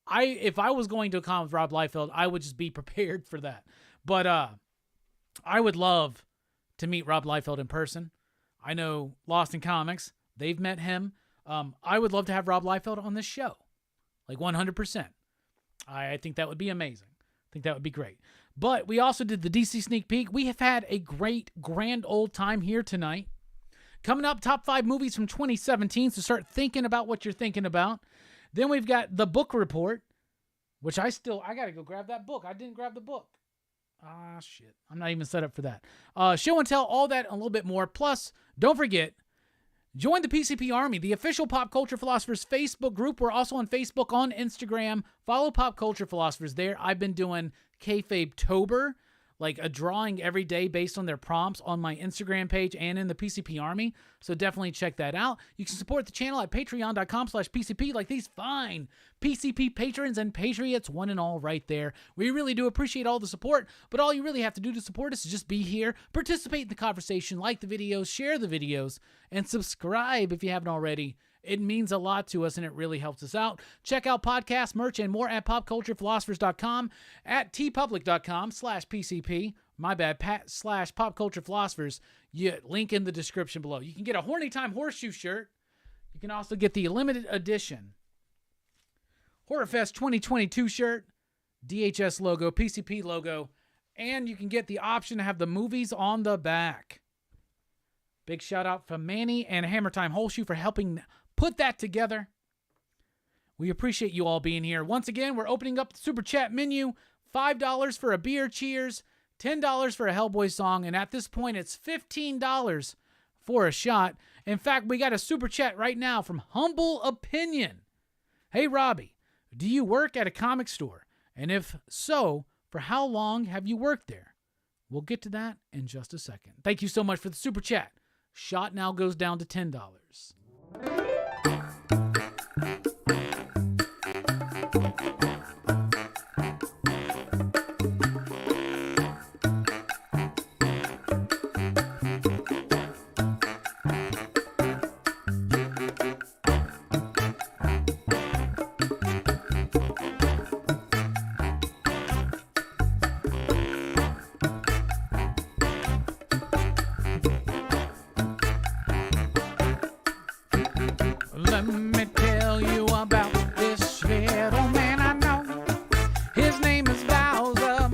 if I was going to a con with Rob Liefeld, I would just be prepared for that. But I would love to meet Rob Liefeld in person. I know Lost in Comics, they've met him. I would love to have Rob Liefeld on this show, like 100%. I think that would be amazing. I think that would be great. But we also did the DC sneak peek. We have had a great, grand old time here tonight. Coming up, top 5 movies from 2017, so start thinking about what you're thinking about. Then we've got the book report, which I got to go grab that book. I didn't grab the book. Ah, shit. I'm not even set up for that. Show and tell, all that and a little bit more. Plus, don't forget, join the PCP Army, the official Pop Culture Philosophers Facebook group. We're also on Facebook, on Instagram. Follow Pop Culture Philosophers there. I've been doing Kayfabe-tober, like a drawing every day based on their prompts on my Instagram page and in the PCP Army. So definitely check that out. You can support the channel at patreon.com/PCP like these fine PCP patrons and patriots, one and all right there. We really do appreciate all the support, but all you really have to do to support us is just be here, participate in the conversation, like the videos, share the videos, and subscribe if you haven't already. It means a lot to us, and it really helps us out. Check out podcast, merch, and more at popculturephilosophers.com, at tpublic.com/PCP. My bad, /popculturephilosophers. Link in the description below. You can get a Horny Time Horseshoe shirt. You can also get the limited edition HorrorFest 2022 shirt, DHS logo, PCP logo, and you can get the option to have the movies on the back. Big shout out from Manny and Hammer Time Horseshoe for helping put that together. We appreciate you all being here. Once again, we're opening up the Super Chat menu. $5 for a beer, cheers. $10 for a Hellboy song. And at this point, it's $15 for a shot. In fact, we got a Super Chat right now from Humble Opinion. Hey, Robbie, do you work at a comic store? And if so, for how long have you worked there? We'll get to that in just a second. Thank you so much for the super chat. Shot now goes down to $10. Let me tell you about this little man I know. His name is Bowser.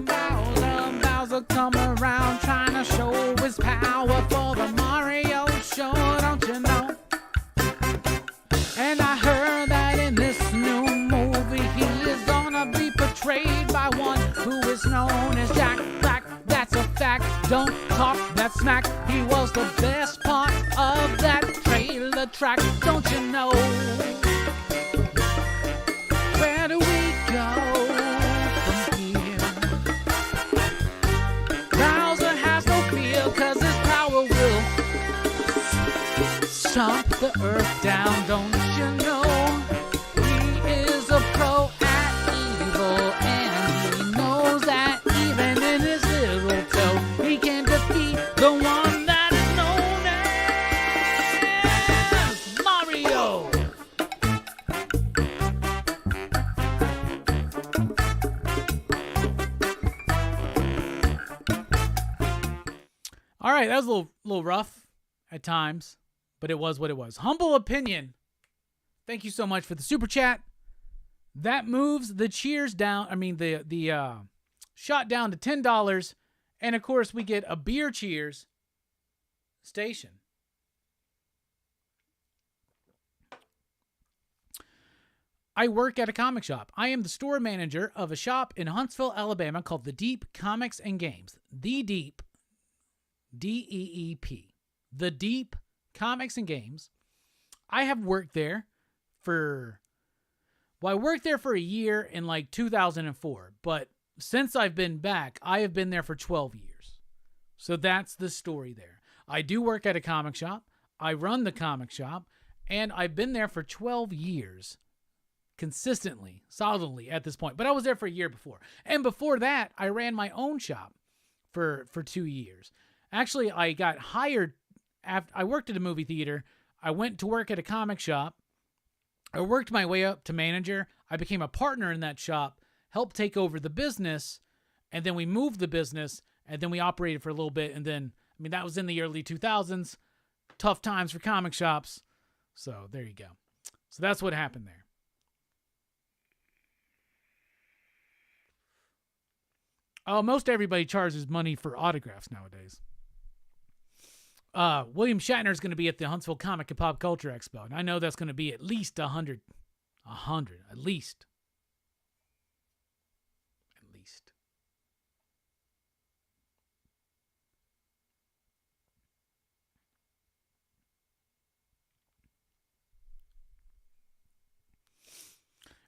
Bowser come around trying to show his power for the Mario show, don't you know? And I heard that in this new movie he is gonna be portrayed by one who is known as Jack Black. That's a fact, don't talk that smack. He was the best part of that trailer track, don't you know? Where do we go from here? Bowser has no fear, cause his power will stomp the earth down, don't you know? He is a pro at evil, and he knows that even in his little toe, he can defeat the one that is known as Mario. All right, that was a little rough at times, but it was what it was. Humble opinion. Thank you so much for the super chat. That moves the cheers down. I mean, the shot down to $10. And of course, we get a beer cheers station. I work at a comic shop. I am the store manager of a shop in Huntsville, Alabama called The Deep Comics and Games. The Deep, D-E-E-P. The Deep Comics and Games. I have worked there I worked there for a year in like 2004, but since I've been back, I have been there for 12 years. So that's the story there. I do work at a comic shop. I run the comic shop, and I've been there for 12 years consistently, solidly at this point. But I was there for a year before. And before that, I ran my own shop for 2 years. Actually, I got hired after I worked at a movie theater. I went to work at a comic shop. I worked my way up to manager. I became a partner in that shop, helped take over the business, and then we moved the business, and then we operated for a little bit, and then, I mean, that was in the early 2000s. Tough times for comic shops. So there you go. So that's what happened there. Oh, most everybody charges money for autographs nowadays. William Shatner is going to be at the Huntsville Comic and Pop Culture Expo, and I know that's going to be at least 100, at least.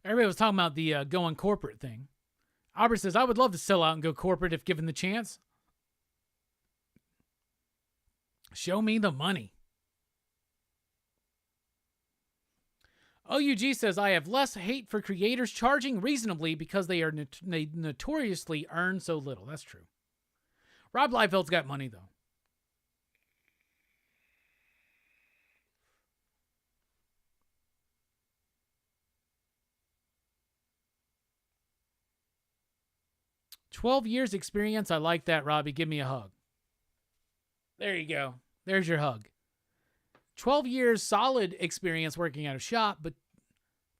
Everybody was talking about the going corporate thing. Albert says, I would love to sell out and go corporate if given the chance. Show me the money. OUG says, I have less hate for creators charging reasonably because they notoriously earn so little. That's true. Rob Liefeld's got money, though. "12 years experience. I like that, Robbie. Give me a hug." There you go. There's your hug. 12 years solid experience working at a shop, but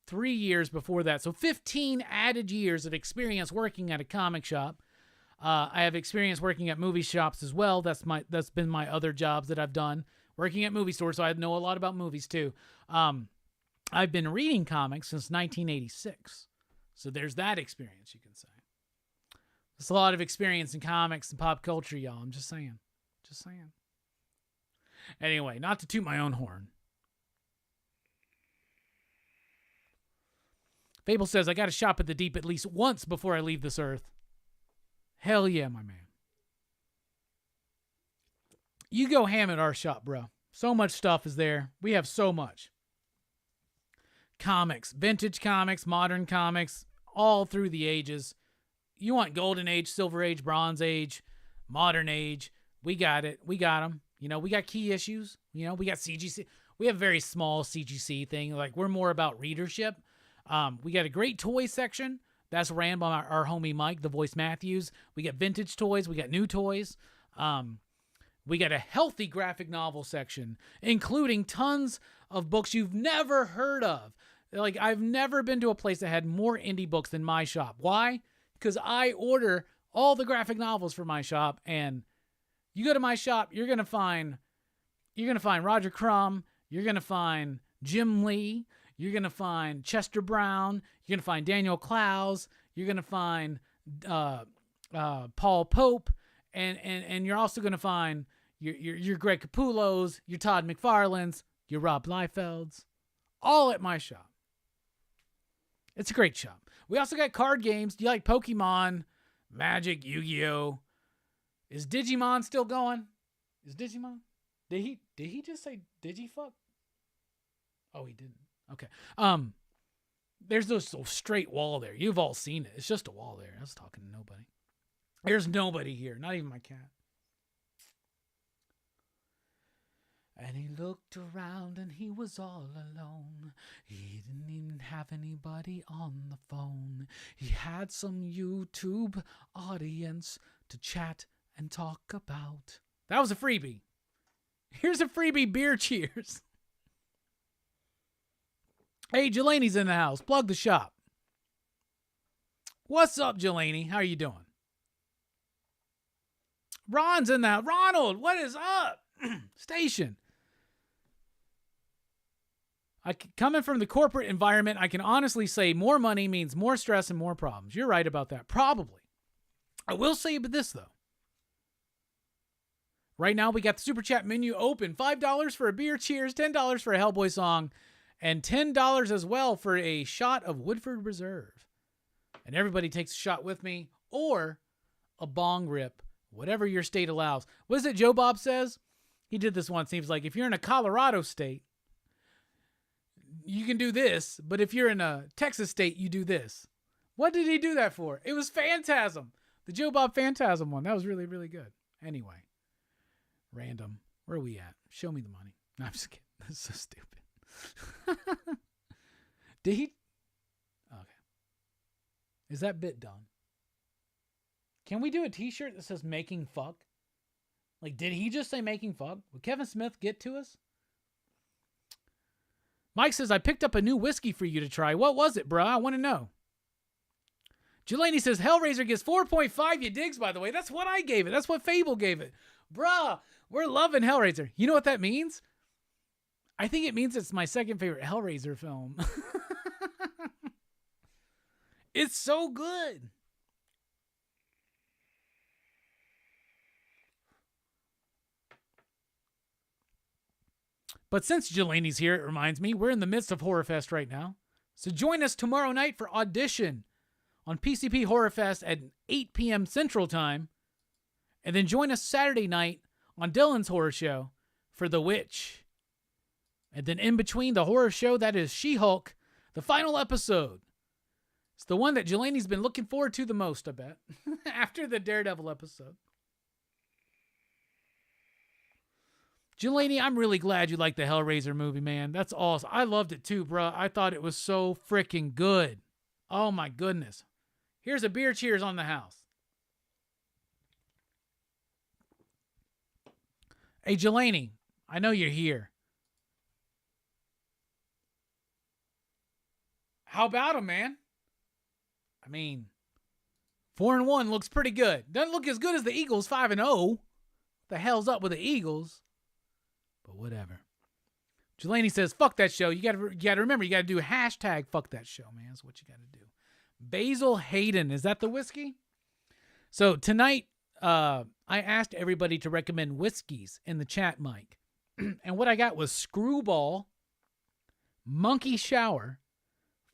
3 years before that. So 15 added years of experience working at a comic shop. I have experience working at movie shops as well. That's been my other jobs that I've done. Working at movie stores, so I know a lot about movies too. I've been reading comics since 1986. So there's that experience, you can say. There's a lot of experience in comics and pop culture, y'all. I'm just saying. Just saying. Anyway, not to toot my own horn. Fable says, I got to shop at the Deep at least once before I leave this earth. Hell yeah, my man. You go ham at our shop, bro. So much stuff is there. We have so much. Comics, vintage comics, modern comics, all through the ages. You want Golden Age, Silver Age, Bronze Age, Modern Age. We got it. We got them. You know, we got key issues. You know, we got CGC. We have a very small CGC thing. Like, we're more about readership. We got a great toy section. That's ran by our homie Mike, the voice Matthews. We got vintage toys. We got new toys. We got a healthy graphic novel section, including tons of books you've never heard of. Like, I've never been to a place that had more indie books than my shop. Why? Because I order all the graphic novels for my shop, and you go to my shop, you're gonna find Roger Crumb, you're gonna find Jim Lee, you're gonna find Chester Brown, you're gonna find Daniel Clowes, you're gonna find Paul Pope, and you're also gonna find your Greg Capullos, your Todd McFarlanes, your Rob Liefelds, all at my shop. It's a great shop. We also got card games. Do you like Pokemon, Magic, Yu-Gi-Oh? Is Digimon still going? Is Digimon? Did he just say Digifuck? Oh, he didn't. Okay. There's this straight wall there. You've all seen it. It's just a wall there. I was talking to nobody. There's nobody here. Not even my cat. And he looked around and he was all alone. He didn't even have anybody on the phone. He had some YouTube audience to chat and talk about. That was a freebie. Here's a freebie beer cheers. Hey, Jelani's in the house. Plug the shop. What's up, Jelani? How are you doing? Ron's in the house. Ronald, what is up? Station. Coming from the corporate environment, I can honestly say more money means more stress and more problems. You're right about that. Probably. I will say about this, though. Right now, we got the Super Chat menu open. $5 for a beer cheers, $10 for a Hellboy song, and $10 as well for a shot of Woodford Reserve. And everybody takes a shot with me, or a bong rip, whatever your state allows. What is it Joe Bob says? He did this once. He was like, if you're in a Colorado state, you can do this, but if you're in a Texas state, you do this. What did he do that for? It was Phantasm. The Joe Bob Phantasm one. That was really, really good. Anyway. Random. Where are we at? Show me the money. No, I'm just kidding. That's so stupid. Did he? Okay. Is that bit done? Can we do a t-shirt that says making fuck? Like, did he just say making fuck? Would Kevin Smith get to us? Mike says, I picked up a new whiskey for you to try. What was it, bro? I want to know. Jelani says, Hellraiser gets 4.5. You digs, by the way. That's what I gave it. That's what Fable gave it. Bruh, we're loving Hellraiser. You know what that means? I think it means it's my second favorite Hellraiser film. It's so good. But since Jelani's here, it reminds me, we're in the midst of Horror Fest right now. So join us tomorrow night for Audition on PCP Horror Fest at 8 p.m. Central Time. And then join us Saturday night on Dylan's Horror Show for The Witch. And then in between the horror show, that is She-Hulk, the final episode. It's the one that Jelani's been looking forward to the most, I bet, after the Daredevil episode. Jelani, I'm really glad you liked the Hellraiser movie, man. That's awesome. I loved it too, bro. I thought it was so freaking good. Oh, my goodness. Here's a beer cheers on the house. Hey, Jelani, I know you're here. How about him, man? I mean, 4-1 looks pretty good. Doesn't look as good as the Eagles, 5-0. What the hell's up with the Eagles? But whatever. Jelani says, fuck that show. You gotta remember, you gotta do hashtag fuck that show, man. That's what you gotta do. Basil Hayden, is that the whiskey? So tonight, I asked everybody to recommend whiskeys in the chat, Mike. And what I got was Screwball, Monkey Shower,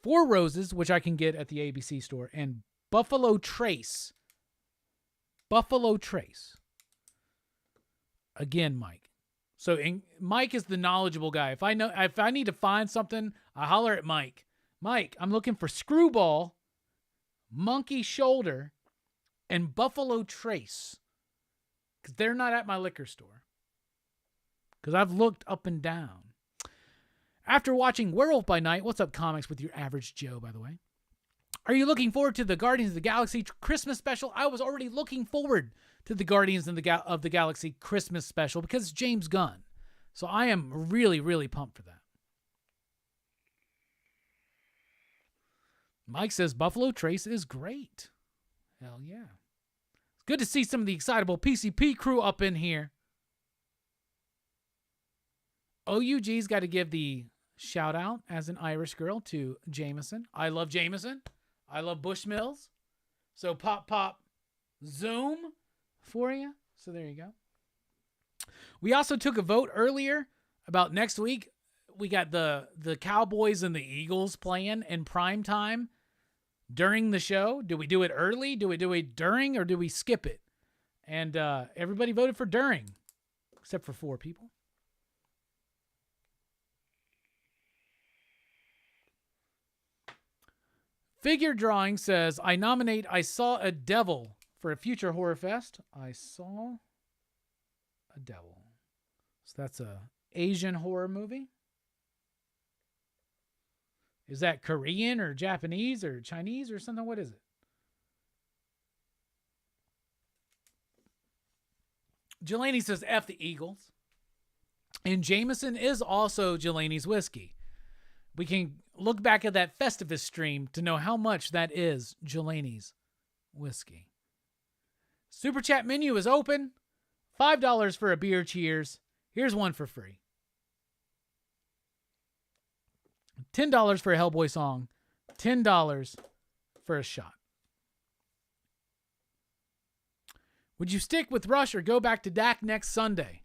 Four Roses, which I can get at the ABC store, and Buffalo Trace. Buffalo Trace. Again, Mike. So Mike is the knowledgeable guy. If I need to find something, I holler at Mike. Mike, I'm looking for Screwball, Monkey Shoulder, and Buffalo Trace. Because they're not at my liquor store. Because I've looked up and down. After watching Werewolf by Night, what's up, comics, with your average Joe, by the way? Are you looking forward to the Guardians of the Galaxy Christmas special? I was already looking forward to the Guardians of the Galaxy Christmas special because it's James Gunn. So I am really, really pumped for that. Mike says Buffalo Trace is great. Hell yeah. It's good to see some of the excitable PCP crew up in here. OUG's got to give the shout out as an Irish girl to Jameson. I love Jameson. I love Bushmills. So pop, zoom for you. So there you go. We also took a vote earlier about next week. We got the Cowboys and the Eagles playing in prime time during the show. Do we do it early? Do we do it during? Or do we skip it? And everybody voted for during, except for 4 people. Figure Drawing says, I nominate I Saw a Devil for a future Horror Fest. I Saw a Devil. So that's a Asian horror movie. Is that Korean or Japanese or Chinese or something? What is it? Jelani says F the Eagles. And Jameson is also Jelani's whiskey. We can look back at that Festivus stream to know how much that is Jelani's whiskey. Super chat menu is open. $5 for a beer cheers. Here's one for free. $10 for a Hellboy song. $10 for a shot. Would you stick with Rush or go back to Dak next Sunday?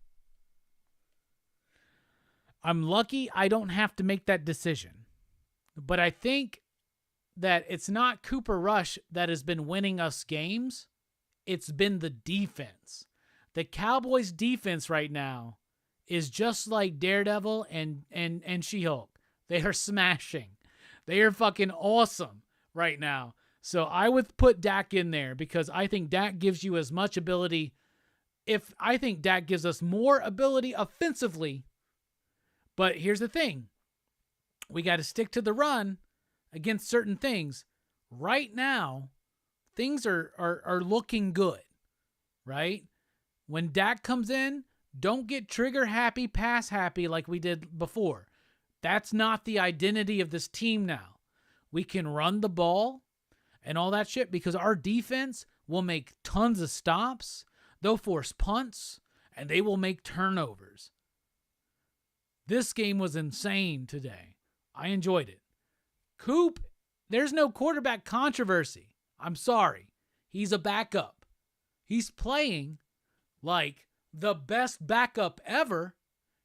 I'm lucky I don't have to make that decision. But I think that it's not Cooper Rush that has been winning us games. It's been the defense. The Cowboys' defense right now is just like Daredevil and She-Hulk. They are smashing. They are fucking awesome right now. So I would put Dak in there because I think Dak gives you as much ability. I think Dak gives us more ability offensively. But here's the thing. We got to stick to the run against certain things. Right now, things are looking good, right? When Dak comes in, don't get trigger happy, pass happy like we did before. That's not the identity of this team now. We can run the ball and all that shit because our defense will make tons of stops. They'll force punts and they will make turnovers. This game was insane today. I enjoyed it. Coop, there's no quarterback controversy. I'm sorry. He's a backup. He's playing like the best backup ever.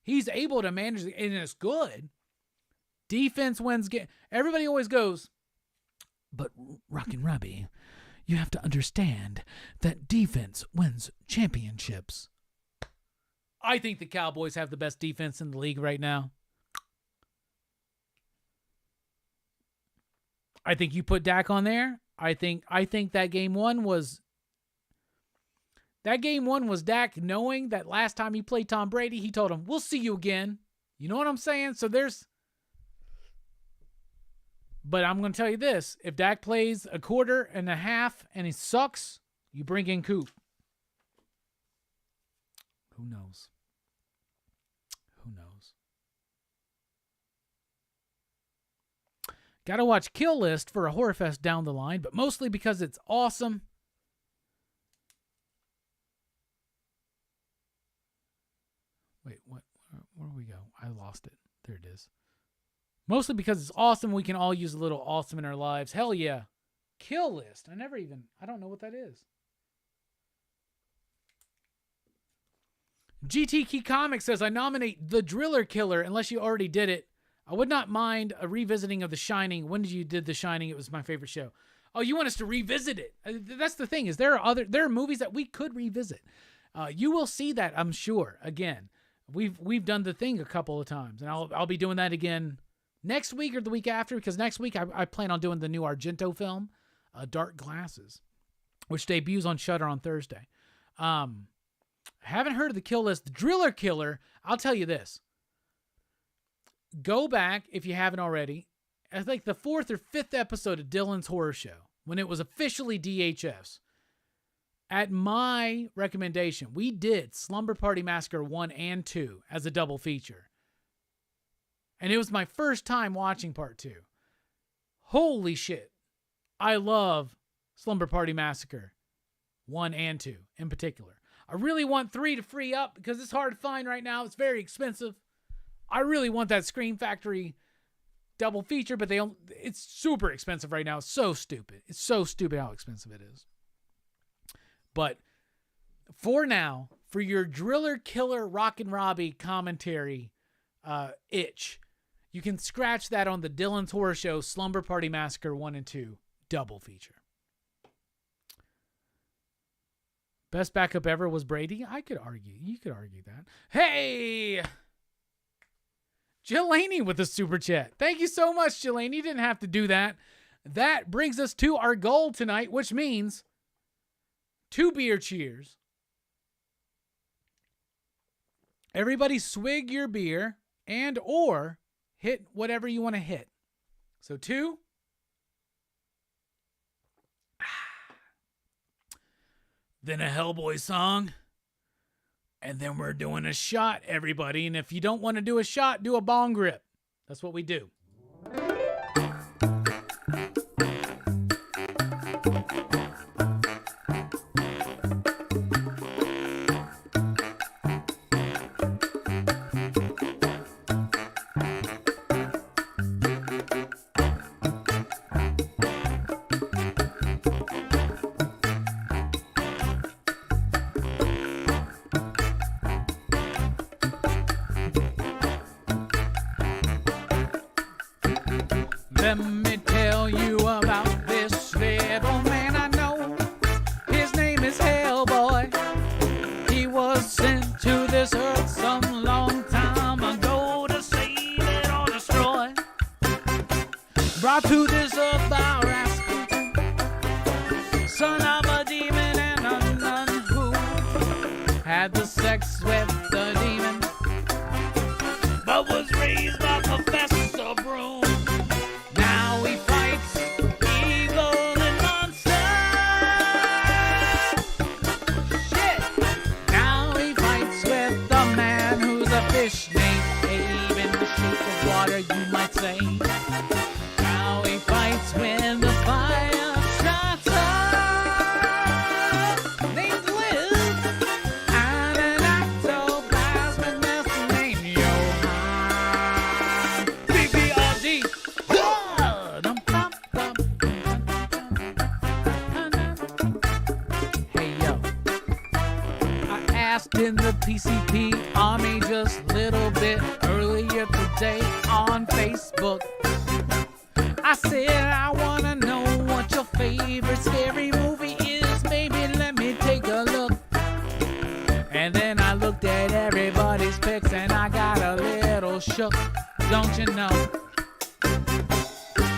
He's able to manage it, and it's good. Defense wins game. Everybody always goes, but Rockin Robbie, you have to understand that defense wins championships. I think the Cowboys have the best defense in the league right now. I think you put Dak on there. I think that game one was Dak knowing that last time he played Tom Brady, he told him, "We'll see you again." You know what I'm saying? So but I'm going to tell you this. If Dak plays a quarter and a half and he sucks, you bring in Coop. Who knows? Who knows? Gotta watch Kill List for a Horror Fest down the line, but mostly because it's awesome. Wait, what? Where do we go? I lost it. There it is. Mostly because it's awesome. We can all use a little awesome in our lives. Hell yeah. Kill List. I don't know what that is. GT Key Comics says, I nominate The Driller Killer unless you already did it. I would not mind a revisiting of The Shining. When did you did The Shining? It was my favorite show. Oh, you want us to revisit it? That's the thing, is there are movies that we could revisit. You will see that, I'm sure. Again, we've done the thing a couple of times, and I'll be doing that again next week or the week after, because next week I plan on doing the new Argento film, Dark Glasses, which debuts on Shudder on Thursday. Haven't heard of the kill list. The Driller Killer, I'll tell you this. Go back, if you haven't already, I think the 4th or 5th episode of Dylan's Horror Show, when it was officially DHS. At my recommendation, we did Slumber Party Massacre 1 and 2 as a double feature. And it was my first time watching part 2. Holy shit. I love Slumber Party Massacre 1 and 2 in particular. I really want 3 to free up because it's hard to find right now. It's very expensive. I really want that Scream Factory double feature, but it's super expensive right now. It's so stupid. It's so stupid how expensive it is. But for now, for your Driller Killer Rockin Robbie commentary itch, you can scratch that on the Dylan's Horror Show Slumber Party Massacre 1 and 2 double feature. Best backup ever was Brady? I could argue. You could argue that. Hey! Jelani with the super chat. Thank you so much, Jelani. You didn't have to do that. That brings us to our goal tonight, which means 2 beer cheers. Everybody swig your beer and or hit whatever you want to hit. So 2. Then a Hellboy song. And then we're doing a shot, everybody. And if you don't want to do a shot, do a bong grip. That's what we do. Let me tell you about this little man I know. His name is Hellboy. He was sent to this earth some long time ago to save it or destroy. Brought to this earth by Rasputin, son of a demon and a nun who had the sex with the demon, but was raised by Professor Broom. Now he fights evil and monsters. Shit! Now he fights with the man who's a fish named Abe in the shape of water, you might say. Now he fights with the fire starter named Liz and an ectoplasmic mess named Johann. BBRD. Hey yo, I asked in the PCP Army just a little bit earlier today on Facebook. I said I wanna know what your favorite scary movie is. Maybe let me take a look. And then I looked at everybody's pics and I got a little shook, don't you know?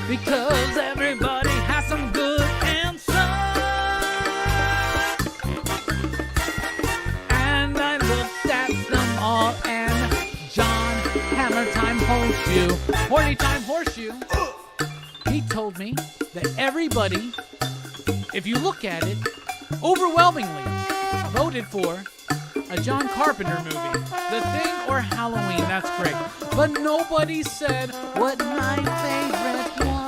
Because everybody has some good answers. And I looked at them all, and John Hammer Time Horseshoe, Horny Time Horseshoe, he told me that everybody, if you look at it, overwhelmingly voted for a John Carpenter movie. The Thing or Halloween, that's great. But nobody said what my favorite was.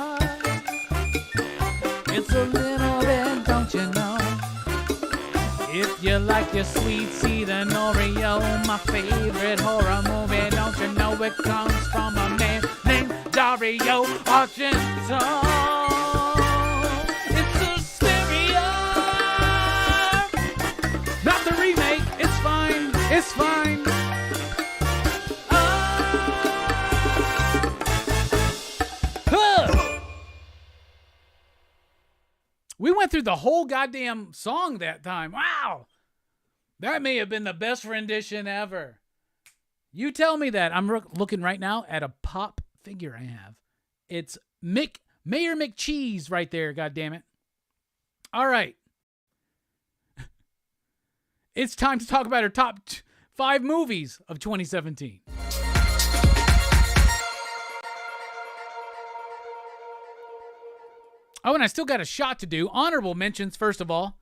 It's a little bit, don't you know? If you like your sweet seed and Oreo, my favorite horror movie, don't you know it comes from a man named Dario Argento? It's a stereo, not the remake. It's fine, it's fine. We went through the whole goddamn song that time. Wow. That may have been the best rendition ever. You tell me that. I'm looking right now at a pop figure I have. It's Mayor McCheese right there, goddammit. All right. It's time to talk about our top 5 movies of 2017. Oh, and I still got a shot to do. Honorable mentions, first of all.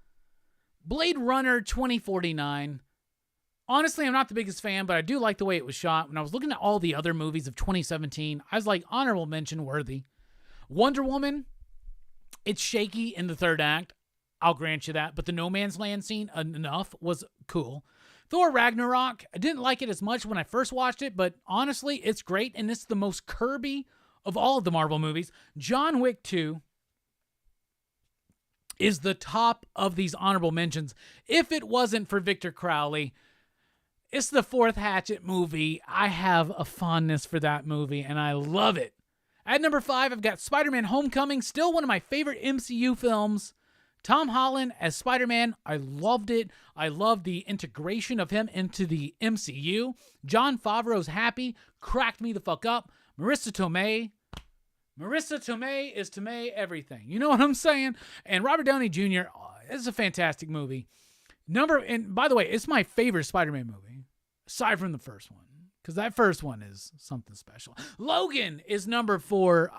Blade Runner 2049. Honestly, I'm not the biggest fan, but I do like the way it was shot. When I was looking at all the other movies of 2017, I was like, honorable mention worthy. Wonder Woman, it's shaky in the third act. I'll grant you that. But the No Man's Land scene, enough, was cool. Thor Ragnarok, I didn't like it as much when I first watched it, but honestly, it's great, and it's the most Kirby of all of the Marvel movies. John Wick 2 is the top of these honorable mentions. If it wasn't for Victor Crowley, it's the 4th Hatchet movie. I have a fondness for that movie, and I love it. At number 5, I've got Spider-Man Homecoming, still one of my favorite MCU films. Tom Holland as Spider-Man, I loved it. I love the integration of him into the MCU. Jon Favreau's Happy cracked me the fuck up. Marissa Tomei is Tomei everything. You know what I'm saying? And Robert Downey Jr. Is a fantastic movie. And by the way, it's my favorite Spider-Man movie, aside from the first one, because that first one is something special. Logan is number 4.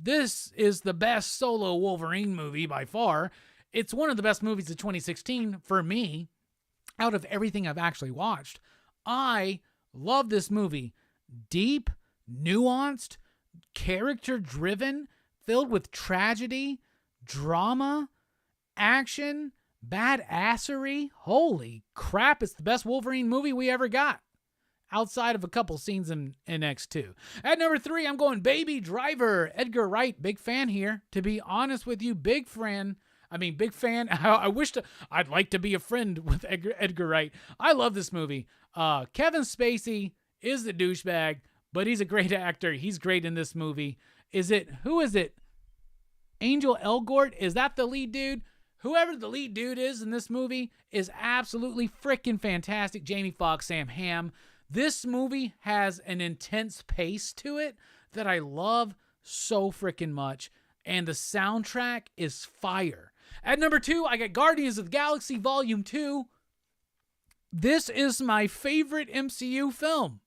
This is the best solo Wolverine movie by far. It's one of the best movies of 2016 for me, out of everything I've actually watched. I love this movie. Deep, nuanced, character-driven, filled with tragedy, drama, action, badassery. Holy crap, it's the best Wolverine movie we ever got, outside of a couple scenes in X2. At number 3, I'm going Baby Driver. Edgar Wright, big fan here. To be honest with you, big fan. I'd like to be a friend with Edgar Wright. I love this movie. Kevin Spacey is the douchebag, but he's a great actor. He's great in this movie. Who is it? Angel Elgort? Is that the lead dude? Whoever the lead dude is in this movie is absolutely freaking fantastic. Jamie Foxx, Sam Hamm. This movie has an intense pace to it that I love so freaking much. And the soundtrack is fire. At number 2, I got Guardians of the Galaxy Volume 2. This is my favorite MCU film.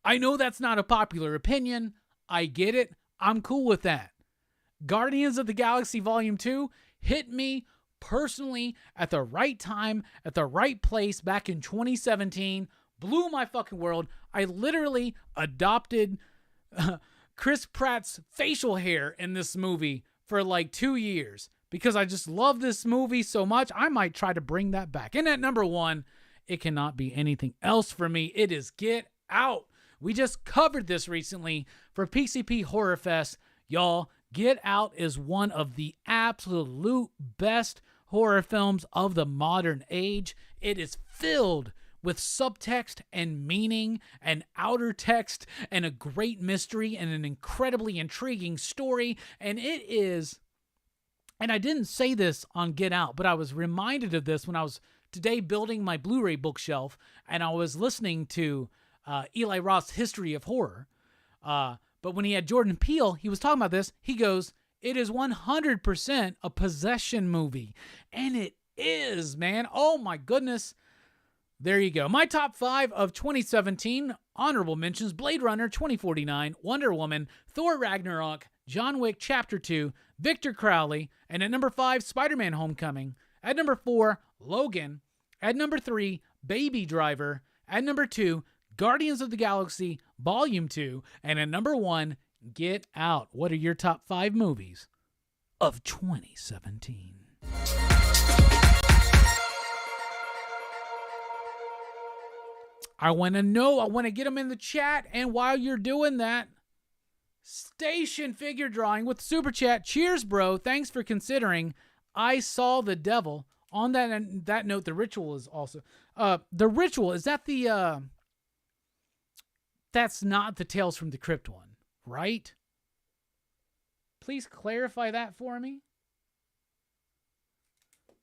I know that's not a popular opinion. I get it. I'm cool with that. Guardians of the Galaxy Volume 2 hit me personally at the right time, at the right place back in 2017. Blew my fucking world. I literally adopted Chris Pratt's facial hair in this movie for like 2 years because I just love this movie so much. I might try to bring that back. And at number 1, it cannot be anything else for me. It is Get Out. We just covered this recently for PCP Horror Fest. Y'all, Get Out is one of the absolute best horror films of the modern age. It is filled with subtext and meaning and outer text and a great mystery and an incredibly intriguing story. And it is, and I didn't say this on Get Out, but I was reminded of this when I was today building my Blu-ray bookshelf and I was listening to Eli Roth's History of Horror. But when he had Jordan Peele, he was talking about this. He goes, it is 100% a possession movie. And it is, man. Oh my goodness. There you go. My top 5 of 2017 honorable mentions: Blade Runner 2049, Wonder Woman, Thor Ragnarok, John Wick Chapter 2, Victor Crowley, and at number 5, Spider-Man Homecoming. At number 4, Logan. At number 3, Baby Driver. At number 2, Guardians of the Galaxy Volume 2. And at number 1, Get Out. What are your top 5 movies of 2017? I want to know. I want to get them in the chat. And while you're doing that, Station Figure Drawing with Super Chat. Cheers, bro. Thanks for considering I Saw the Devil. On that note, The Ritual is also... The Ritual, is that the... That's not the Tales from the Crypt one, right? Please clarify that for me.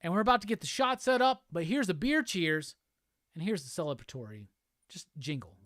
And we're about to get the shot set up, but here's a beer cheers And here's the celebratory just jingle.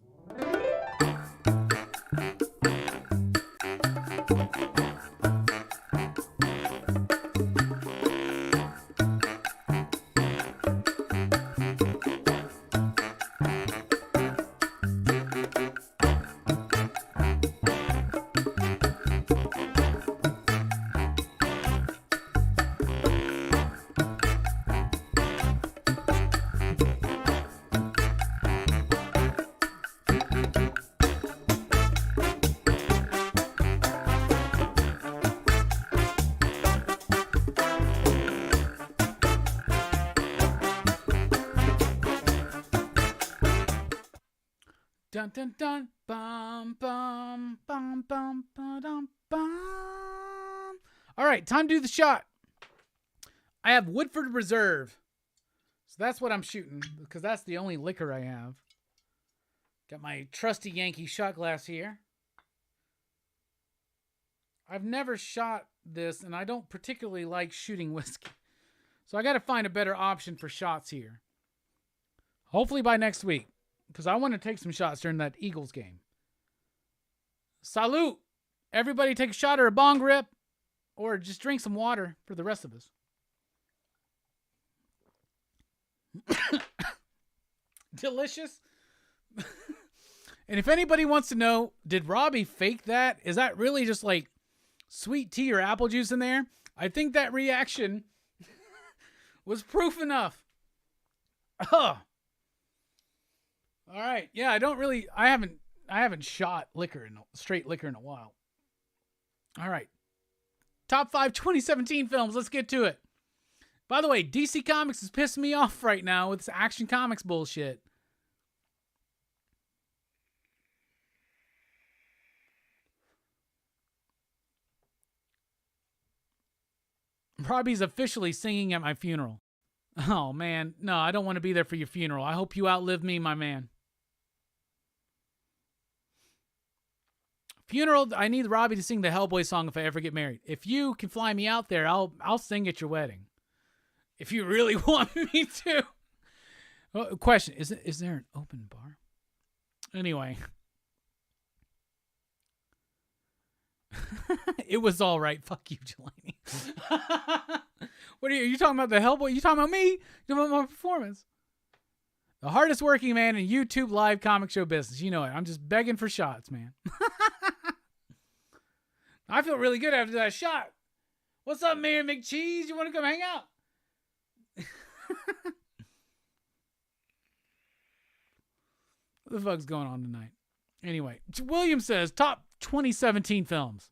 Dun dun dun bum bum bum bum bum bum. All right, time to do the shot. I have Woodford Reserve, so that's what I'm shooting because that's the only liquor I have. Got my trusty Yankee shot glass here. I've never shot this, and I don't particularly like shooting whiskey, so I got to find a better option for shots here. Hopefully by next week. Because I want to take some shots during that Eagles game. Salute! Everybody take a shot or a bong rip. Or just drink some water for the rest of us. Delicious. And if anybody wants to know, did Robbie fake that? Is that really just like sweet tea or apple juice in there? I think that reaction was proof enough. Ugh. All right. Yeah, I haven't shot straight liquor in a while. All right. Top 5 2017 films. Let's get to it. By the way, DC Comics is pissing me off right now with this Action Comics bullshit. Robbie's officially singing at my funeral. Oh, man. No, I don't want to be there for your funeral. I hope you outlive me, my man. Funeral, I need Robbie to sing the Hellboy song if I ever get married. If you can fly me out there, I'll sing at your wedding. If you really want me to. Question, is there an open bar? Anyway. It was all right. Fuck you, Jelani. What are you talking about? The Hellboy? You talking about me? You talking about my performance? The hardest working man in YouTube live comic show business. You know it. I'm just begging for shots, man. I feel really good after that shot. What's up, Mayor McCheese? You want to come hang out? What the fuck's going on tonight? Anyway, William says, top 2017 films.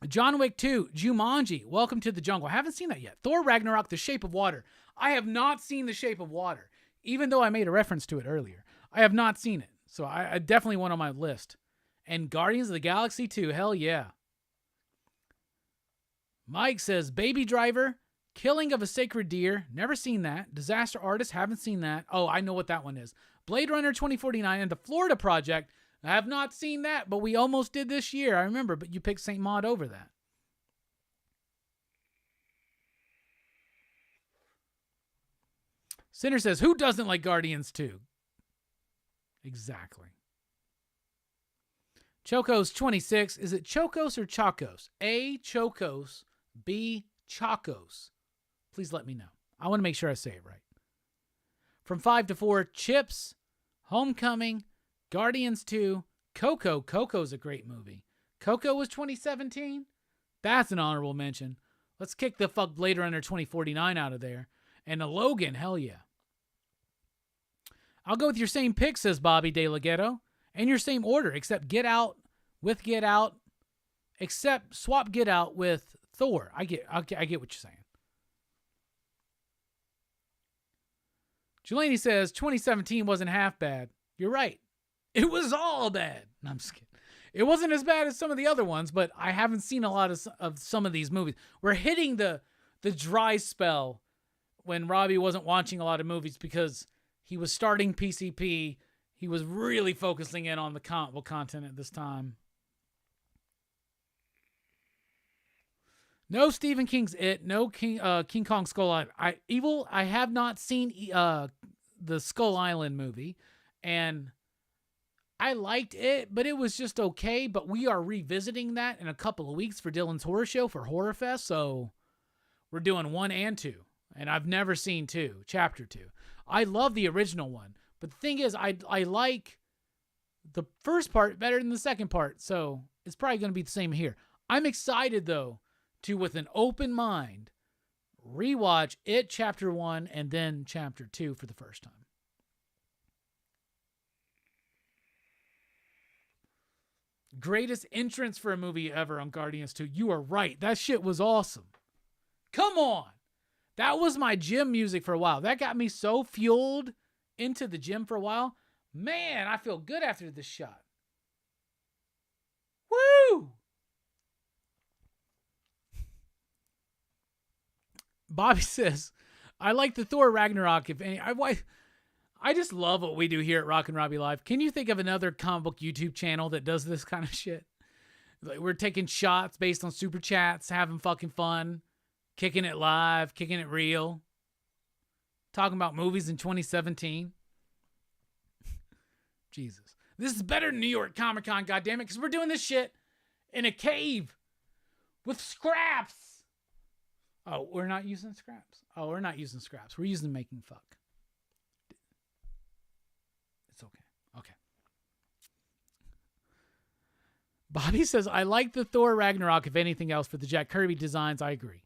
John Wick 2, Jumanji, Welcome to the Jungle. I haven't seen that yet. Thor Ragnarok, The Shape of Water. I have not seen The Shape of Water, even though I made a reference to it earlier. I have not seen it, so I definitely want on my list. And Guardians of the Galaxy 2, hell yeah. Mike says, Baby Driver, Killing of a Sacred Deer, never seen that. Disaster Artist, haven't seen that. Oh, I know what that one is. Blade Runner 2049 and The Florida Project. I have not seen that, but we almost did this year. I remember, but you picked St. Maud over that. Sinner says, who doesn't like Guardians 2? Exactly. Chocos 26. Is it Chocos or Chacos? A, Chocos. B, Chacos. Please let me know. I want to make sure I say it right. From 5 to 4, Chips, Homecoming, Guardians 2, Coco. Coco's a great movie. Coco was 2017? That's an honorable mention. Let's kick the fuck Blade Runner 2049 out of there. And a Logan, hell yeah. I'll go with your same pick, says Bobby De La Ghetto. And your same order, except Get Out with Get Out. Except swap Get Out with Thor. I get what you're saying. Jelani says 2017 wasn't half bad. You're right. It was all bad. No, I'm just kidding. It wasn't as bad as some of the other ones, but I haven't seen a lot of some of these movies. We're hitting the dry spell when Robbie wasn't watching a lot of movies because he was starting PCP. He was really focusing in on the comic book content at this time. No Stephen King's It. No King Kong Skull Island. I have not seen the Skull Island movie, and I liked it, but it was just okay. But we are revisiting that in a couple of weeks for Dylan's Horror Show for Horror Fest, so we're doing 1 and 2, and I've never seen 2, chapter 2. I love the original one, but the thing is, I like the first part better than the second part, so it's probably going to be the same here. I'm excited, though, to, with an open mind, rewatch it chapter 1 and then chapter 2 for the first time. Greatest entrance for a movie ever on Guardians 2. You are right. That shit was awesome. Come on. That was my gym music for a while. That got me so fueled into the gym for a while. Man, I feel good after this shot. Woo! Bobby says, I like the Thor Ragnarok. If any, I just love what we do here at Rockin Robbie Live. Can you think of another comic book YouTube channel that does this kind of shit? Like, we're taking shots based on super chats, having fucking fun, kicking it live, kicking it real, talking about movies in 2017. Jesus. This is better than New York Comic Con, goddammit, because we're doing this shit in a cave with scraps. Oh, we're not using scraps. Oh, we're not using scraps. We're using making fuck. It's okay. Okay. Bobby says, I like the Thor Ragnarok, if anything else, for the Jack Kirby designs. I agree.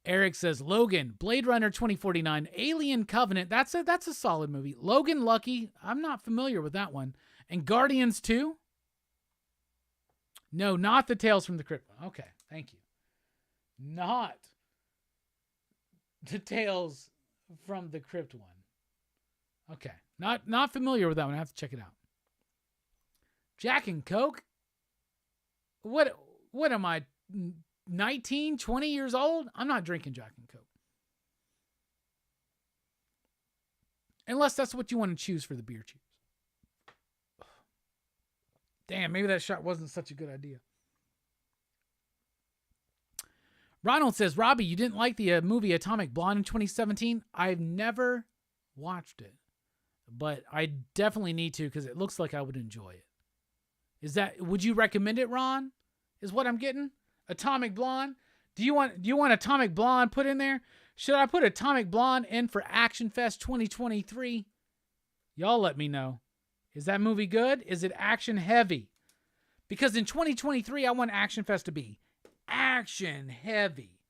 Eric says, Logan, Blade Runner 2049, Alien Covenant. That's a solid movie. Logan Lucky, I'm not familiar with that one. And Guardians 2? No, not the Tales from the Crypt one. Okay, thank you. Not the Tales from the Crypt one. Okay. Not familiar with that one. I have to check it out. Jack and Coke? What am I, 19, 20 years old? I'm not drinking Jack and Coke. Unless that's what you want to choose for the beer cheers. Damn, maybe that shot wasn't such a good idea. Ronald says, Robbie, you didn't like the movie Atomic Blonde in 2017? I've never watched it, but I definitely need to because it looks like I would enjoy it. Would you recommend it, Ron? Is what I'm getting? Atomic Blonde? Do you want Atomic Blonde put in there? Should I put Atomic Blonde in for Action Fest 2023? Y'all let me know. Is that movie good? Is it action heavy? Because in 2023, I want Action Fest to be action heavy.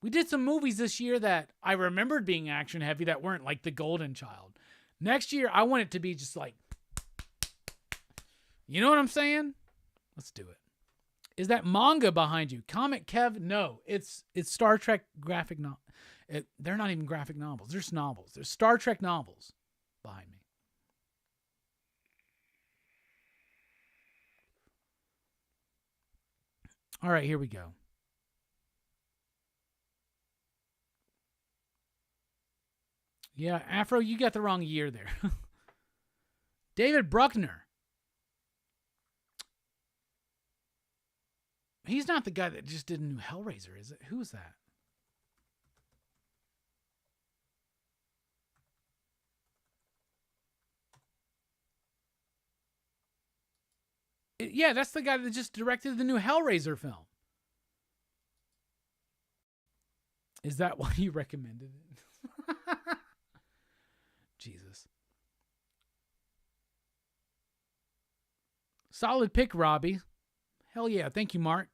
We did some movies this year that I remembered being action heavy that weren't like The Golden Child. Next year, I want it to be just like, you know what I'm saying? Let's do it. Is that manga behind you? Comic Kev? No, it's Star Trek graphic novel. They're not even graphic novels. They're novels. They're Star Trek novels behind me. All right, here we go. Yeah, Afro, you got the wrong year there. David Bruckner. He's not the guy that just did a new Hellraiser, is it? Who's that? Yeah, that's the guy that just directed the new Hellraiser film. Is that why you recommended it? Jesus. Solid pick, Robbie. Hell yeah. Thank you, Mark.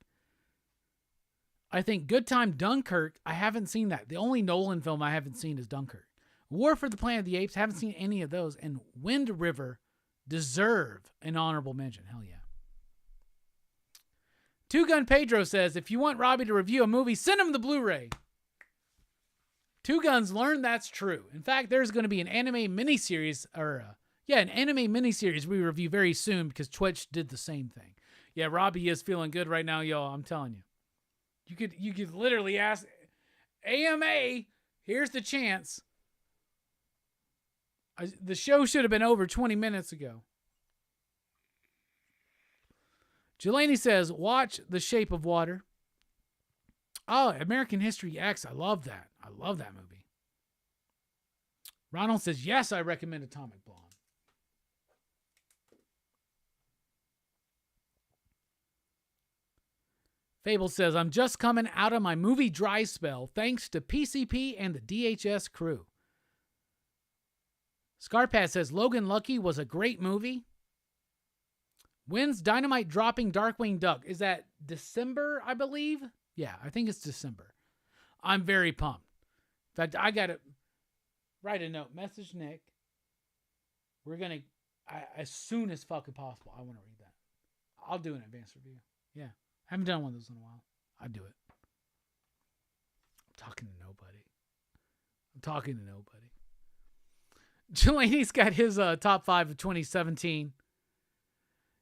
I think Good Time Dunkirk. I haven't seen that. The only Nolan film I haven't seen is Dunkirk. War for the Planet of the Apes. Haven't seen any of those. And Wind River deserve an honorable mention. Hell yeah. Two Gun Pedro says, if you want Robbie to review a movie, send him the Blu-ray. Two Guns learned that's true. In fact, there's going to be an anime miniseries, an anime miniseries we review very soon because Twitch did the same thing. Yeah, Robbie is feeling good right now, y'all. I'm telling you. You could literally ask AMA, here's the chance. The show should have been over 20 minutes ago. Jelani says, watch The Shape of Water. Oh, American History X. I love that. I love that movie. Ronald says, yes, I recommend Atomic Blonde. Fable says, I'm just coming out of my movie dry spell thanks to PCP and the DHS crew. Scarpat says, Logan Lucky was a great movie. When's Dynamite dropping Darkwing Duck? Is that December, I believe? Yeah, I think it's December. I'm very pumped. In fact, I got to write a note. Message Nick. We're going to, as soon as fucking possible, I want to read that. I'll do an advanced review. Yeah. I haven't done one of those in a while. I'd do it. I'm talking to nobody. Delaney's got his top 5 of 2017.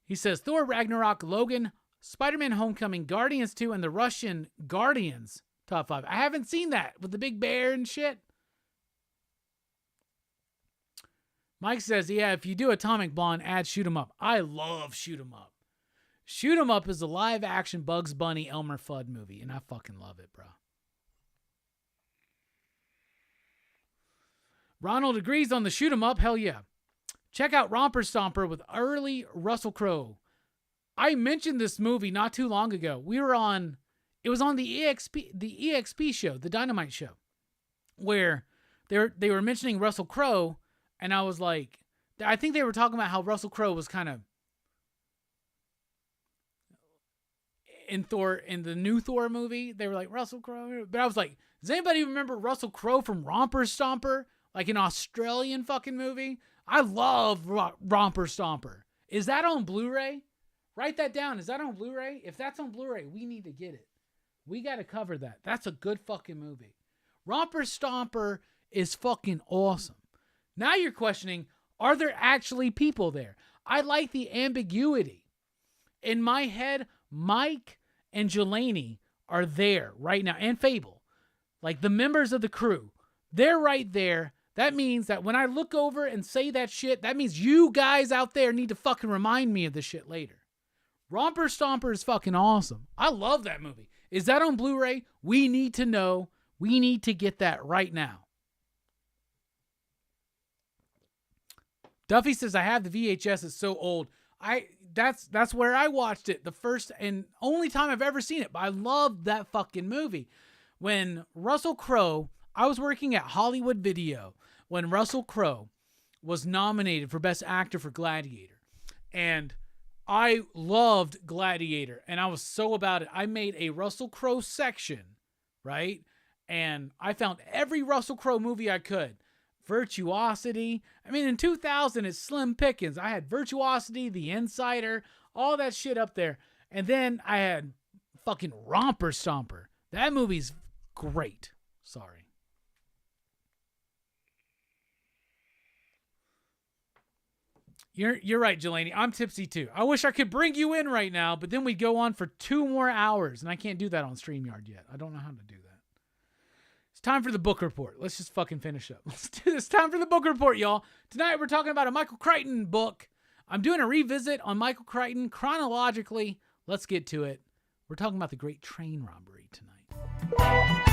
He says Thor Ragnarok, Logan, Spider-Man Homecoming, Guardians 2, and the Russian Guardians top 5. I haven't seen that with the big bear and shit. Mike says, yeah, if you do Atomic Blonde, add Shoot 'em Up. I love Shoot 'em Up. Shoot 'em Up is a live-action Bugs Bunny Elmer Fudd movie, and I fucking love it, bro. Ronald agrees on the Shoot 'em Up. Hell yeah. Check out Romper Stomper with early Russell Crowe. I mentioned this movie not too long ago. It was on the EXP show, the Dynamite show, where they were mentioning Russell Crowe, and I was like, I think they were talking about how Russell Crowe was kind of in the new Thor movie. They were like, Russell Crowe. But I was like, does anybody remember Russell Crowe from Romper Stomper? Like an Australian fucking movie? I love Romper Stomper. Is that on Blu-ray? Write that down. Is that on Blu-ray? If that's on Blu-ray, we need to get it. We got to cover that. That's a good fucking movie. Romper Stomper is fucking awesome. Now you're questioning, are there actually people there? I like the ambiguity. In my head, Mike and Jelani are there right now, and Fable. Like the members of the crew. They're right there. That means that when I look over and say that shit, that means you guys out there need to fucking remind me of this shit later. Romper Stomper is fucking awesome. I love that movie. Is that on Blu-ray? We need to know. We need to get that right now. Duffy says, I have the VHS. It's so old. That's where I watched it. The first and only time I've ever seen it. But I loved that fucking movie. When Russell Crowe, I was working at Hollywood Video when Russell Crowe was nominated for Best Actor for Gladiator. And I loved Gladiator, and I was so about it. I made a Russell Crowe section, right? And I found every Russell Crowe movie I could. Virtuosity. I mean, in 2000, it's slim pickings. I had Virtuosity, The Insider, all that shit up there. And then I had fucking Romper Stomper. That movie's great. Sorry. You're right, Jelani. I'm tipsy too. I wish I could bring you in right now, but then we'd go on for 2 more hours, and I can't do that on StreamYard yet. I don't know how to do that. It's time for the book report. Let's just fucking finish up. Let's do this. Time for the book report, y'all. Tonight we're talking about a Michael Crichton book. I'm doing a revisit on Michael Crichton chronologically. Let's get to it. We're talking about the Great Train Robbery tonight.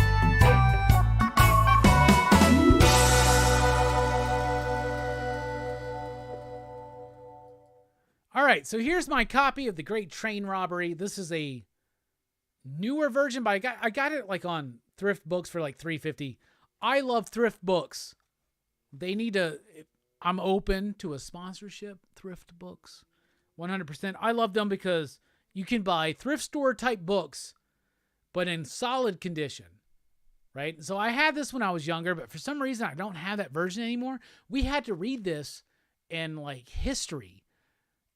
All right, so here's my copy of The Great Train Robbery. This is a newer version, but I got it like on thrift books for like $3.50. I love thrift books. They need to. I'm open to a sponsorship. Thrift books, 100%. I love them because you can buy thrift store type books, but in solid condition, right? So I had this when I was younger, but for some reason I don't have that version anymore. We had to read this in like history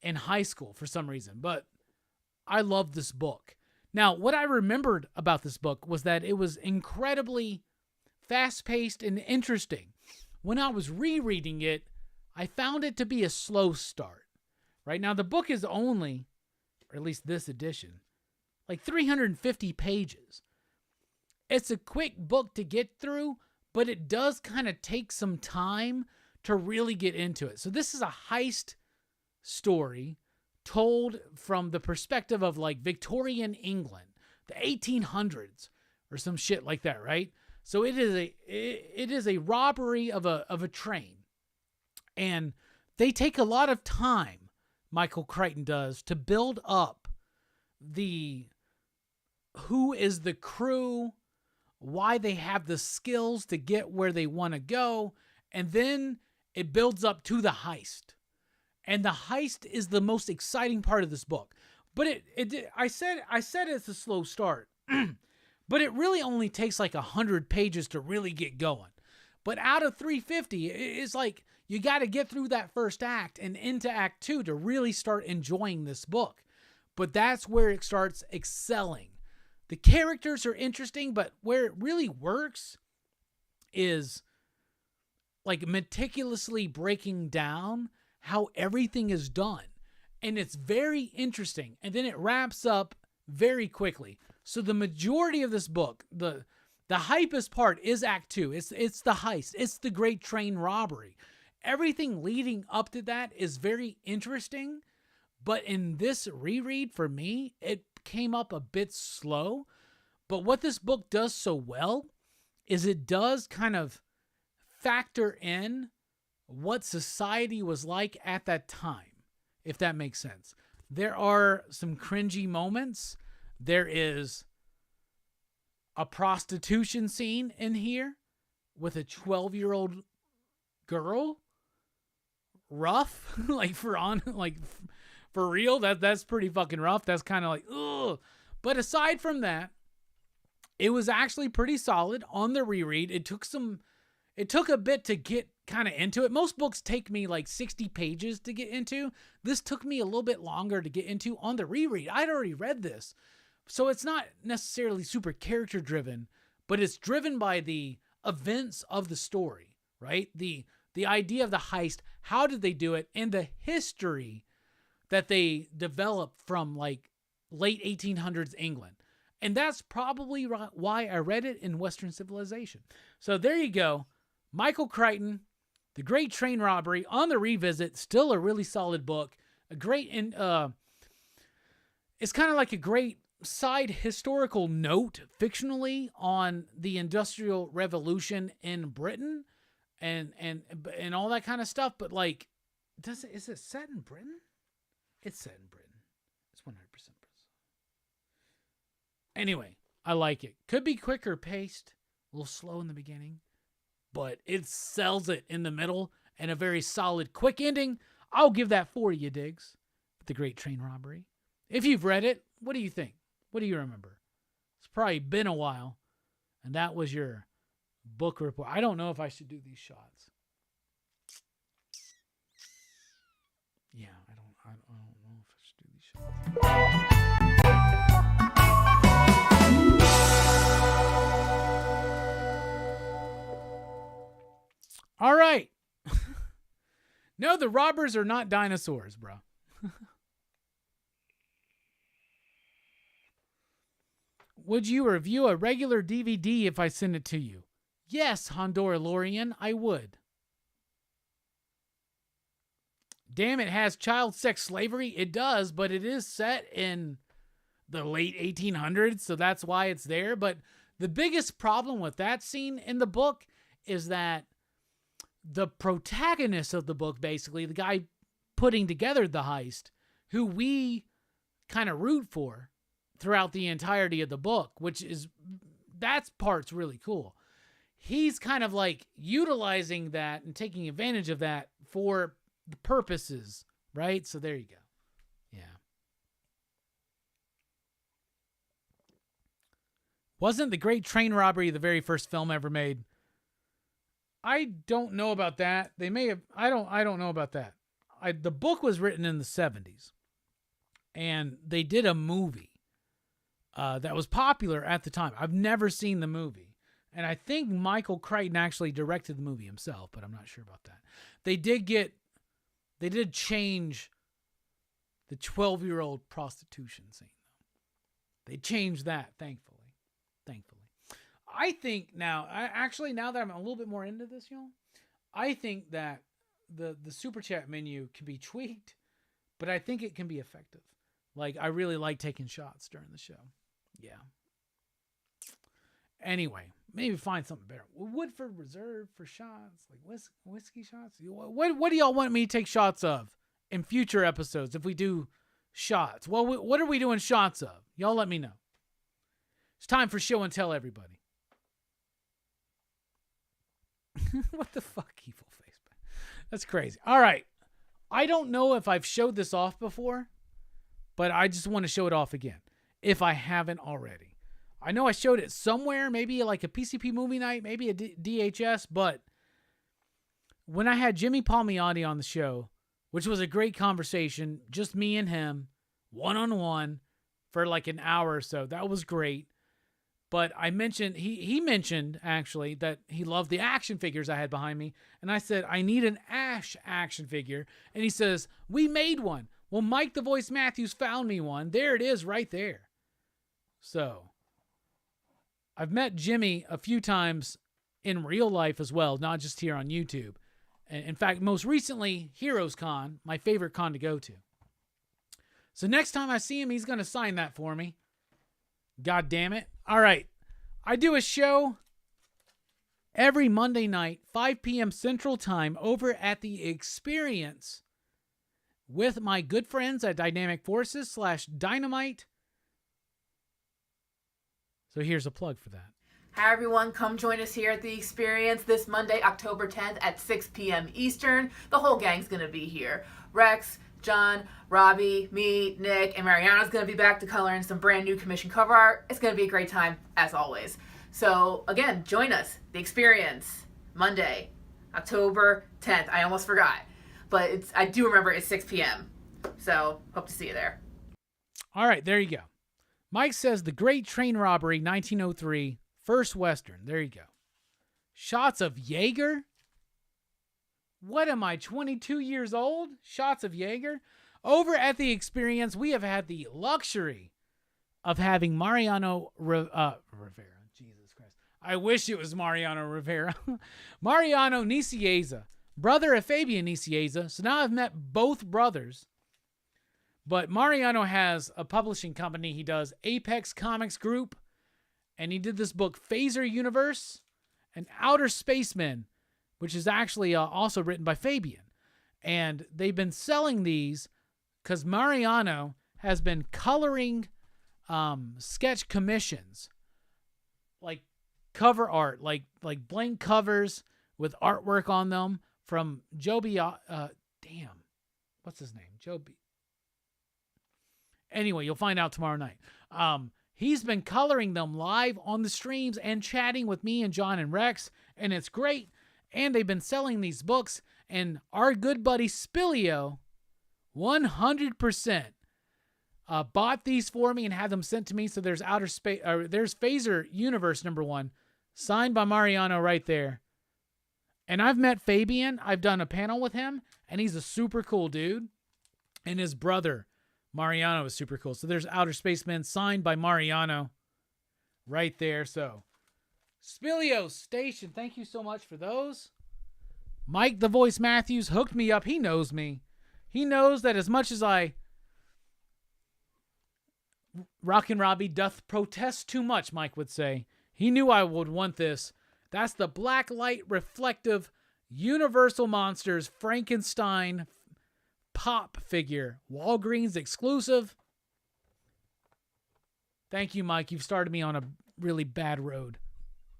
in high school for some reason, but I love this book. Now, what I remembered about this book was that it was incredibly fast-paced and interesting. When I was rereading it, I found it to be a slow start. Right now, the book is only, or at least this edition, like 350 pages. It's a quick book to get through, but it does kind of take some time to really get into it. So this is a heist story told from the perspective of like Victorian England, the 1800s or some shit like that, right? So it is a robbery of a train, and they take a lot of time. Michael Crichton does to build up who is the crew, why they have the skills to get where they want to go, and then it builds up to the heist. And the heist is the most exciting part of this book. But I said it's a slow start. But it really only takes like 100 pages to really get going. But out of 350, it's like you got to get through that first act and into act 2 to really start enjoying this book. But that's where it starts excelling. The characters are interesting, but where it really works is like meticulously breaking down how everything is done. And it's very interesting. And then it wraps up very quickly. So the majority of this book, the hypest part is Act 2. It's the heist. It's the great train robbery. Everything leading up to that is very interesting. But in this reread, for me, it came up a bit slow. But what this book does so well is it does kind of factor in what society was like at that time, if that makes sense. There are some cringy moments. There is a prostitution scene in here with a 12-year-old girl. Rough, for real. That's pretty fucking rough. That's kind of like, ugh. But aside from that, it was actually pretty solid on the reread. It took a bit to get kind of into it. Most books take me like 60 pages to get into. This took me a little bit longer to get into on the reread. I'd already read this. So it's not necessarily super character driven, but it's driven by the events of the story, right? The idea of the heist, how did they do it, and the history that they developed from like late 1800s England. And that's probably why I read it in Western civilization. So there you go. Michael Crichton, The Great Train Robbery on the revisit. Still a really solid book. A great, it's kind of like a great side historical note fictionally on the Industrial Revolution in Britain and all that kind of stuff. But like, is it set in Britain? It's set in Britain. It's 100% Britain. Anyway, I like it. Could be quicker paced, a little slow in the beginning, but it sells it in the middle and a very solid quick ending. I'll give that 4 you digs. The Great Train Robbery. If you've read it, what do you think? What do you remember? It's probably been a while, and that was your book report. I don't know if I should do these shots. Yeah, I don't know if I should do these shots. All right. No, the robbers are not dinosaurs, bro. Would you review a regular DVD if I send it to you? Yes, Honduras Lorian, I would. Damn, it has child sex slavery. It does, but it is set in the late 1800s, so that's why it's there. But the biggest problem with that scene in the book is that the protagonist of the book, basically, the guy putting together the heist, who we kind of root for throughout the entirety of the book, that part's really cool. He's kind of like utilizing that and taking advantage of that for the purposes, right? So there you go. Yeah. Wasn't The Great Train Robbery the very first film ever made? I don't know about that. They may have. I don't know about that. The book was written in the 70s, and they did a movie that was popular at the time. I've never seen the movie, and I think Michael Crichton actually directed the movie himself, but I'm not sure about that. They did change the 12-year-old prostitution scene, though. They changed that, thankfully. I think now that I'm a little bit more into this, y'all, I think that the super chat menu can be tweaked, but I think it can be effective. Like, I really like taking shots during the show. Yeah. Anyway, maybe find something better. Woodford Reserve for shots, like whiskey shots. What do y'all want me to take shots of in future episodes if we do shots? Well, what are we doing shots of? Y'all let me know. It's time for show and tell, everybody. What the fuck, evil face? That's crazy. All right. I don't know if I've showed this off before, but I just want to show it off again if I haven't already. I know I showed it somewhere, maybe like a PCP movie night, maybe a DHS, but when I had Jimmy Palmiotti on the show, which was a great conversation, just me and him, one-on-one for like an hour or so, that was great. But I mentioned, he mentioned actually that he loved the action figures I had behind me. And I said, I need an Ash action figure. And he says, we made one. Well, Mike the Voice Matthews found me one. There it is right there. So I've met Jimmy a few times in real life as well, not just here on YouTube. In fact, most recently, Heroes Con, my favorite con to go to. So next time I see him, he's going to sign that for me. God damn it. All right. I do a show every Monday night, 5 p.m. Central Time, over at The Experience with my good friends at Dynamic Forces /Dynamite. So here's a plug for that. Hi everyone, come join us here at The Experience this Monday, October 10th at 6 p.m. Eastern. The whole gang's going to be here. Rex, John, Robbie, me, Nick, and Mariana's going to be back to color in some brand new commission cover art. It's going to be a great time, as always. So, again, join us. The Experience, Monday, October 10th. I almost forgot. But I do remember it's 6 p.m. So, hope to see you there. All right, there you go. Mike says The Great Train Robbery, 1903, first Western. There you go. Shots of Jaeger? What am I, 22 years old? Shots of Jaeger? Over at The Experience, we have had the luxury of having Mariano Rivera. Jesus Christ. I wish it was Mariano Rivera. Mariano Nicieza, brother of Fabian Nicieza. So now I've met both brothers. But Mariano has a publishing company. He does Apex Comics Group. And he did this book, Phaser Universe and Outer Spacemen, which is actually also written by Fabian. And they've been selling these because Mariano has been coloring sketch commissions, like cover art, like blank covers with artwork on them from Joby. What's his name? Joby. Anyway, you'll find out tomorrow night. He's been coloring them live on the streams and chatting with me and John and Rex, and it's great. And they've been selling these books, and our good buddy Spilio, 100%, bought these for me and had them sent to me. So there's there's Phaser Universe #1, signed by Mariano right there. And I've met Fabian. I've done a panel with him, and he's a super cool dude. And his brother, Mariano, is super cool. So there's Outer Spacemen signed by Mariano right there. So Spilio Station, thank you so much for those. Mike the Voice Matthews hooked me up. He knows me. He knows that as much as Rockin Robbie doth protest too much, Mike would say, he knew I would want this. That's the black light reflective Universal Monsters Frankenstein pop figure. Walgreens exclusive. Thank you, Mike. You've started me on a really bad road.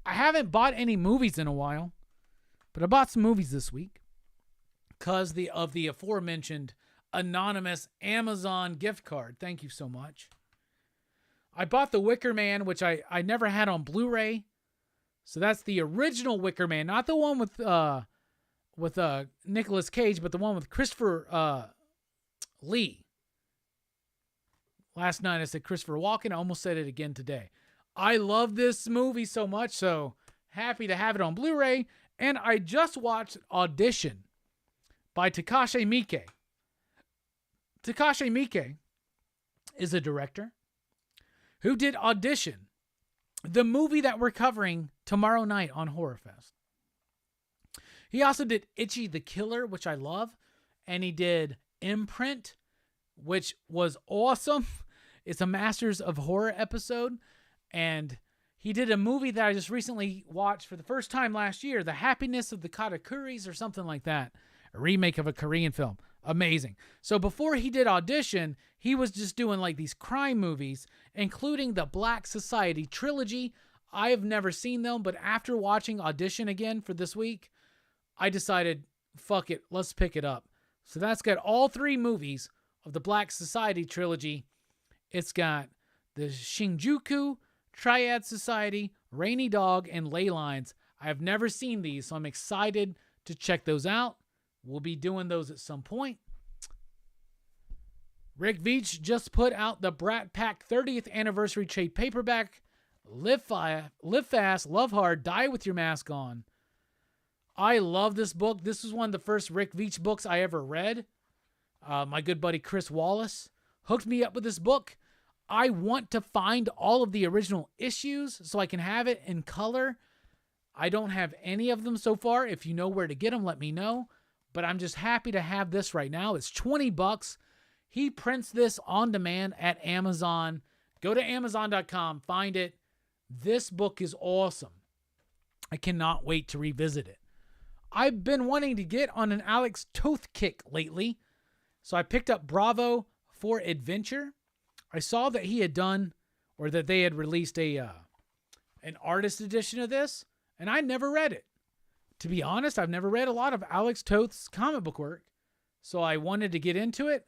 I haven't bought any movies in a while, but I bought some movies this week because of the aforementioned anonymous Amazon gift card. Thank you so much. I bought The Wicker Man, which I never had on Blu-ray. So that's the original Wicker Man, not the one with Nicolas Cage, but the one with Christopher Lee. Last night I said Christopher Walken. I almost said it again today. I love this movie so much, so happy to have it on Blu-ray. And I just watched Audition by Takashi Miike. Takashi Miike is a director who did Audition, the movie that we're covering tomorrow night on Horror Fest. He also did Itchy the Killer, which I love, and he did Imprint, which was awesome. It's a Masters of Horror episode, and he did a movie that I just recently watched for the first time last year, The Happiness of the Katakuris or something like that. A remake of a Korean film. Amazing. So before he did Audition, he was just doing like these crime movies, including the Black Society trilogy. I have never seen them, but after watching Audition again for this week, I decided, fuck it, let's pick it up. So that's got all 3 movies of the Black Society trilogy. It's got the Shinjuku, Triad Society, Rainy Dog, and Ley Lines. I have never seen these, so I'm excited to check those out. We'll be doing those at some point. Rick Veitch just put out the Brat Pack 30th anniversary trade paperback. Live Fast, Love Hard, Die With Your Mask On. I love this book. This was one of the first Rick Veitch books I ever read. My good buddy Chris Wallace hooked me up with this book. I want to find all of the original issues so I can have it in color. I don't have any of them so far. If you know where to get them, let me know. But I'm just happy to have this right now. It's $20. He prints this on demand at Amazon. Go to Amazon.com, find it. This book is awesome. I cannot wait to revisit it. I've been wanting to get on an Alex Toth kick lately, so I picked up Bravo for Adventure. I saw that he had done, or that they had released an artist edition of this, and I never read it. To be honest, I've never read a lot of Alex Toth's comic book work, so I wanted to get into it.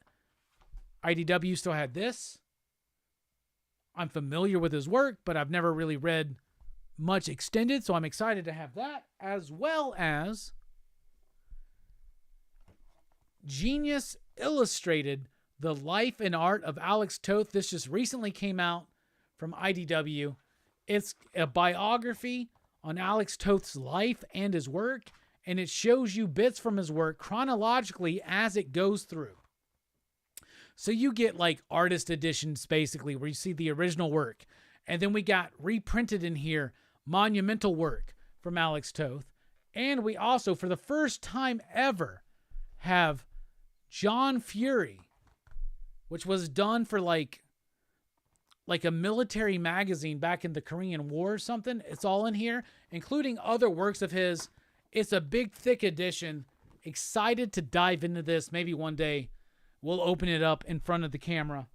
IDW still had this. I'm familiar with his work, but I've never really read much extended, so I'm excited to have that, as well as Genius Illustrated, The Life and Art of Alex Toth. This just recently came out from IDW. It's a biography on Alex Toth's life and his work, and it shows you bits from his work chronologically as it goes through. So you get like artist editions, basically, where you see the original work. And then we got reprinted in here monumental work from Alex Toth. And we also, for the first time ever, have John Fury, which was done for like a military magazine back in the Korean War or something. It's all in here, including other works of his. It's a big, thick edition. Excited to dive into this. Maybe one day we'll open it up in front of the camera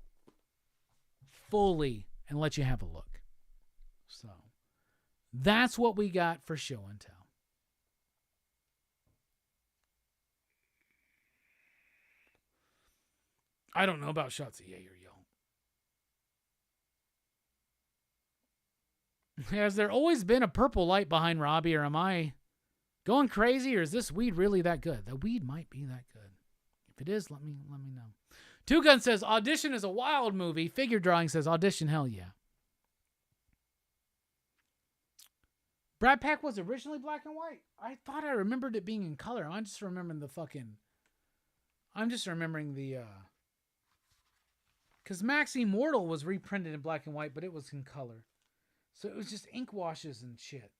fully and let you have a look. So that's what we got for show and tell. I don't know about shots of yay or yo. Has there always been a purple light behind Robbie, or am I going crazy, or is this weed really that good? The weed might be that good. If it is, let me know. Two Gun says Audition is a wild movie. Figure Drawing says Audition, hell yeah. Brad Pack was originally black and white. I thought I remembered it being in color. I'm just remembering the because Max Immortal was reprinted in black and white, but it was in color. So it was just ink washes and shit.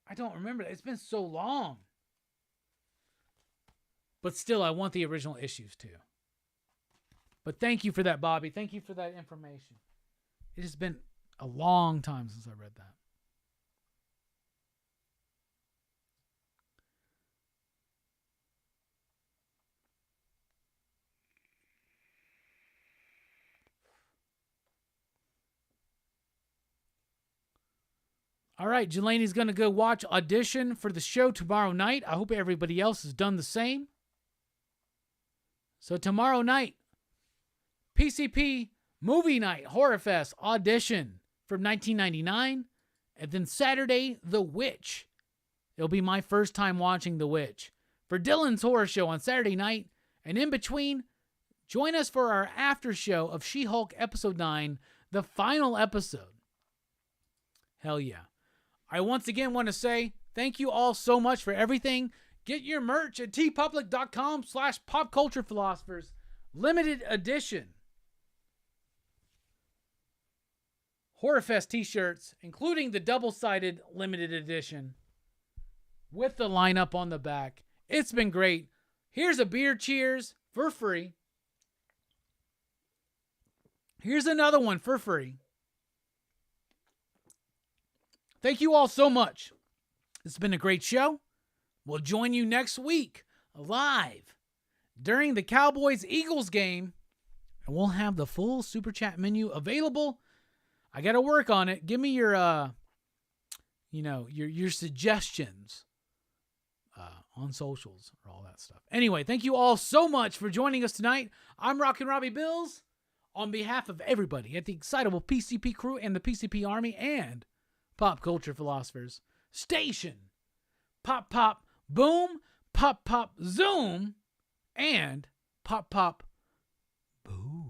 I don't remember that. It's been so long. But still, I want the original issues too. But thank you for that, Bobby. Thank you for that information. It has been a long time since I read that. All right, Jelani's going to go watch Audition for the show tomorrow night. I hope everybody else has done the same. So tomorrow night, PCP Movie Night, Horror Fest, Audition from 1999. And then Saturday, The Witch. It'll be my first time watching The Witch. For Dylan's Horror Show on Saturday night. And in between, join us for our after show of She-Hulk Episode 9, the final episode. Hell yeah. I once again want to say thank you all so much for everything. Get your merch at tpublic.com/popculturephilosophers. Limited edition HorrorFest t-shirts, including the double-sided limited edition with the lineup on the back. It's been great. Here's a beer cheers for free. Here's another one for free. thank you all so much. It's been a great show. We'll join you next week live during the Cowboys-Eagles game, and we'll have the full Super Chat menu available. I got to work on it. Give me your, your suggestions on socials or all that stuff. Anyway, thank you all so much for joining us tonight. I'm Rockin Robbie Bills. On behalf of everybody at the Excitable PCP crew and the PCP Army and Pop Culture Philosophers, Station, Pop Pop Boom, Pop Pop Zoom, and Pop Pop Boo.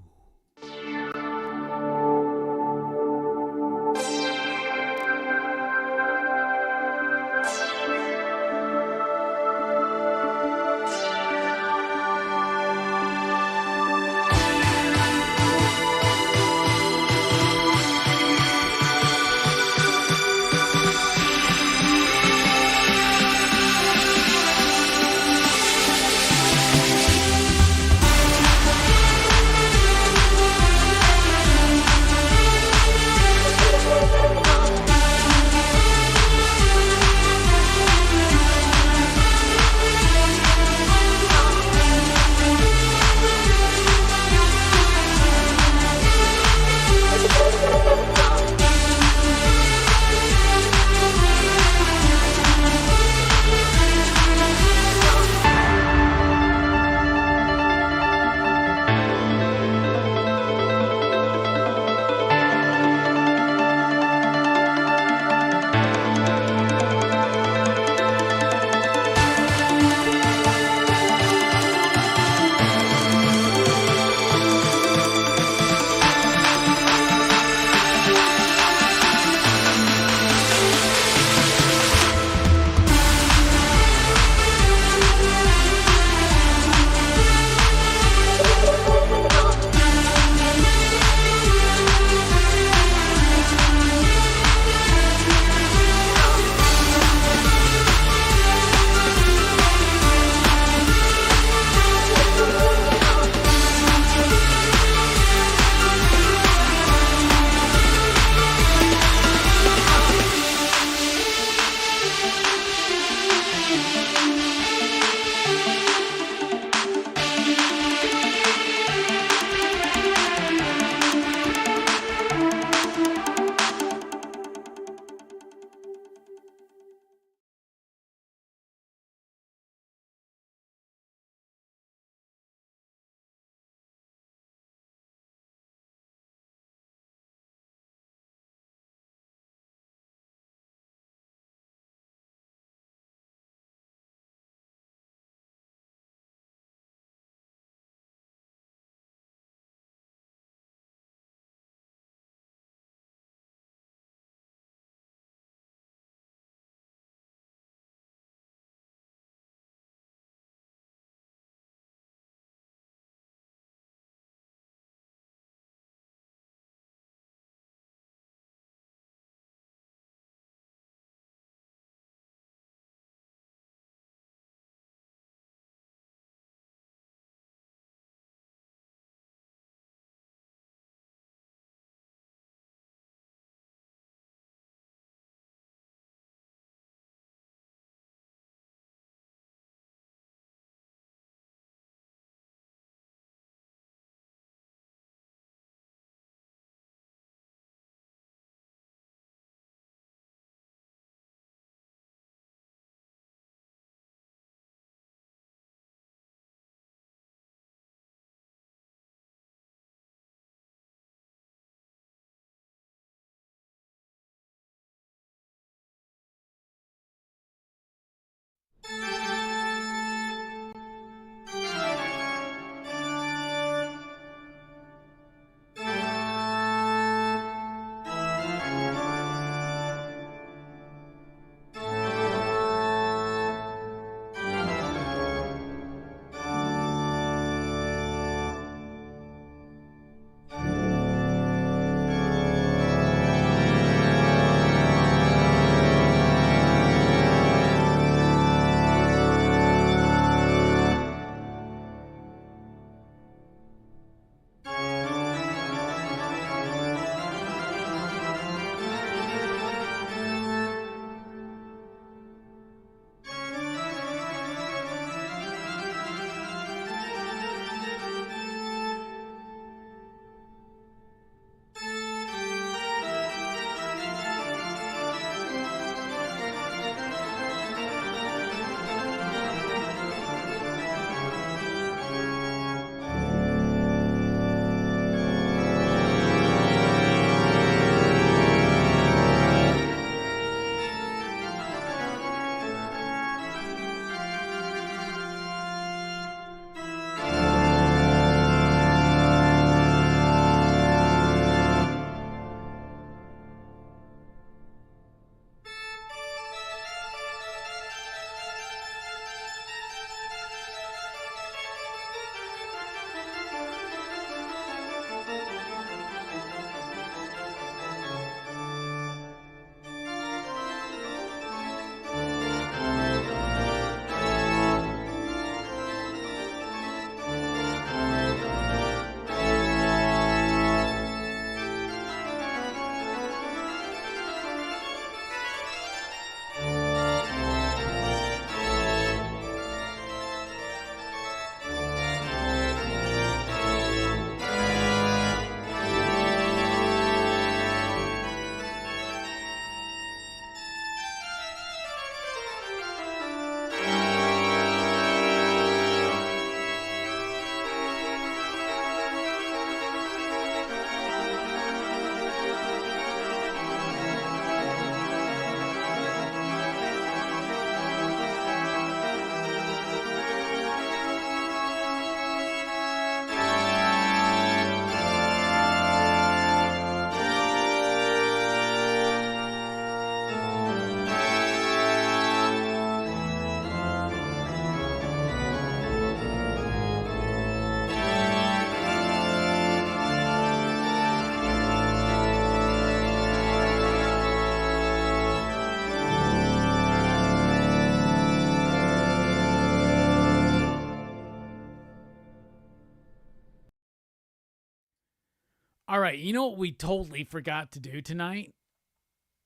All right, you know what we totally forgot to do tonight?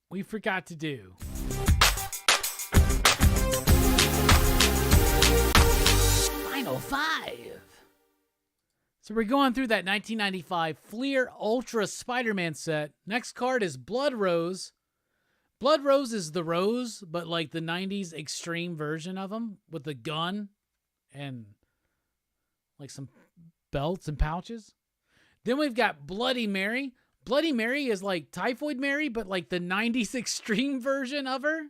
We forgot to do Final Five. So we're going through that 1995 Fleer Ultra Spider-Man set. Next card is Blood Rose. Blood Rose is the Rose, but like the 90s extreme version of him with the gun and like some belts and pouches. Then we've got Bloody Mary. Bloody Mary is like Typhoid Mary, but like the 90s extreme version of her.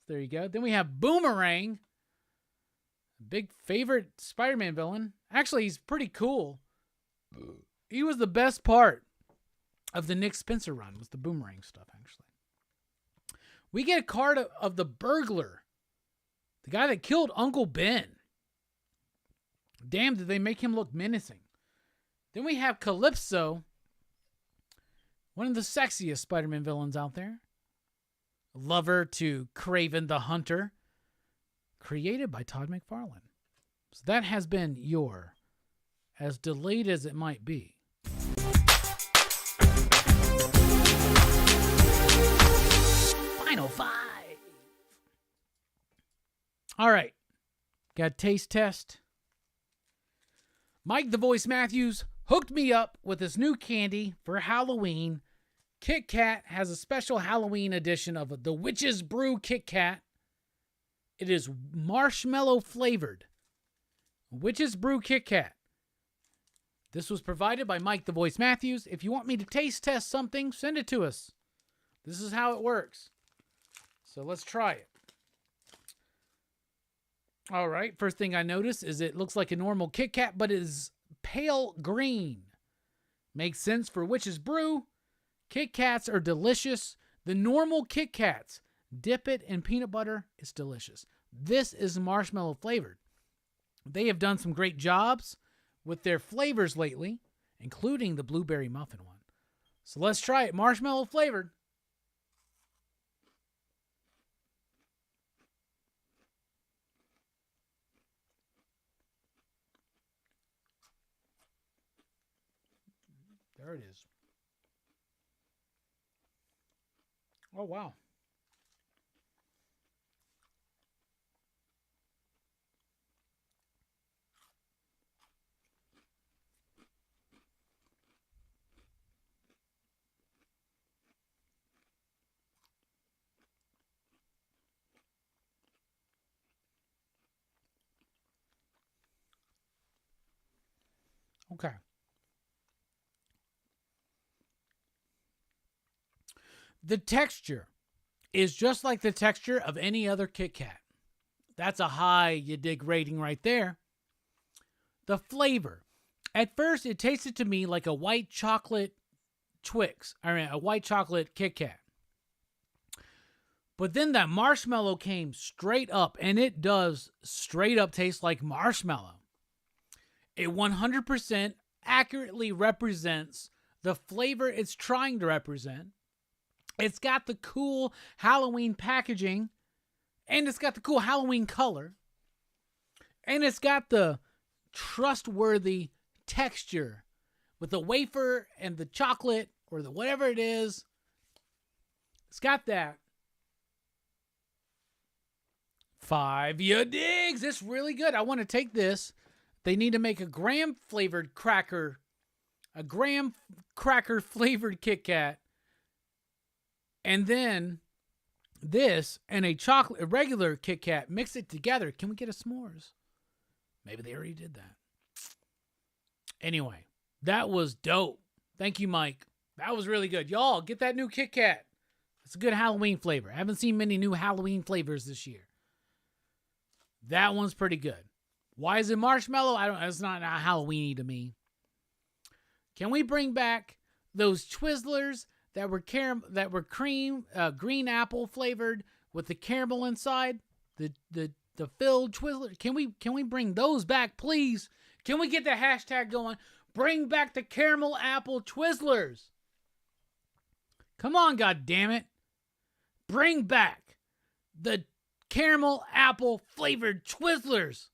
There you go. Then we have Boomerang. Big favorite Spider-Man villain. Actually, he's pretty cool. He was the best part of the Nick Spencer run, was the Boomerang stuff, actually. We get a card of the Burglar. The guy that killed Uncle Ben. Damn, did they make him look menacing. Then we have Calypso. One of the sexiest Spider-Man villains out there. Lover to Kraven the Hunter. Created by Todd McFarlane. So that has been your, as delayed as it might be, Final Five. All right. Got a taste test. Mike the Voice Matthews hooked me up with this new candy for Halloween. Kit Kat has a special Halloween edition of the Witch's Brew Kit Kat. It is marshmallow flavored. Witch's Brew Kit Kat. This was provided by Mike the Voice Matthews. If you want me to taste test something, send it to us. This is how it works. So let's try it. All right, first thing I notice is it looks like a normal Kit Kat, but it is pale green. Makes sense for Witch's Brew. Kit Kats are delicious. The normal Kit Kats, dip it in peanut butter, it's delicious. This is marshmallow flavored. They have done some great jobs with their flavors lately, including the blueberry muffin one. So let's try it. Marshmallow flavored. There it is. Oh, wow. Okay. The texture is just like the texture of any other Kit Kat. That's a high you dig rating right there. The flavor. At first, it tasted to me like a white chocolate a white chocolate Kit Kat. But then that marshmallow came straight up, and it does straight up taste like marshmallow. It 100% accurately represents the flavor it's trying to represent. It's got the cool Halloween packaging, and it's got the cool Halloween color, and it's got the trustworthy texture with the wafer and the chocolate or the whatever it is. It's got that. 5 ya digs. It's really good. I want to take this. They need to make a graham cracker flavored Kit Kat. And then this and a regular Kit Kat, mix it together. Can we get a s'mores? Maybe they already did that. Anyway, that was dope. Thank you, Mike. That was really good. Y'all, get that new Kit Kat. It's a good Halloween flavor. I haven't seen many new Halloween flavors this year. That one's pretty good. Why is it marshmallow? It's not Halloween-y to me. Can we bring back those Twizzlers that were green apple flavored with the caramel inside? The filled Twizzler. Can we bring those back, please? Can we get the hashtag going? Bring back the caramel apple Twizzlers. Come on, goddammit. Bring back the caramel apple flavored Twizzlers.